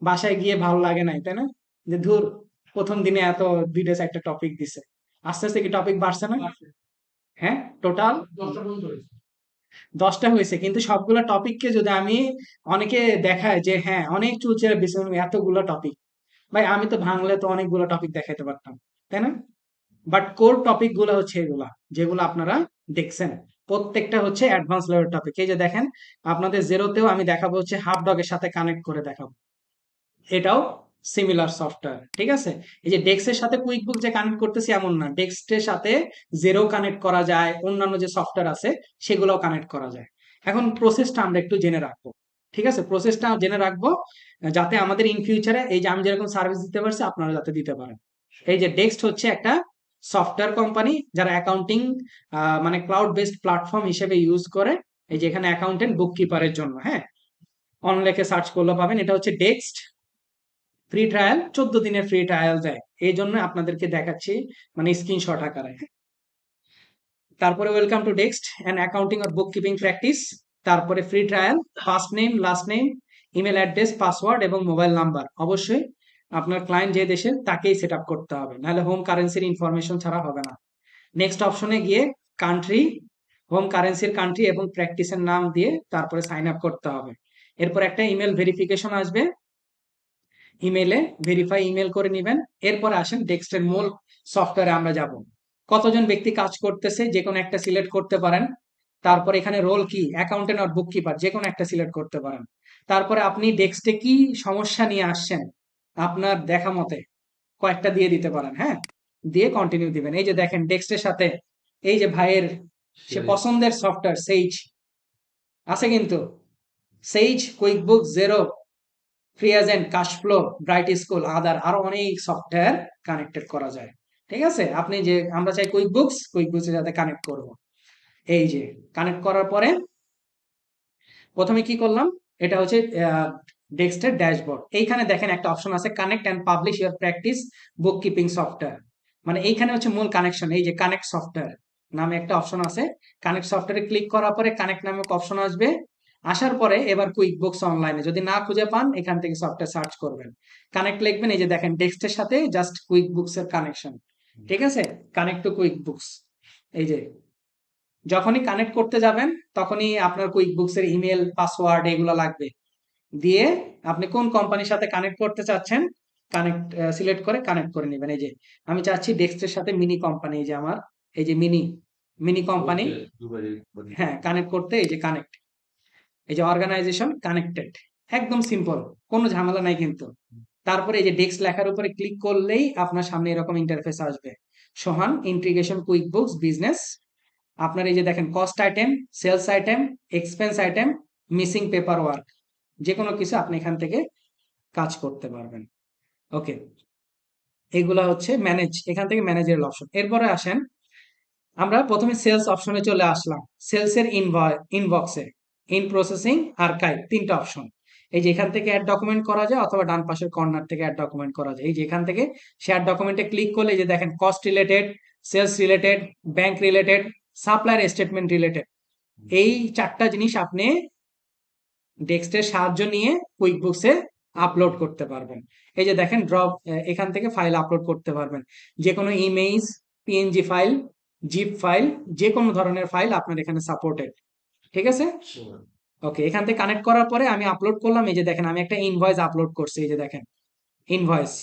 বাসায় গিয়ে ভালো লাগে নাই, তাই না? যে ধুর, প্রথম দিনে এত 2টা 4টা টপিক দিছে। আস্তে আস্তে কি টপিক বাড়ছে না? হ্যাঁ, টোটাল 10টা পর্যন্ত হয়েছে। 10টা হয়েছে, কিন্তু সবগুলা টপিককে যদি আমি অনেকে দেখায় যে হ্যাঁ অনেক চুলচেরা বিষয় এতগুলো টপিক, ভাই আমি তো ভাঙলে তো অনেকগুলো টপিক দেখাইতে পারতাম, তাই না? বাট কোর টপিক গুলো হচ্ছে এগুলা যেগুলো আপনারা দেখছেন, প্রত্যেকটা হচ্ছে অ্যাডভান্স লেভেল টপিক। এই যে দেখেন আপনাদের জেরোতেও আমি দেখাবো হচ্ছে হাফ ডগের সাথে কানেক্ট করে দেখাবো, এটাও সিমিলার সফটওয়্যার। ঠিক আছে? এই যে ডেক্সের সাথে কুইকবুক যে কানেক্ট করতেছি এমন না, ডেক্সের সাথে জেরো কানেক্ট করা যায়, অন্যান্য যে সফটওয়্যার আছে সেগুলোও কানেক্ট করা যায়। এখন প্রসেসটা আমরা একটু জেনে রাখবো। ঠিক আছে? প্রসেসটা জেনে রাখবো যাতে আমাদের ইন ফিউচারে এই যে আমি যেরকম সার্ভিস দিতে পারছি আপনারা যাতে দিতে পারেন। এই যে ডেক্সট হচ্ছে একটা সফটওয়্যার কোম্পানি যারা অ্যাকাউন্টিং মানে ক্লাউড বেসড প্ল্যাটফর্ম হিসেবে ইউজ করে। এই যে এখানে অ্যাকাউন্টেন্ট বুক কিপারের জন্য, হ্যাঁ, অনলাইনে সার্চ করলে পাবেন। এটা হচ্ছে ডেক্সট। ফ্রি ট্রায়াল 14 দিনের ফ্রি ট্রায়াল দেয়, এই জন্য আপনাদেরকে দেখাচ্ছি মানে স্ক্রিনশট আকারে। তারপরে welcome to Dext and accounting or book keeping practice. তারপরে free trial, first name last name email address password এবং মোবাইল নাম্বার অবশ্যই আপনার ক্লায়েন্ট যে দেশের তাকেই সেট আপ করতে হবে, নাহলে হোম কারেন্সির ইনফরমেশন ছাড়া হবে না। নেক্সট অপশনে গিয়ে কান্ট্রি, হোম কারেন্সির কান্ট্রি এবং প্র্যাকটিসের নাম দিয়ে তারপরে সাইন আপ করতে হবে। এরপর একটা ইমেল ভেরিফিকেশন আসবে, ইমেলে ভেরিফাই ইমেল করে নেবেন। এরপরে আসেন ডেক্সটের মূল সফটওয়্যারে আমরা যাব। কতজন ব্যক্তি কাজ করতেছে যে কোনো একটা সিলেক্ট করতে পারেন। তারপর এখানে রোল কি, অ্যাকাউন্টেন্ট আর বুক কিপার যে কোনো একটা সিলেক্ট করতে পারেন। তারপরে আপনি ডেক্সটে কি সমস্যা নিয়ে আসছেন আপনার দেখা মতে কয়েকটা দিয়ে দিতে পারেন, হ্যাঁ, দিয়ে কন্টিনিউ দিবেন। এই যে দেখেন ডেক্সটের সাথে এই যে ভাইয়ের সে পছন্দের সফটওয়্যার সেইজ আছে, কিন্তু Sage, QuickBook, Xero, FreeAgent, KashFlow, bright school, other আরো অনেক সফটওয়্যার কানেক্টেড করা যায়। ঠিক আছে? আপনি যে আমরা চাই কুইকবুকস এর সাথে কানেক্ট করব। এই যে কানেক্ট করার পরে প্রথমে কি করলাম, এটা হচ্ছে ডেক্সটের ড্যাশবোর্ড। এইখানে দেখেন একটা অপশন আছে connect and publish your practice book keeping software, মানে এইখানে হচ্ছে মূল কানেকশন। এই যে কানেক্ট সফটওয়্যার নামে একটা অপশন আছে, কানেক্ট সফটওয়্যারে ক্লিক করার পরে কানেক্ট নামক অপশন আসবে। আসার পরে এবার কুইকবুকস অনলাইনে যদি না খুঁজে পান এখান থেকে সফটওয়্যার সার্চ করবেন, কানেক্ট লিখবেন। এই যে দেখেন ডেক্সটের সাথে জাস্ট কুইকবুকস এর কানেকশন। ঠিক আছে? Connect to QuickBooks. এই যে যখনই কানেক্ট করতে যাবেন তখনই আপনার কুইকবুকস এর ইমেল পাসওয়ার্ড এগুলো লাগবে, দিয়ে আপনি কোন কোম্পানির সাথে কানেক্ট করতে চাচ্ছেন কানেক্ট সিলেক্ট করে কানেক্ট করে নেবেন। এই যে আমি চাচ্ছি ডেক্সটের সাথে মিনি কোম্পানি, এই যে আমার এই যে মিনি কোম্পানি, হ্যাঁ, কানেক্ট করতে। এই যে কানেক্ট, এই যে অর্গানাইজেশন কানেক্টেড, একদম সিম্পল, কোনো ঝামেলা নাই কিন্তু। তারপরে এই যে ডেক্স লেখার উপরে ক্লিক করলেই আপনার সামনে এরকম ইন্টারফেস আসবে, সমান ইন্টিগ্রেশন কুইকবুকস বিজনেস। আপনার এই যে দেখেন cost item, sales item, expense item, missing paper work, যে কোনো কিছু আপনি এখান থেকে কাজ করতে পারবেন। ওকে, এগুলা হচ্ছে ম্যানেজ, এখান থেকে ম্যানেজের অপশন। এরপরে আসেন আমরা প্রথমে সেলস অপশনে চলে আসলাম। সেলস এর ইনবক্সে ইন প্রসেসিং আর্কাইভ 3টা অপশন। এই যে এখান থেকে অ্যাড ডকুমেন্ট করা যায় অথবা ডান পাশের কর্নার থেকে অ্যাড ডকুমেন্ট করা যায়। এই যে এখান থেকে শেয়ার ডকুমেন্টে ক্লিক করলে এই যে দেখেন cost related, sales related, bank related, supplier statement related, এই 4টা জিনিস আপনি ডেক্সটের সাহায্য নিয়ে কুইকবুকসে আপলোড করতে পারবেন। এই যে দেখেন ড্রপ, এখান থেকে ফাইল আপলোড করতে পারবেন, যে কোনো image, PNG file, zip file, যে কোনো ধরনের ফাইল আপনার এখানে সাপোর্টেড। ঠিক আছে? ওকে, এখান থেকে কানেক্ট করার পরে আমি আপলোড করলাম। এই যে দেখেন আমি একটা ইনভয়েস আপলোড করছি, এই যে দেখেন ইনভয়েস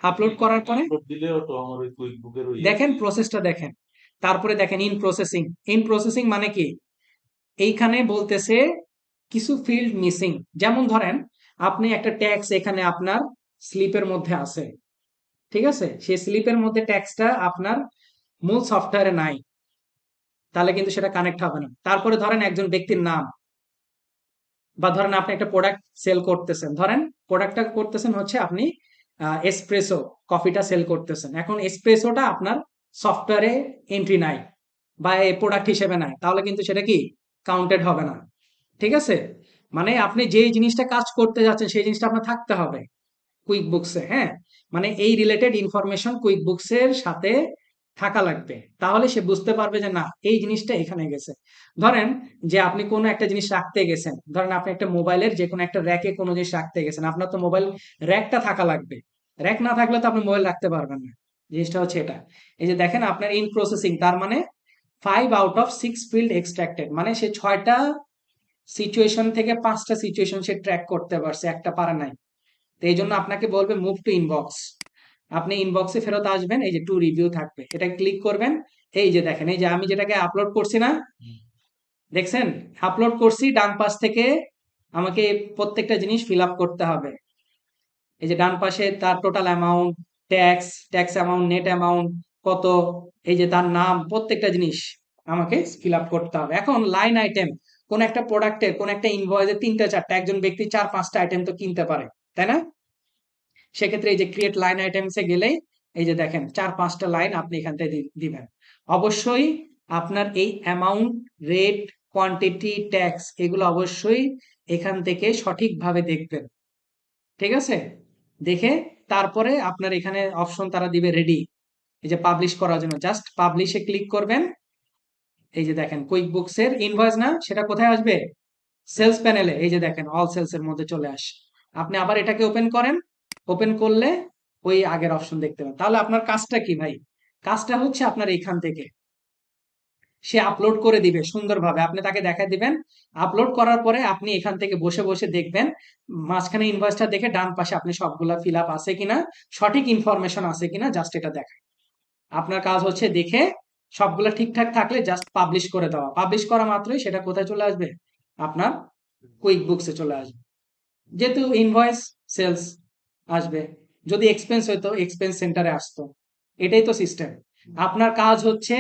আপলোড করার পরে দিলেও তো আমার ওই কুইকবুকের ওই দেখেন প্রসেসটা দেখেন। তারপরে দেখেন ইন প্রসেসিং। ইন প্রসেসিং মানে কি, এইখানে বলতেছে কিছু ফিল্ড মিসিং, যেমন ধরেন আপনি একটা ট্যাক্স এখানে আপনার স্লিপের মধ্যে আছে, ঠিক আছে, সেই স্লিপের মধ্যে ট্যাক্সটা আপনার মূল সফটওয়্যারে নাই, তাহলে কিন্তু সেটা কানেক্ট হবে না। তারপরে ধরেন একজন ব্যক্তির নাম, বা ধরেন আপনি একটা প্রোডাক্ট সেল করতেছেন, ধরেন প্রোডাক্টটা করতেছেন হচ্ছে আপনি এসপ্রেসো কফিটা সেল করতেছেন, এখন এসপ্রেসোটা আপনার সফটওয়্যারে এন্ট্রি নাই বা এই প্রোডাক্ট হিসেবে নাই, তাহলে কিন্তু সেটা কি কাউন্টেড হবে না, ঠিক আছে। মানে আপনি যে জিনিসটা কাজ করতে যাচ্ছেন সেই জিনিসটা আপনার থাকতে হবে কুইক বুকসে, হ্যাঁ, মানে এই রিলেটেড ইনফরমেশন কুইক বুকসের সাথে থাকা লাগবে, তাহলে সে বুঝতে পারবে যে না এই জিনিসটা এখানে গেছে। ধরেন যে আপনি কোনো একটা জিনিস রাখতে গেছেন, ধরেন আপনি একটা মোবাইলের যে কোনো একটা র্যাকে কোনো জিনিস রাখতে গেছেন, আপনার তো মোবাইল র্যাকটা থাকা লাগবে, র্যাক না থাকলে তো আপনি মোবাইল রাখতে পারবেন না, জিনিসটা হচ্ছে এটা। এই যে দেখেন আপনার ইন প্রসেসিং, তার মানে 5 out of 6 ফিল্ড এক্সট্রাক্টেড, মানে সে 6টা সিচুয়েশন থেকে 5টা সিচুয়েশন সে ট্র্যাক করতে পারছে, একটা পারে নাই। তো এই জন্য আপনাকে বলবে মুভ টু ইনবক্স, আপনি ইনবক্সে ফেরত আসবেন, এই যে টু রিভিউ থাকবে, এটা ক্লিক করবেন। এই যে দেখেন, এই যে আমি যেটাকে আপলোড করছি না, দেখছেন আপলোড করছি, ডান পাশ থেকে আমাকে প্রত্যেকটা জিনিস ফিল আপ করতে হবে। এই যে ডান পাশে তার total amount, tax, tax amount, net amount কত, এই যে তার নাম, প্রত্যেকটা জিনিস আমাকে ফিল আপ করতে হবে। এখন লাইন আইটেম, কোন একটা প্রোডাক্টের কোন একটা ইনভয়েসে 3টা 4টা, একজন ব্যক্তি 4-5টা আইটেম তো কিনতে পারে, তাই না? সেক্ষেত্রে এই যে ক্রিয়েট লাইন আইটেমসে গেলেই এই যে দেখেন 4-5টা লাইন আপনি এখান থেকে দিবেন। অবশ্যই আপনার এই অ্যামাউন্ট, রেট, কোয়ান্টিটি, ট্যাক্স এগুলো অবশ্যই এখান থেকে সঠিকভাবে দেখবেন, ঠিক আছে। দেখে তারপরে আপনার এখানে অপশন তারা দিবে রেডি, এই যে পাবলিশ করার জন্য জাস্ট পাবলিশে ক্লিক করবেন। এই যে দেখেন কুইক বুকস এর ইনভয়েস না, সেটা কোথায় আসবে? সেলস প্যানেলে, এই যে দেখেন অল সেলস এর মধ্যে চলে আসে। আপনি আবার এটাকে ওপেন করেন, ওপেন করলে ওই আগের অপশন দেখতে পাবেন। তাহলে আপনার কাজটা কি ভাই? কাজটা হচ্ছে আপনার এইখান থেকে সে আপলোড করে দিবে সুন্দরভাবে, আপনি তাকে দেখায় দিবেন। আপলোড করার পরে আপনি এখান থেকে বসে বসে দেখবেন, মাঝখানে ইনভয়েসটা দেখে ডান পাশে আপনি সবগুলা ফিল আপ আছে কিনা, সঠিক ইনফরমেশন আছে কিনা, জাস্ট এটা দেখা। আপনার কাজ হচ্ছে দেখে সবগুলা ঠিকঠাক থাকলে জাস্ট পাবলিশ করে দেওয়া। পাবলিশ করা মাত্রই সেটা কোথায় চলে আসবে? আপনার কুইক বুকসে চলে আসবে। যেহেতু ইনভয়েস সেলস আসবে, যদি এক্সপেন্স হইতো এক্সপেন্স সেন্টারে আসতো, এটাই তো সিস্টেম। আপনার কাজ হচ্ছে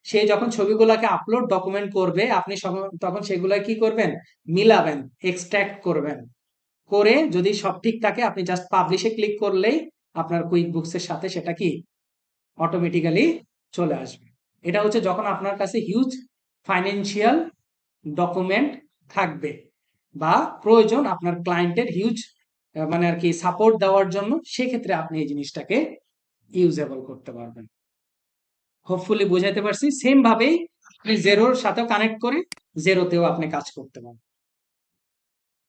সে যখন ছবিগুলোকে আপলোড ডকুমেন্ট করবে, আপনি তখন সেগুলা কি করবেন? মিলাবেন, এক্সট্রাক্ট করবেন, করে যদি সব ঠিক থাকে আপনি জাস্ট পাবলিশে ক্লিক করলেই আপনার কুইক বুকসের সাথে সেটা কি অটোমেটিক্যালি চলে আসবে। এটা হচ্ছে যখন আপনার কাছে হিউজ ফাইন্যান্সিয়াল ডকুমেন্ট থাকবে বা প্রয়োজন আপনার ক্লায়েন্টের হিউজ মানে আর কি সাপোর্ট দেওয়ার জন্য, সেক্ষেত্রে আপনি এই জিনিসটাকে ইউজেবল করতে পারবেন। হোপফুলি বুঝাইতে পারছি। সেম ভাবেই আপনি জেরোর সাথেও কানেক্ট করে জেরোতেও আপনি কাজ করতে পারেন।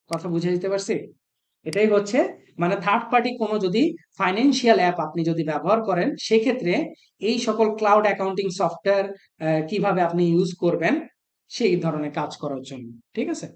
কথা বুঝে দিতে পারছি? এটাই হচ্ছে মানে থার্ড পার্টি কোনো যদি ফাইন্যান্সিয়াল অ্যাপ আপনি যদি ব্যবহার করেন, সেক্ষেত্রে এই সকল ক্লাউড অ্যাকাউন্টিং সফটওয়্যার কিভাবে আপনি ইউজ করবেন সেই ধরনের কাজ করার জন্য, ঠিক আছে।